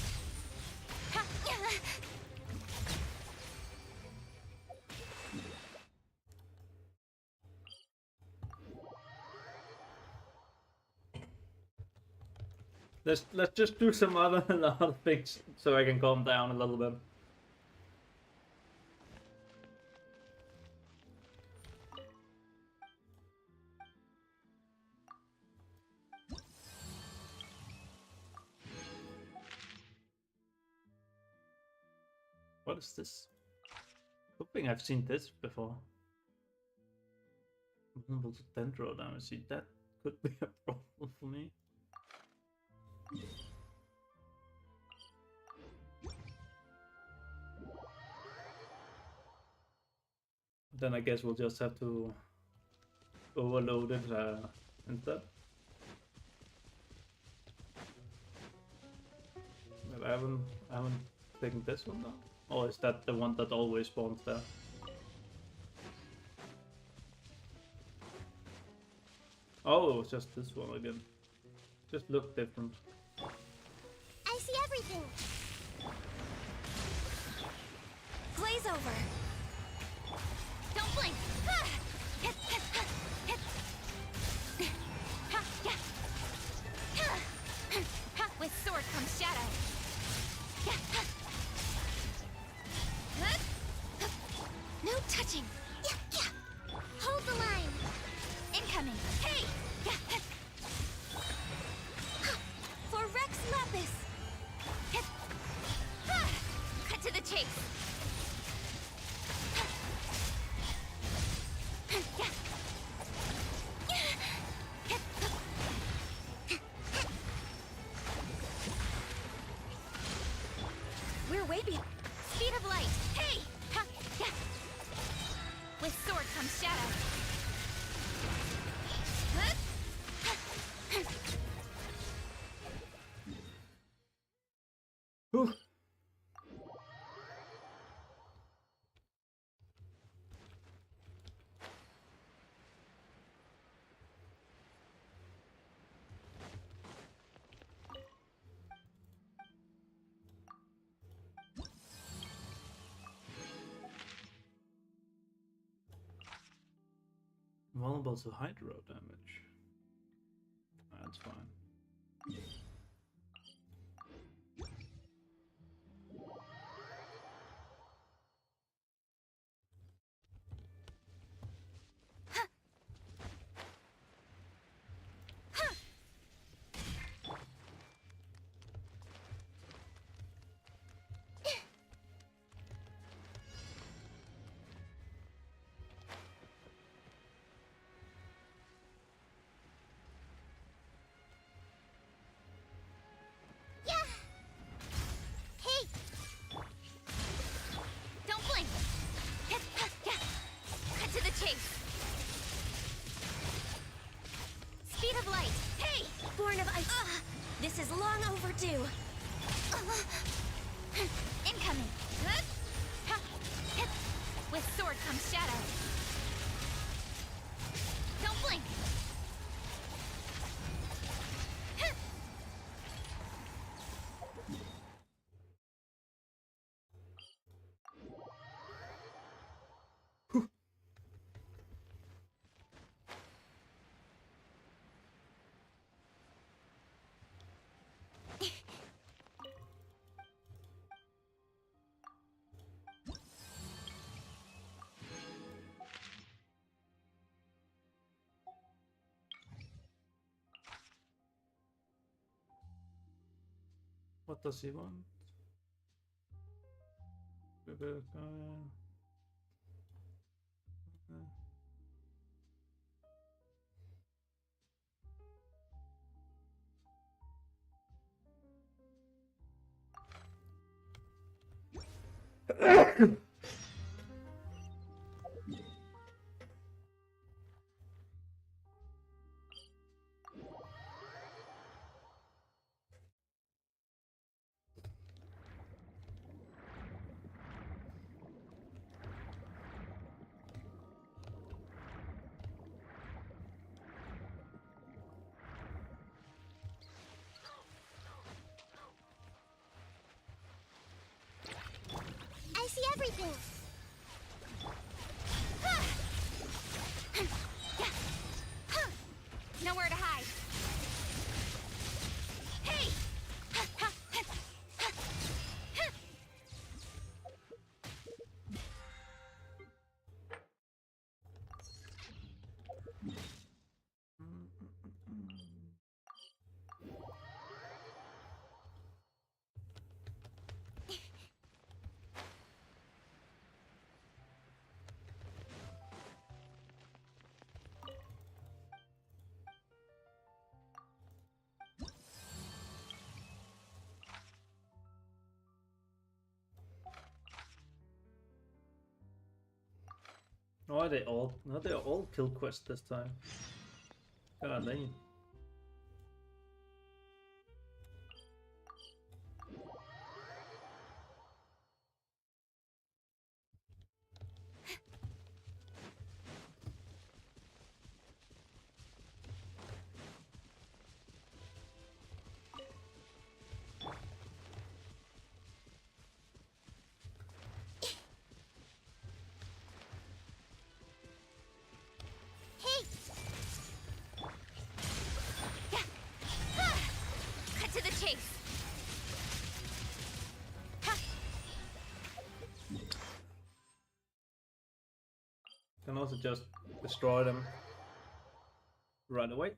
Let's just do some other things so I can calm down a little bit. What is this? Hoping I've seen this before. Vulnerable to dendro damage. See, that could be a problem for me. Then I guess we'll just have to overload it instead. But I haven't taken this one down. Or is that the one that always spawns there? Oh, it's just this one again. Just look different. I see everything. Glaze over. Don't blink. With sword comes shadow. No touching. Hold the line. Incoming. Hey! For Rex Lapis. Cut to the chase. We're way beyond. Speed of light. Hey! With sword comes shadow. Whew. Vulnerable to hydro damage. That's fine. This is long overdue. Incoming. With sword comes shadow. Don't blink. What does he want? I see everything. Nowhere to hide. Hey! Oh, are they all? No, they're all kill quests this time. God dang. Cut to the chase. Can also just destroy them right away.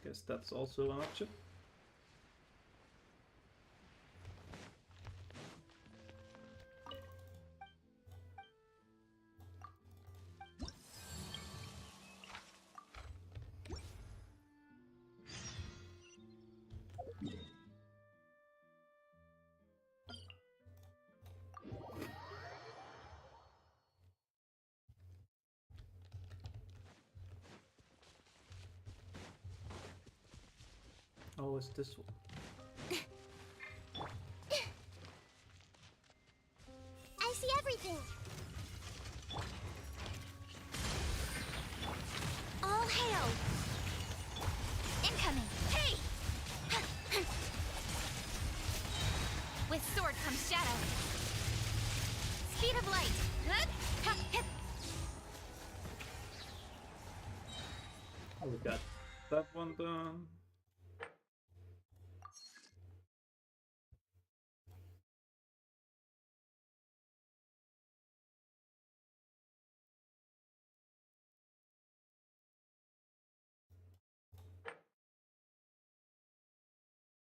Guess that's also an option. Oh, it's this one. I see everything. All hail. Incoming. Hey! With sword comes shadow. Speed of light. Oh, we got that one done.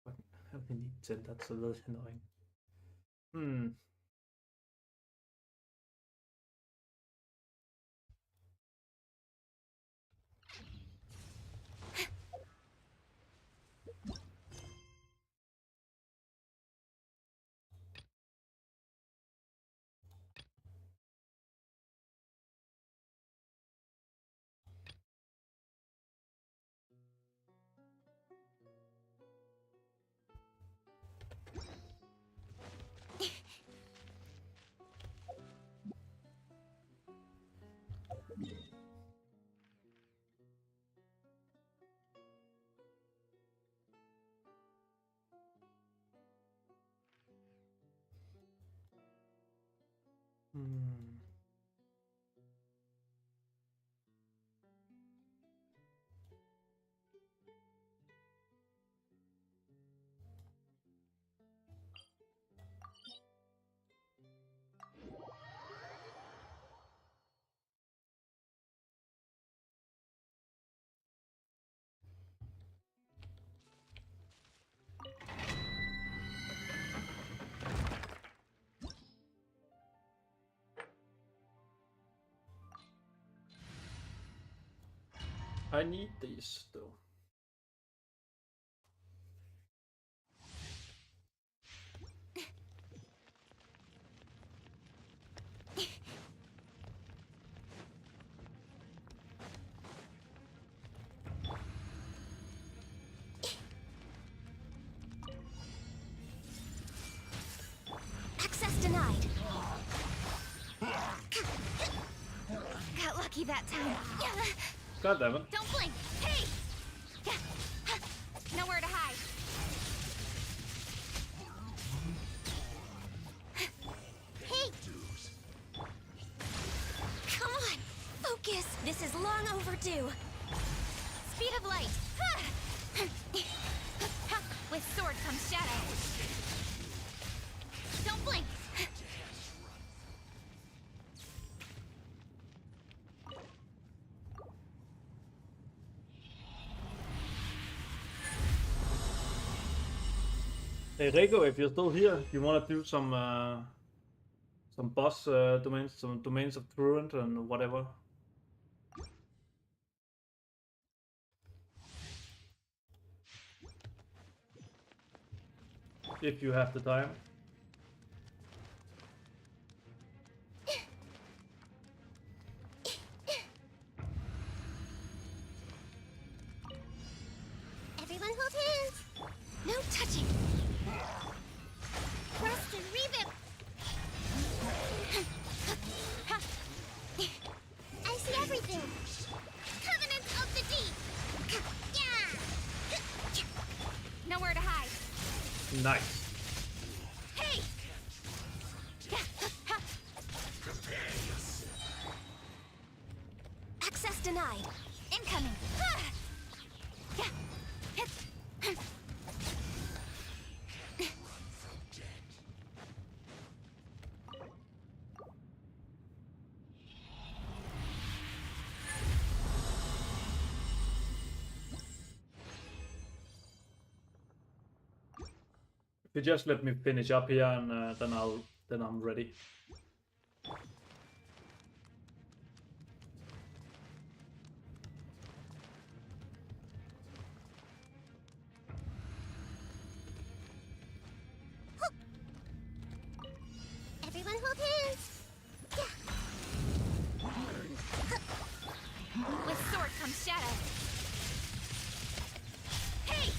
I only need 10, that's a little annoying. Hmm. Hmm. I need these though. Access denied. Got lucky that time. God damn it. Don't blink. Hey! Nowhere to hide. Hey! Come on! Focus! This is long overdue. Speed of light. With sword comes shadow. Don't blink. Hey Rico, if you're still here, you want to do some boss domains, some domains of Truant and whatever. If you have the time. Everyone hold hands. No touching. Rest and reboot. I see everything. Covenant of the Deep. Yeah. Nowhere to hide. Nice. Hey! Access denied. Incoming. If you just let me finish up here, and then I'm ready. Everyone hold hands. With sword comes shadow. Hey!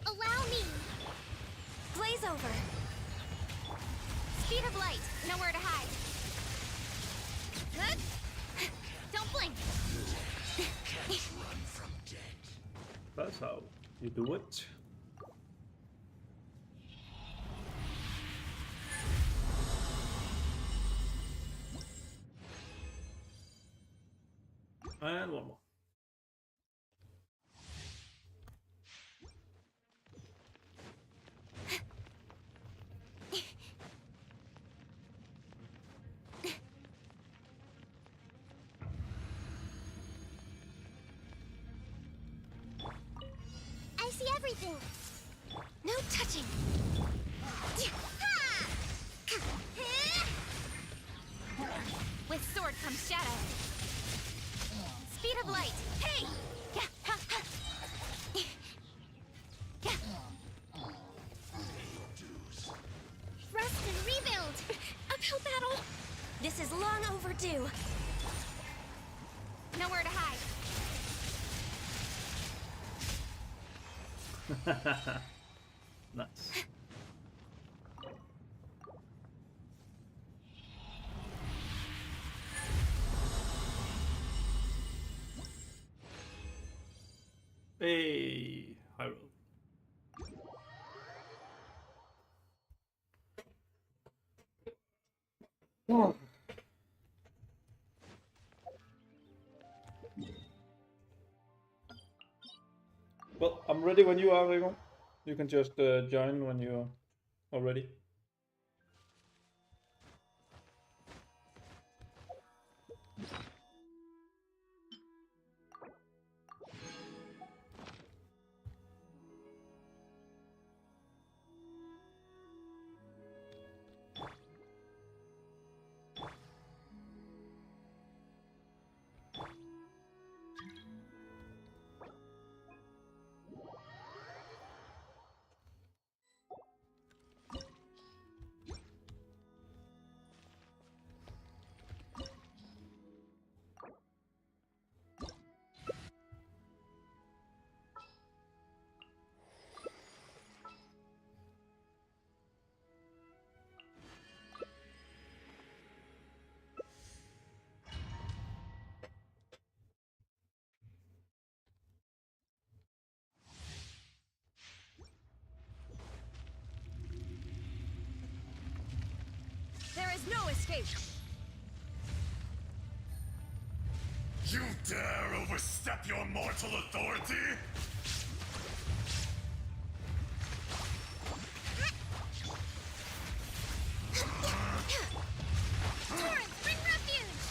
Allow me. Glaze over. Speed of light. Nowhere to hide. Good. Don't blink. That's how you do it. And one more. I see everything. No touching. With sword comes shadow. Speed of light. Hey! Rest and rebuild. Uphill battle. This is long overdue. Nowhere to hide. Nice. Hey, Hyrule. I'm ready when you are, Rigo. You can just join when you are ready. There is no escape. You dare overstep your mortal authority? Torrent, bring refuge!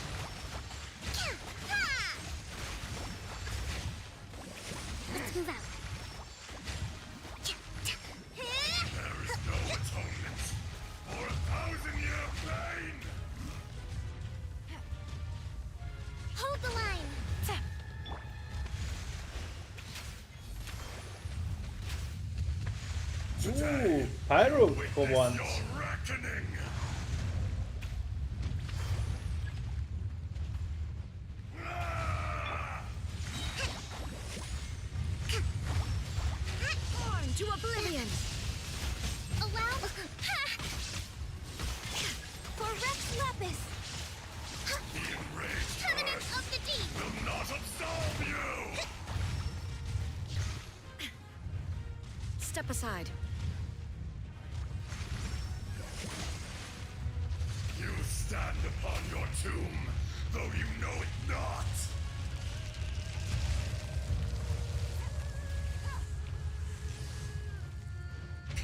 Let's move out. There is no atonement for 1,000-year pain! Hold the line! Ooh, Pyro for once. Reckoning! Torn to oblivion. Allow... For Rex Lapis. The enraged Covenant of the Deep! will not absolve you! Step aside. You stand upon your tomb, though you know it not.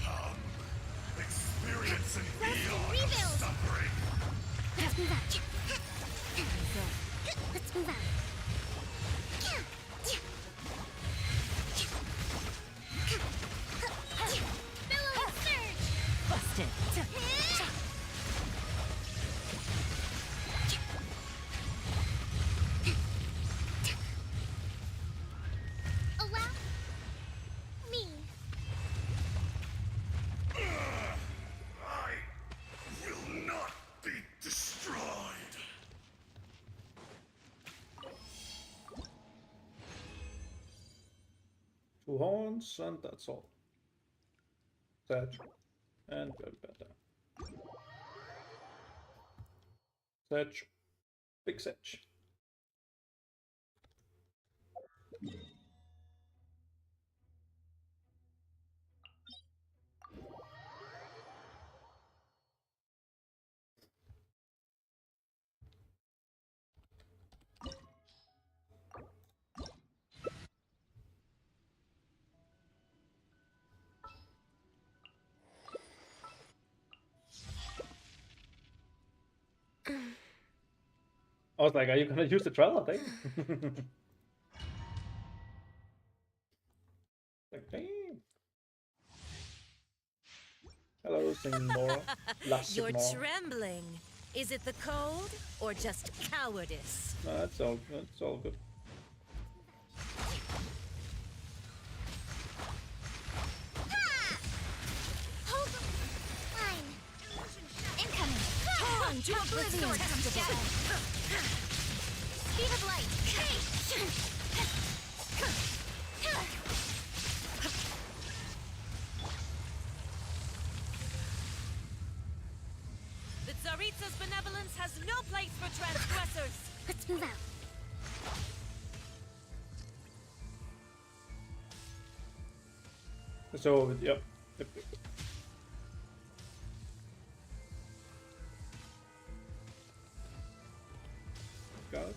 Come, experience an eon of suffering. Let's move out. Let's move out. Billow surge! Busted. Allow me. I will not be destroyed. Two horns, and that's all. Sedge. And very bad. Sedge. Big Sedge. I was like, are you gonna use the trailer thing? Like, damn. Hello, Signora. You're Sigmora. trembling. Is it the cold or just cowardice? No, that's all good. Hold the line. Incoming. Torn to oblivion. Speed of light. The Tsaritsa's benevolence has no place for transgressors. Let's move out. So, yep. Got it.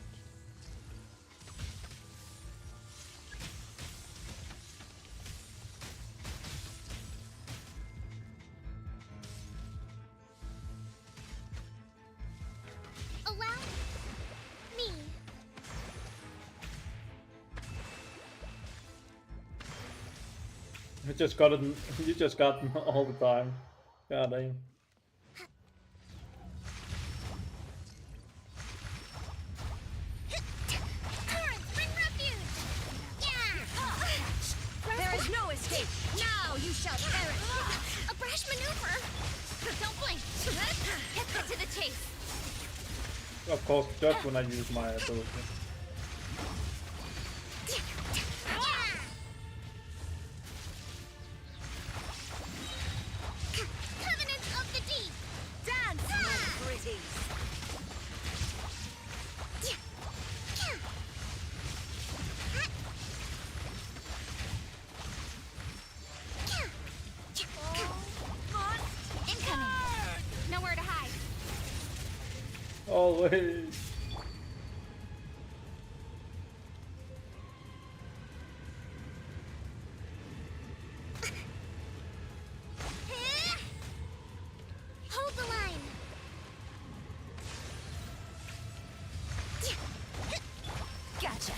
You just got it. You just got them all the time. God damn. There is no escape. Now you shall perish. A brash maneuver. Don't blink. Get cut to the chase. Of course, just when I use my ability. Covenants of the deep. Dance, my pretties. Incoming. Nowhere to hide. Always. Hold the line. Gotcha.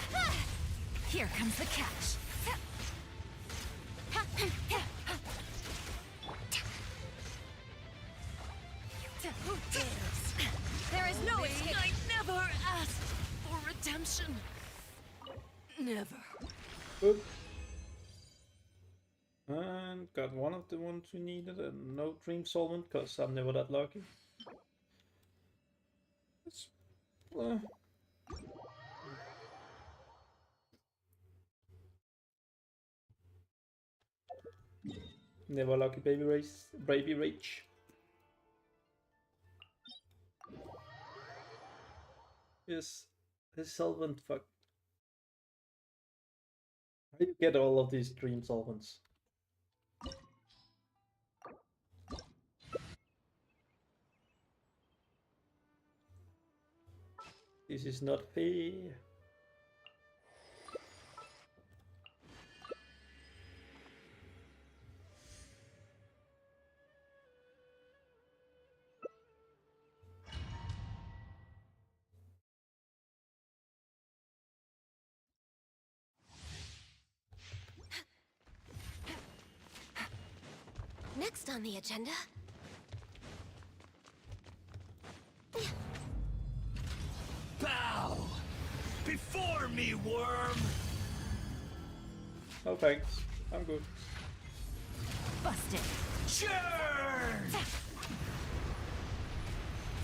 Here comes the catch. Who dares? There is no escape. I never asked for redemption. Never. Oop. And got one of the ones we needed, and no dream solvent, because I'm never that lucky. It's, never lucky, baby race, baby rage. Yes, the solvent fuck. How do you get all of these dream solvents? This is not fair. Next on the agenda. Bow before me, worm. Oh, thanks. I'm good. Busted. Churn!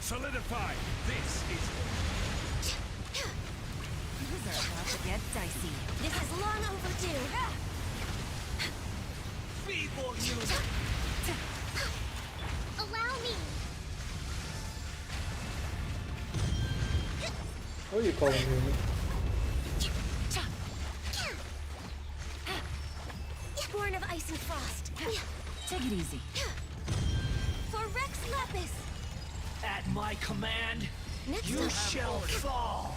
Solidify. This is. These are about to get dicey. This is long overdue. Feeble you. Allow me. What are you calling me? Born of ice and frost. Take it easy. For Rex Lapis. At my command, Next you up. shall fall.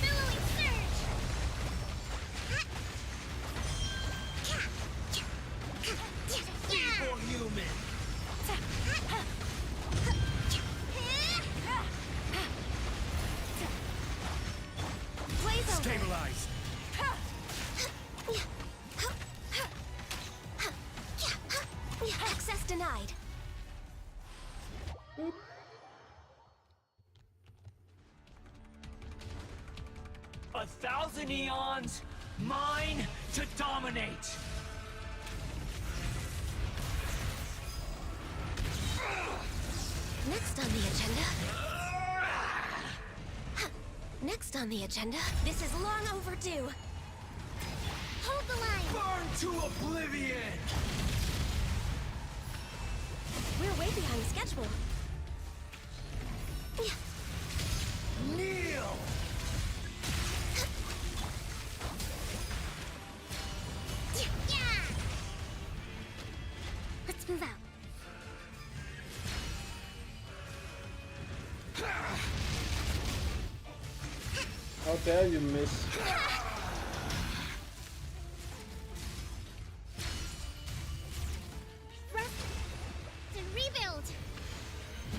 Billowing surge. Feeble human. Blaze over. Stabilize. Access denied. A thousand eons, mine to dominate. Next on the agenda. Next on the agenda. This is long overdue. Hold the line. Burn to oblivion. We're way behind schedule. Kneel. Let's move out. How dare you miss? To rebuild.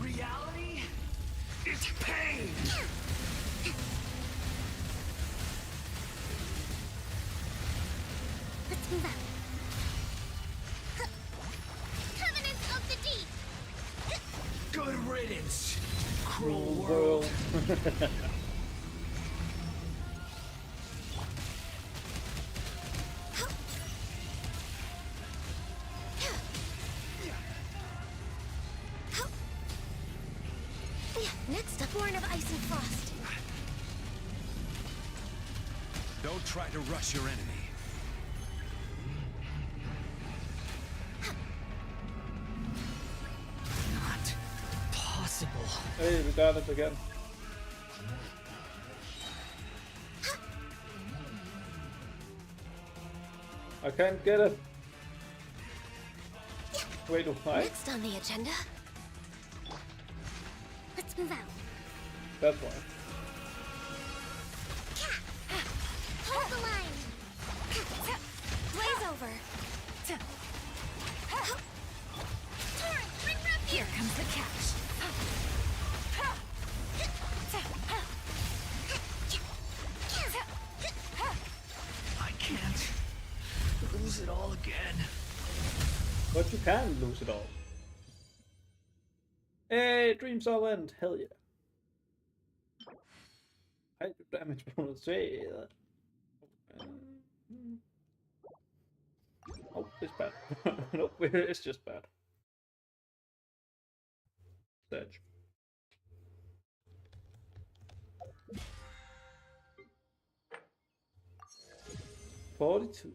Reality is pain. Let's move out. Covenants of the Deep! Good riddance, Cruel world. Next up, Born of Ice and Frost. Don't try to rush your enemy. Not possible. Hey, we got it again. I can't get it. Wait, why? Next on the agenda. Let's move out. That's why. Hold the line! Blaze over. Torrent, bring refuge! Here comes the catch. I can't lose it all again. But you can lose it all. Hey, dreams all end. Hell yeah. I do damage bonus. Hey. Oh, it's bad. Nope, it's just bad. Sedge. $42.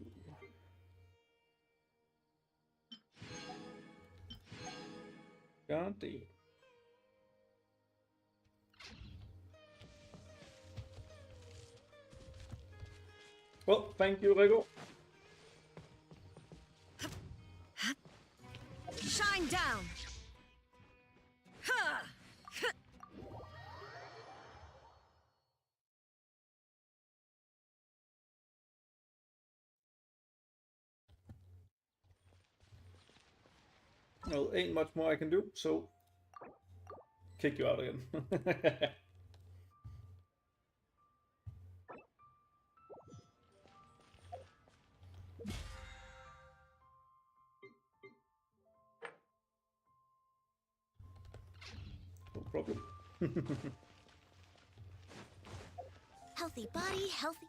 Guaranteed. Well, thank you, Rego. Shine down. Well, ain't much more I can do, so kick you out again. No problem. Healthy body, healthy.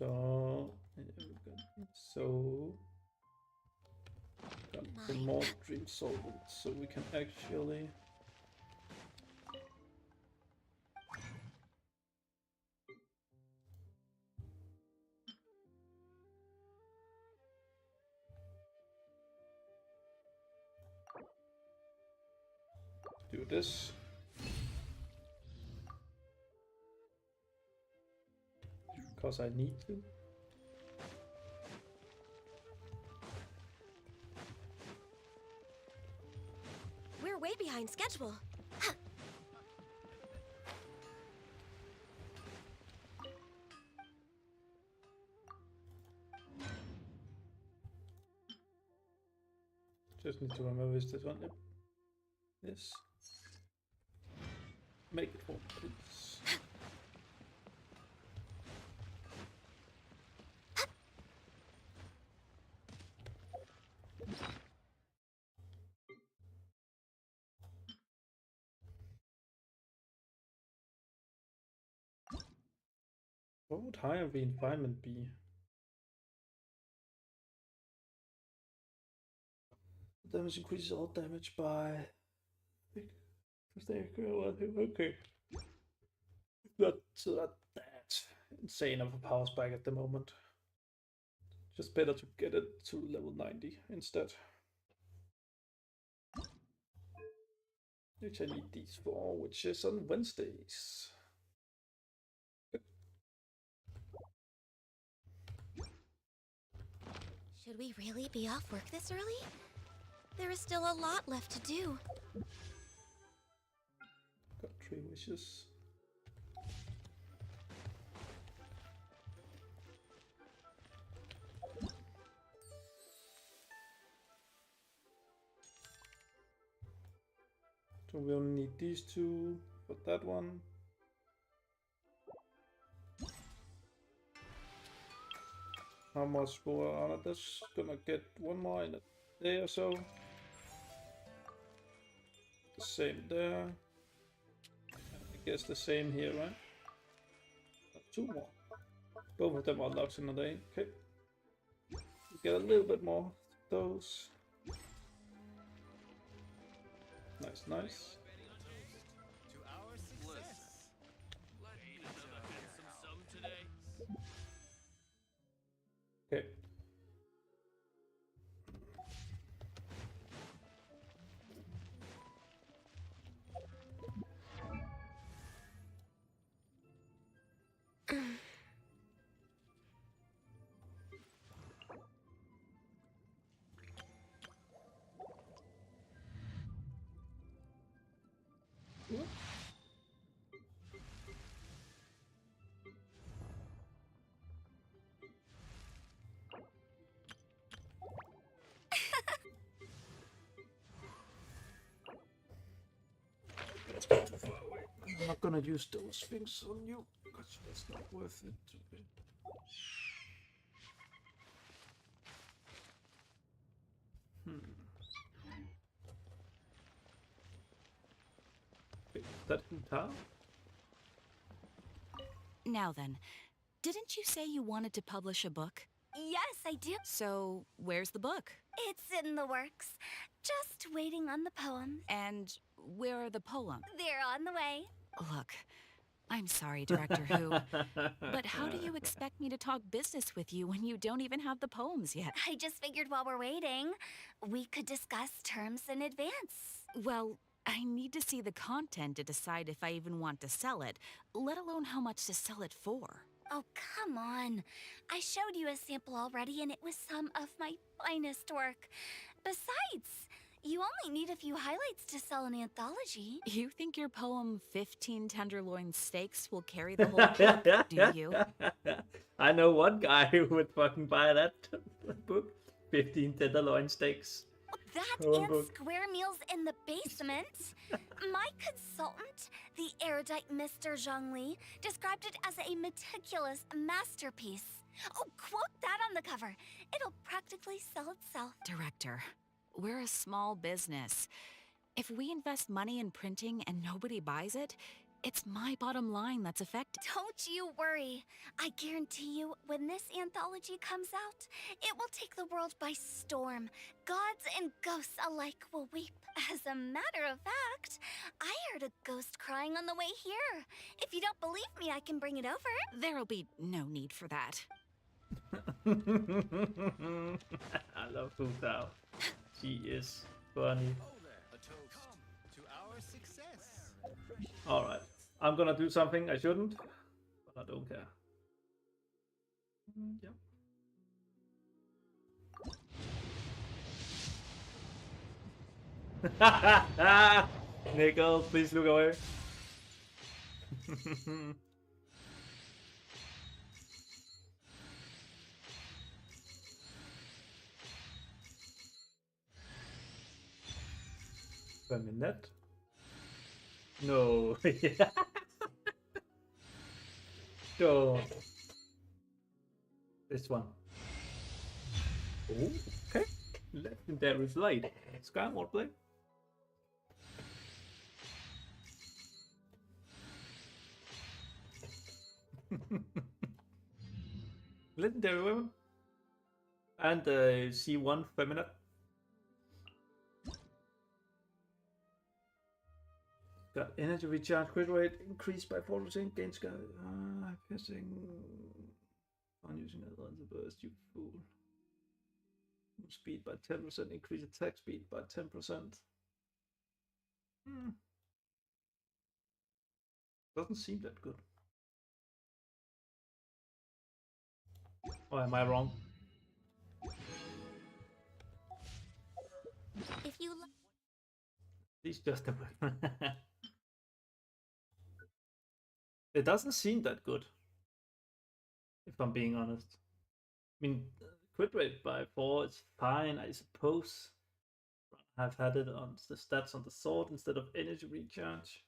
So, got some more dream solvents, so we can actually do this. Because I need to. We're way behind schedule. Just need to remember is this one. Yep. Yes. Make it one, please. What would higher refinement be? Damage increases all damage by. Okay. Not that insane of a power spike at the moment. Just better to get it to level 90 instead. Which I need these for, which is on Wednesdays. Should we really be off work this early? There is still a lot left to do. Got 3 wishes. So we only need these 2 for that one. how much more on it. That's gonna get one more in a day or so. The same there. I guess the same here, right? Two more. Both of them unlocks in a day. Okay. We get a little bit more. Those. Nice, nice. Okay. I'm not gonna use those things on you because that's not worth it to be. Okay, that in town? Now then, didn't you say you wanted to publish a book? Yes, I do. So, where's the book? It's in the works. Just waiting on the poems. And where are the poems? They're on the way. Look, I'm sorry, Director Who, but how do you expect me to talk business with you when you don't even have the poems yet? I just figured while we're waiting, we could discuss terms in advance. Well, I need to see the content to decide if I even want to sell it, let alone how much to sell it for. Oh, come on. I showed you a sample already, and it was some of my finest work. Besides, you only need a few highlights to sell an anthology. You think your poem 15 Tenderloin Steaks will carry the whole book, do you? I know one guy who would fucking buy that book. 15 Tenderloin Steaks. That Poem and book. square meals in the basement. My consultant, the erudite Mr. Zhongli, described it as a meticulous masterpiece. Oh, quote that on the cover. It'll practically sell itself. Director, we're a small business. If we invest money in printing and nobody buys it, it's my bottom line that's affected. Don't you worry. I guarantee you, when this anthology comes out, it will take the world by storm. Gods and ghosts alike will weep. As a matter of fact, I heard a ghost crying on the way here. If you don't believe me, I can bring it over. There'll be no need for that. I love Fu Tao. She is funny. Alright, I'm gonna do something I shouldn't, but I don't care. Yeah. Nickel, please look away. Feminette? No. Don't. This one. Oh, okay. Legendary Blade. Skyward Blade. Legendary weapon. And C1 Feminine. Got energy recharge, crit rate increased by 4%, gain sky, piercing on using a laser burst, you fool. Speed by 10%, increase attack speed by 10%. Doesn't seem that good. Or am I wrong? If you He's just a weapon. It doesn't seem that good, if I'm being honest. I mean, crit rate by 4 is fine, I suppose. I've had it on the stats on the sword instead of energy recharge.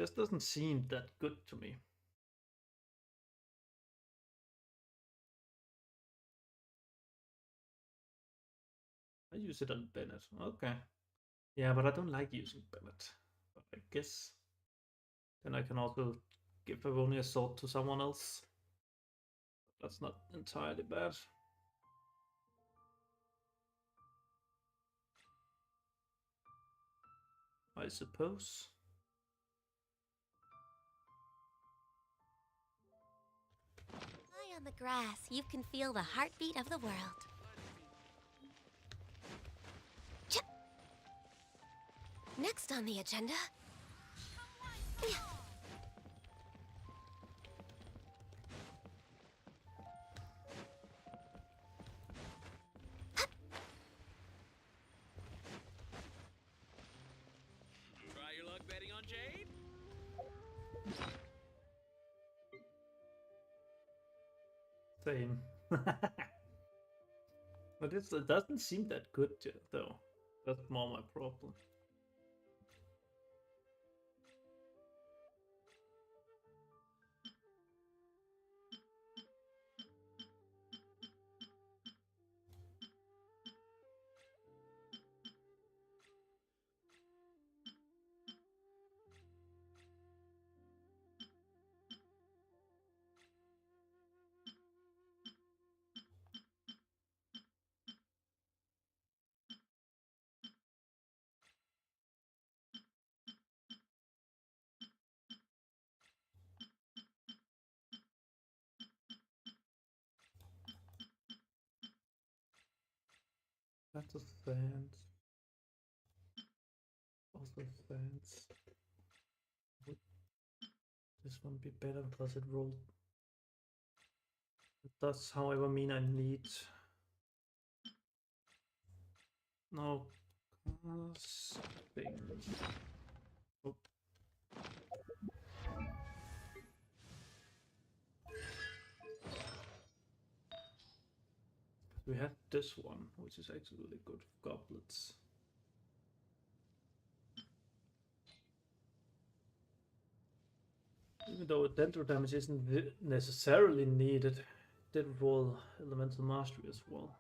Just doesn't seem that good to me. I use it on Bennett. Okay. Yeah, but I don't like using Bennett. But I guess then I can also give Avonia Sword to someone else. That's not entirely bad. I suppose. Lie on the grass, you can feel the heartbeat of the world. Next on the agenda... Try your luck betting on Jade? Same. But it doesn't seem that good yet, though. That's more my problem. That's a sand. Also sands. Would this one be better? Plus it rolled. It does, however, mean I need no things. Oh. We have this one, which is actually really good for goblets. Even though dendro damage isn't necessarily needed, it did roll elemental mastery as well.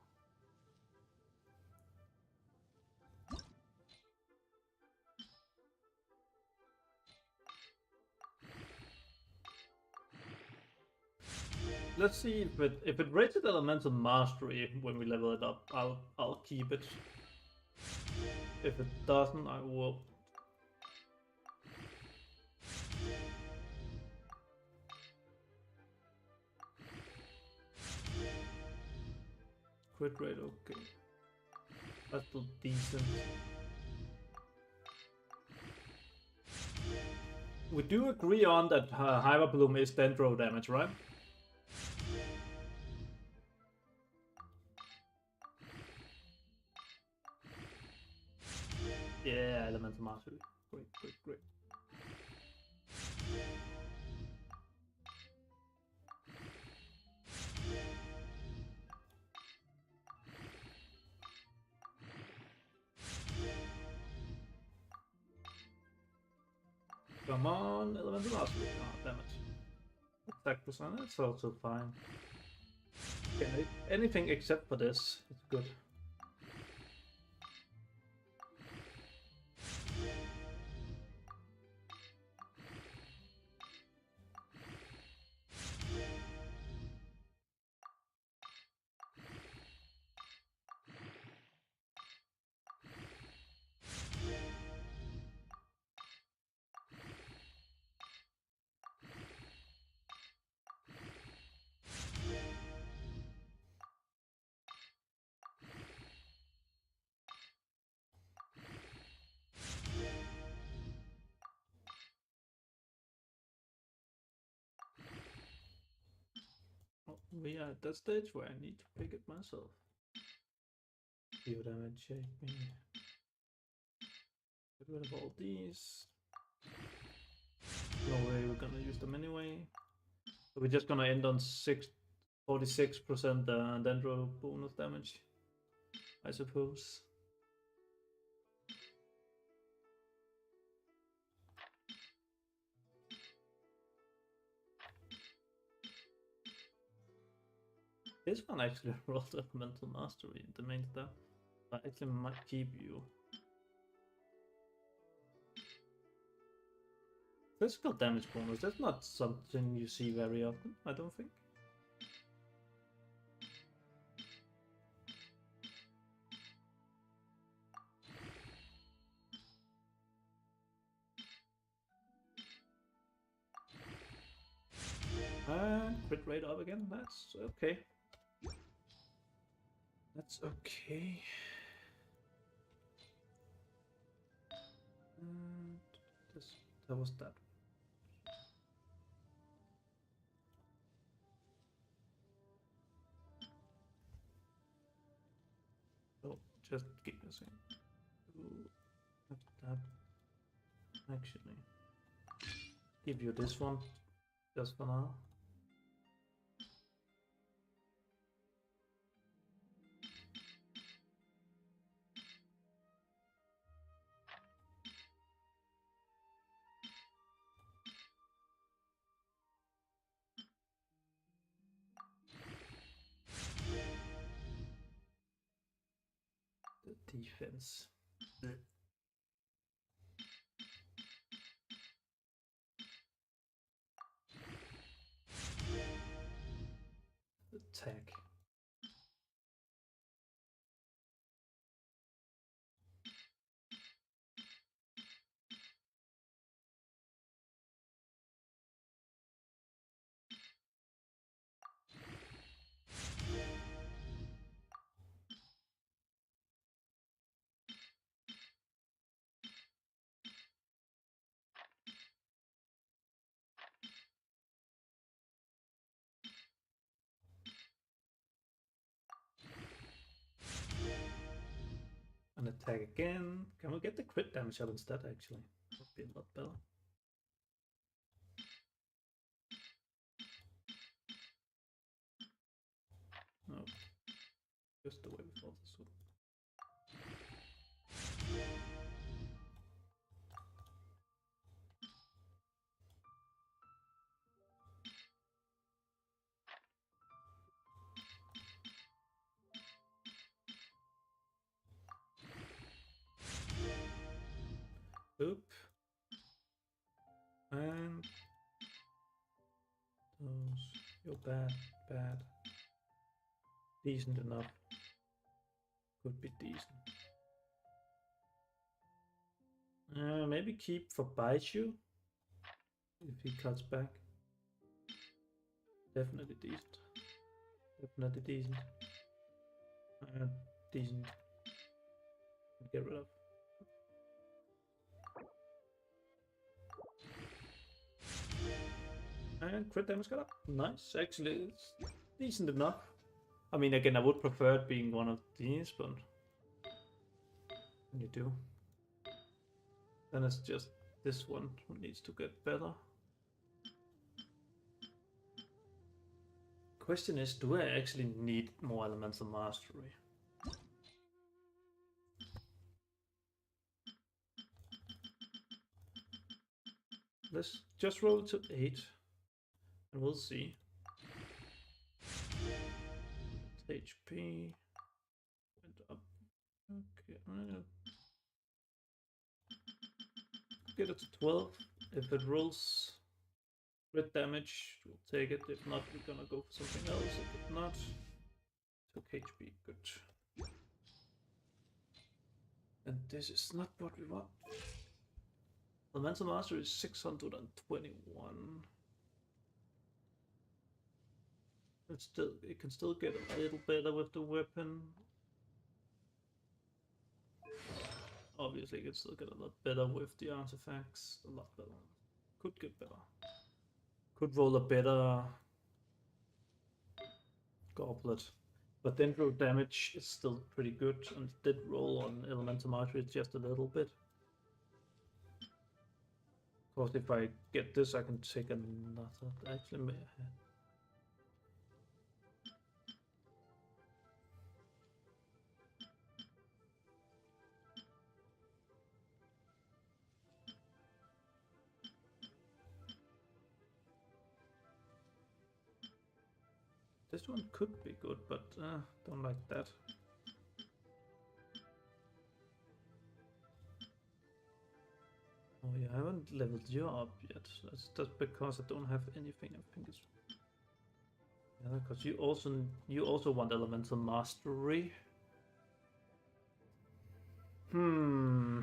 Let's see if it rated elemental mastery when we level it up. I'll keep it. If it doesn't, I will. Crit rate, okay. That's still decent. We do agree on that Hyper Bloom is dendro damage, right? Yeah, elemental mastery. Great, great, great. Come on, elemental mastery. Oh, damn it. Attack percent, it's also fine. Anything except for this, it's good. We are at that stage where I need to pick it myself. Give damage, shake me. Get rid of all these. No way we're gonna use them anyway. So we're just gonna end on 46% dendro bonus damage, I suppose. This one actually rolled up mental mastery, the main stuff. I actually might keep you. Physical damage bonus, that's not something you see very often, I don't think. And crit rate up again, that's okay. That's okay. And that was that. So just give me a second. That actually give you this one just for now. The defense. Attack. And attack again. Can we get the crit damage out instead actually? Would be a lot better. No. Just the way we thought this would. Oop. And those. You're bad, bad. Decent enough. Could be decent. Maybe keep for Baichu if he cuts back. Definitely decent. Definitely decent. Decent. Get rid of. And crit damage got up. Nice. Actually, it's decent enough. I mean, again, I would prefer it being one of these, but when you do, then it's just this one who needs to get better. Question is, do I actually need more elemental mastery? Let's just roll to 8 and we'll see. HP went up. Okay, get it to 12. If it rolls crit damage, we'll take it. If not, we're gonna go for something else. If not, took HP. Good. And this is not what we want. Elemental Master is 621. It can still get a little better with the weapon. Obviously, it can still get a lot better with the artifacts. A lot better. Could get better. Could roll a better goblet. But then roll damage is still pretty good, and it did roll on Elemental Mastery just a little bit. Of course, if I get this, I can take another. Actually, This one could be good, but don't like that. Oh yeah, I haven't leveled you up yet. That's just because I don't have anything. I think it's yeah, because you also want elemental mastery. Hmm.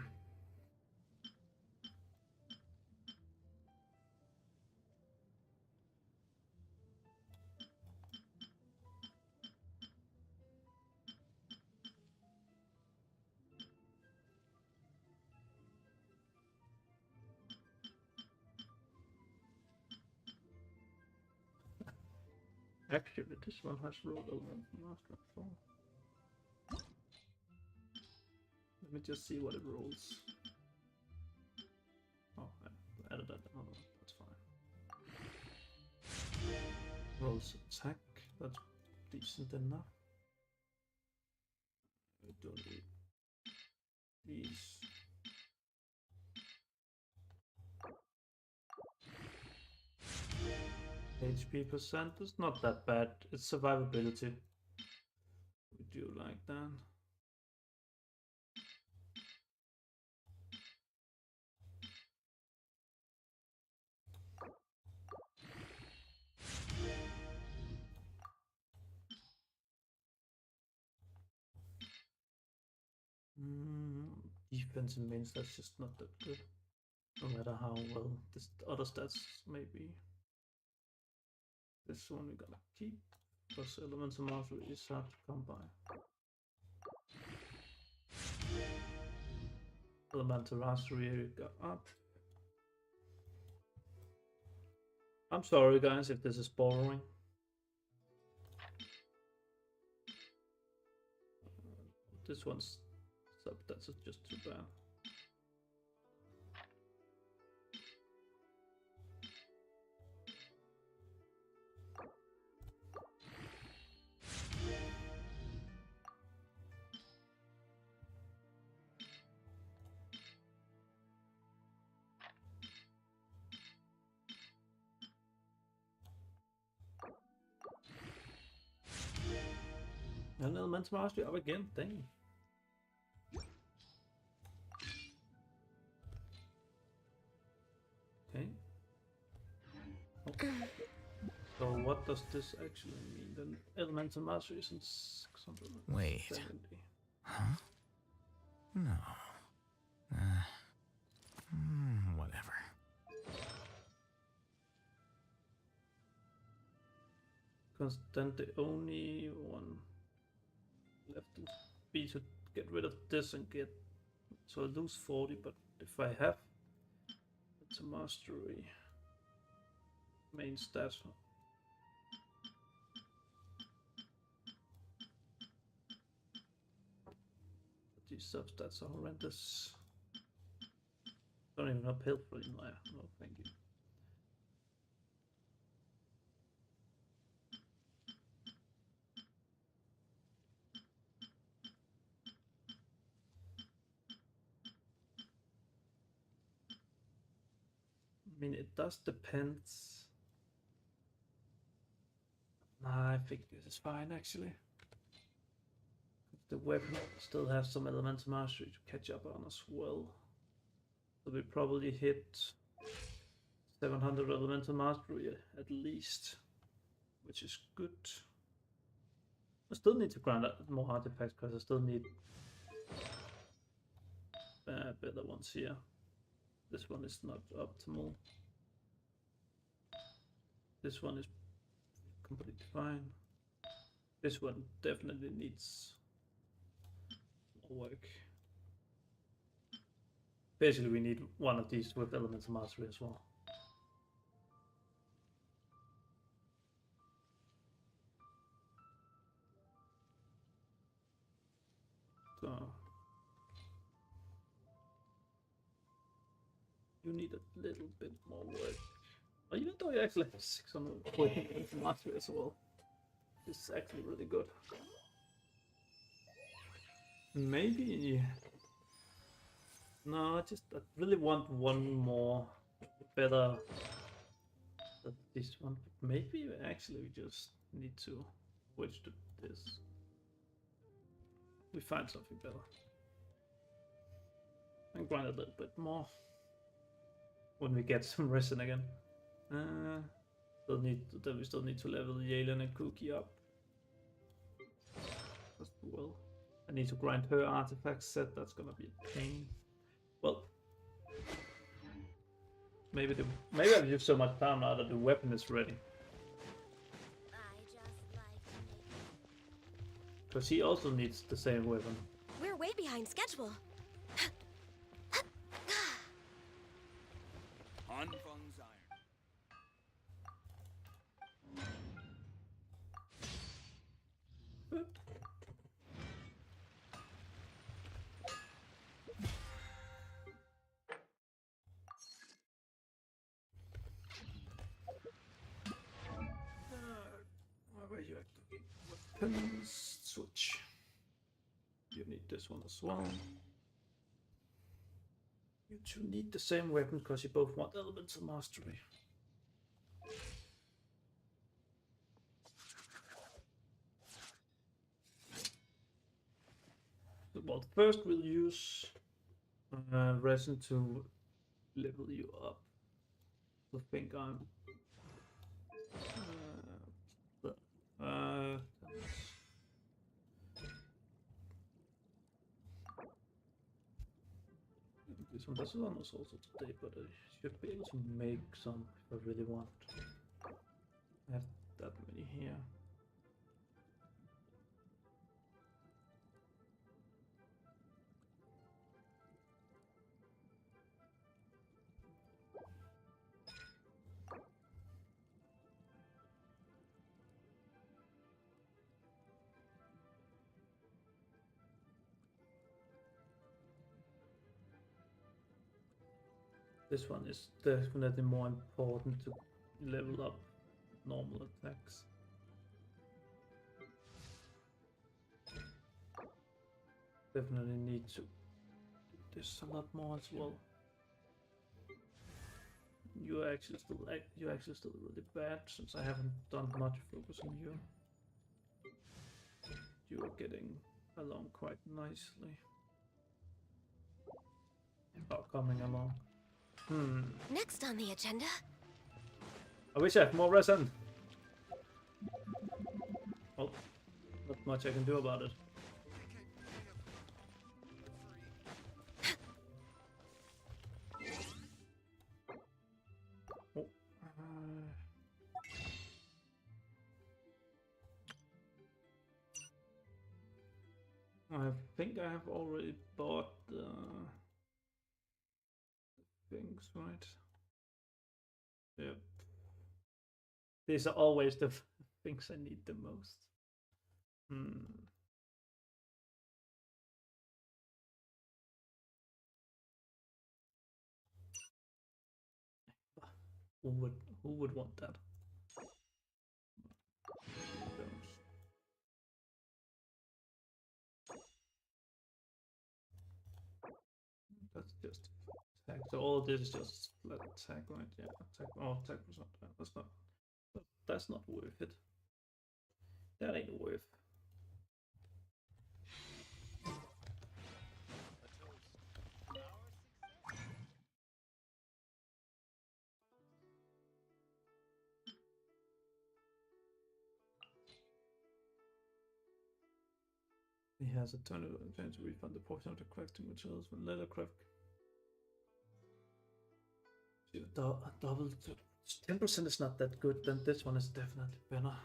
Actually, this one has rolled elemental mastery. So let me just see what it rolls. Oh, I added that. Oh, that's fine. Rolls attack. That's decent enough. I don't need these. HP percent is not that bad. It's survivability. Would you like that? Defense and main stats just not that good. No matter how well this other stats maybe. This one we're gonna keep because elemental mastery is hard to come by. Elemental mastery got up. I'm sorry guys if this is boring. This one's sub that's just too bad. And elemental mastery up again, dang. Okay. Oh. So what does this actually mean? Then elemental mastery isn't 670. Wait. Huh? No. Whatever. Because then the only one left would be to get rid of this and get, so I lose 40, but if I have it's a mastery main stat. These substats are horrendous. Don't even have health for in there. No, thank you. I mean, it does depend. Nah, I think this is fine actually. The weapon still has some elemental mastery to catch up on as well. So we probably hit 700 elemental mastery at least, which is good. I still need to grind out more artifacts because I still need better ones here. This one is not optimal. This one is completely fine. This one definitely needs more work. Basically, we need one of these with elemental mastery as well. So you need a little bit more work. Even though you actually have 600 elemental mastery as well. This is actually really good. Maybe. No, I really want one more better than this one. Maybe actually we just need to switch to this. We find something better. And grind a little bit more when we get some resin again. Then we still need to level the alien and Cookie up. As well. I need to grind her artifact set. That's gonna be a pain. Well, maybe I've used so much time now that the weapon is ready. Because he also needs the same weapon. We're way behind schedule. Anfang's iron. Where you activate weapons? Switch. You need this one as well. You two need the same weapon because you both want elemental mastery. Well, first we'll use resin to level you up. I think I'm this one was also today, but I should be able to make some if I really want. I have that many here. This one is definitely more important to level up normal attacks. Definitely need to do this a lot more as well. You're actually still really bad since I haven't done much focus on you. You're getting along quite nicely. Oh, coming along. Next on the agenda. I wish I had more resin. Well, not much I can do about it. Oh, I think I have already bought the things, right? Yep. These are always the things I need the most. Who would want that? That's just attack. So all of this is just flat attack, right? Yeah, attack. Oh, attack percent. That's not worth it. That ain't worth. He has a ton of intent to refund the portion of the crafting materials when later craft. A double 10% is not that good, then this one is definitely better.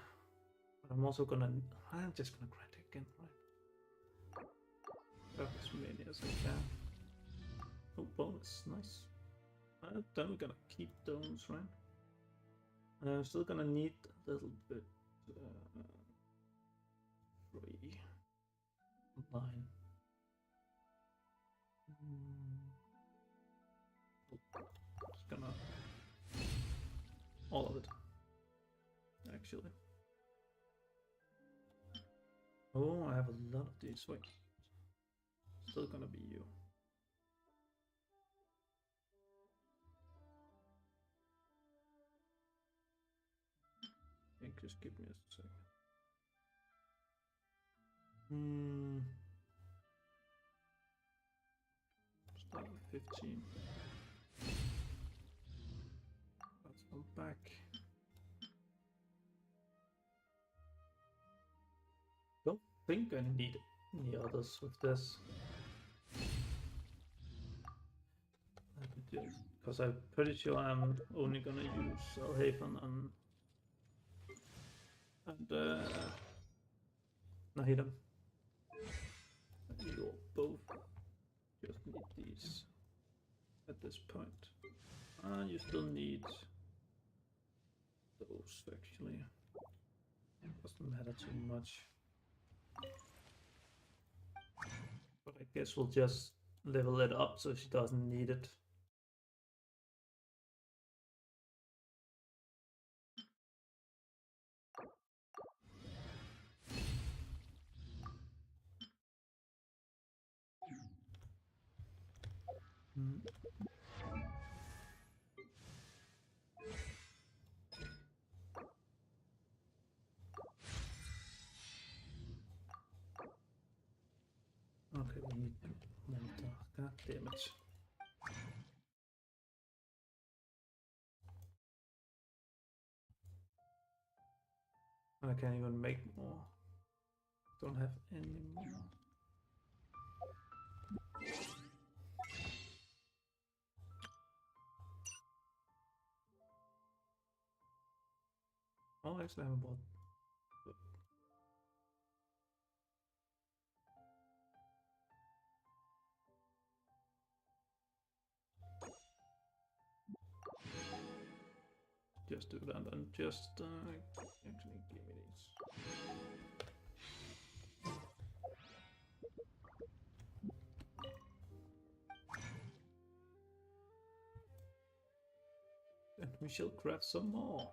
But I'm just gonna grind it again, right? Grab as many as I can. Oh, bonus, nice. Then we're gonna keep those, right? And I'm still gonna need a little bit. 3, 9. Just gonna all of it, actually. Oh, I have a lot of these. Wait, still gonna be you. I think just give me a second. Start with 15. Let's go back. Don't think I need any others with this. Because I'm pretty sure I'm only gonna use Alhaven and Nahidam. You both just need these at this point. And you still need those actually. Doesn't matter too much. But I guess we'll just level it up so she doesn't need it. Okay, we need to God damn it. I can't even make more. Don't have any more. Oh, actually I have a bot. Just do that and just actually give me these. And we shall craft some more.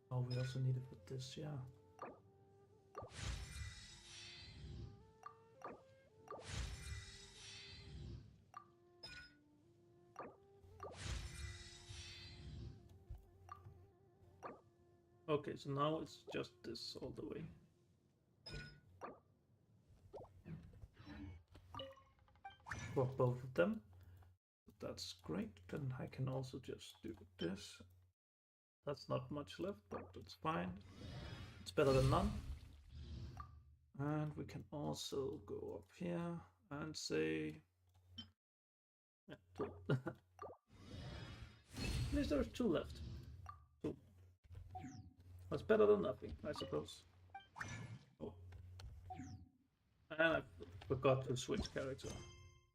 Oh, we also need to put this, yeah. Okay, so now it's just this all the way. For both of them. That's great. Then I can also just do this. That's not much left, but it's fine. It's better than none. And we can also go up here and say... Yeah, 2. At least there's 2 left. 2. That's better than nothing, I suppose. Oh. And I forgot to switch character.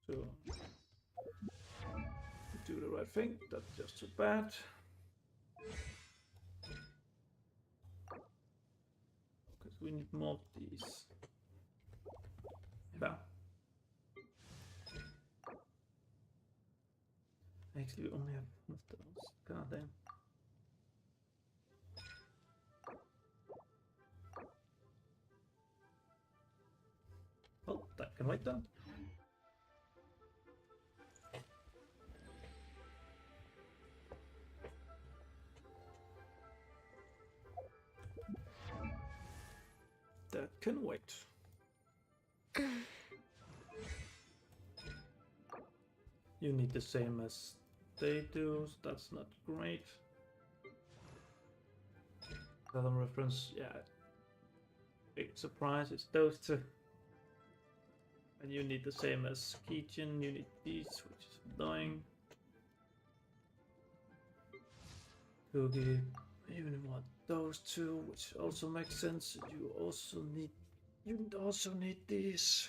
So... do the right thing. That's just too bad. Because we need more of these. Yeah. Actually, we only have one of those. God damn. Well, that can wait then. That can wait. You need the same as they do, so that's not great. Other reference, yeah. Big surprise, it's those 2. And you need the same as Kitchen, you need these, which is annoying. Cookie, you want those 2, which also makes sense. You also need these.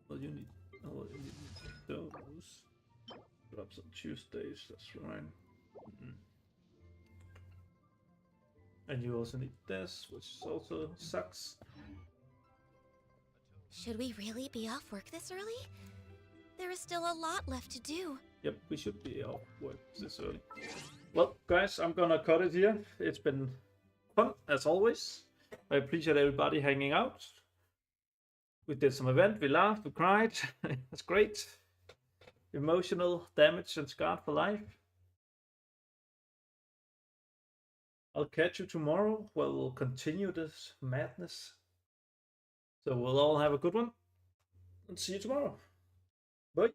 Well, you need those. Drops on Tuesdays, that's right. And you also need this, which also sucks. Should we really be off work this early? There is still a lot left to do. Yep, we should be off work this early. Well, guys, I'm gonna cut it here. It's been fun, as always. I appreciate everybody hanging out. We did some event, we laughed, we cried. That's great. Emotional damage and scarred for life. I'll catch you tomorrow where we'll continue this madness. So we'll all have a good one and see you tomorrow. Bye.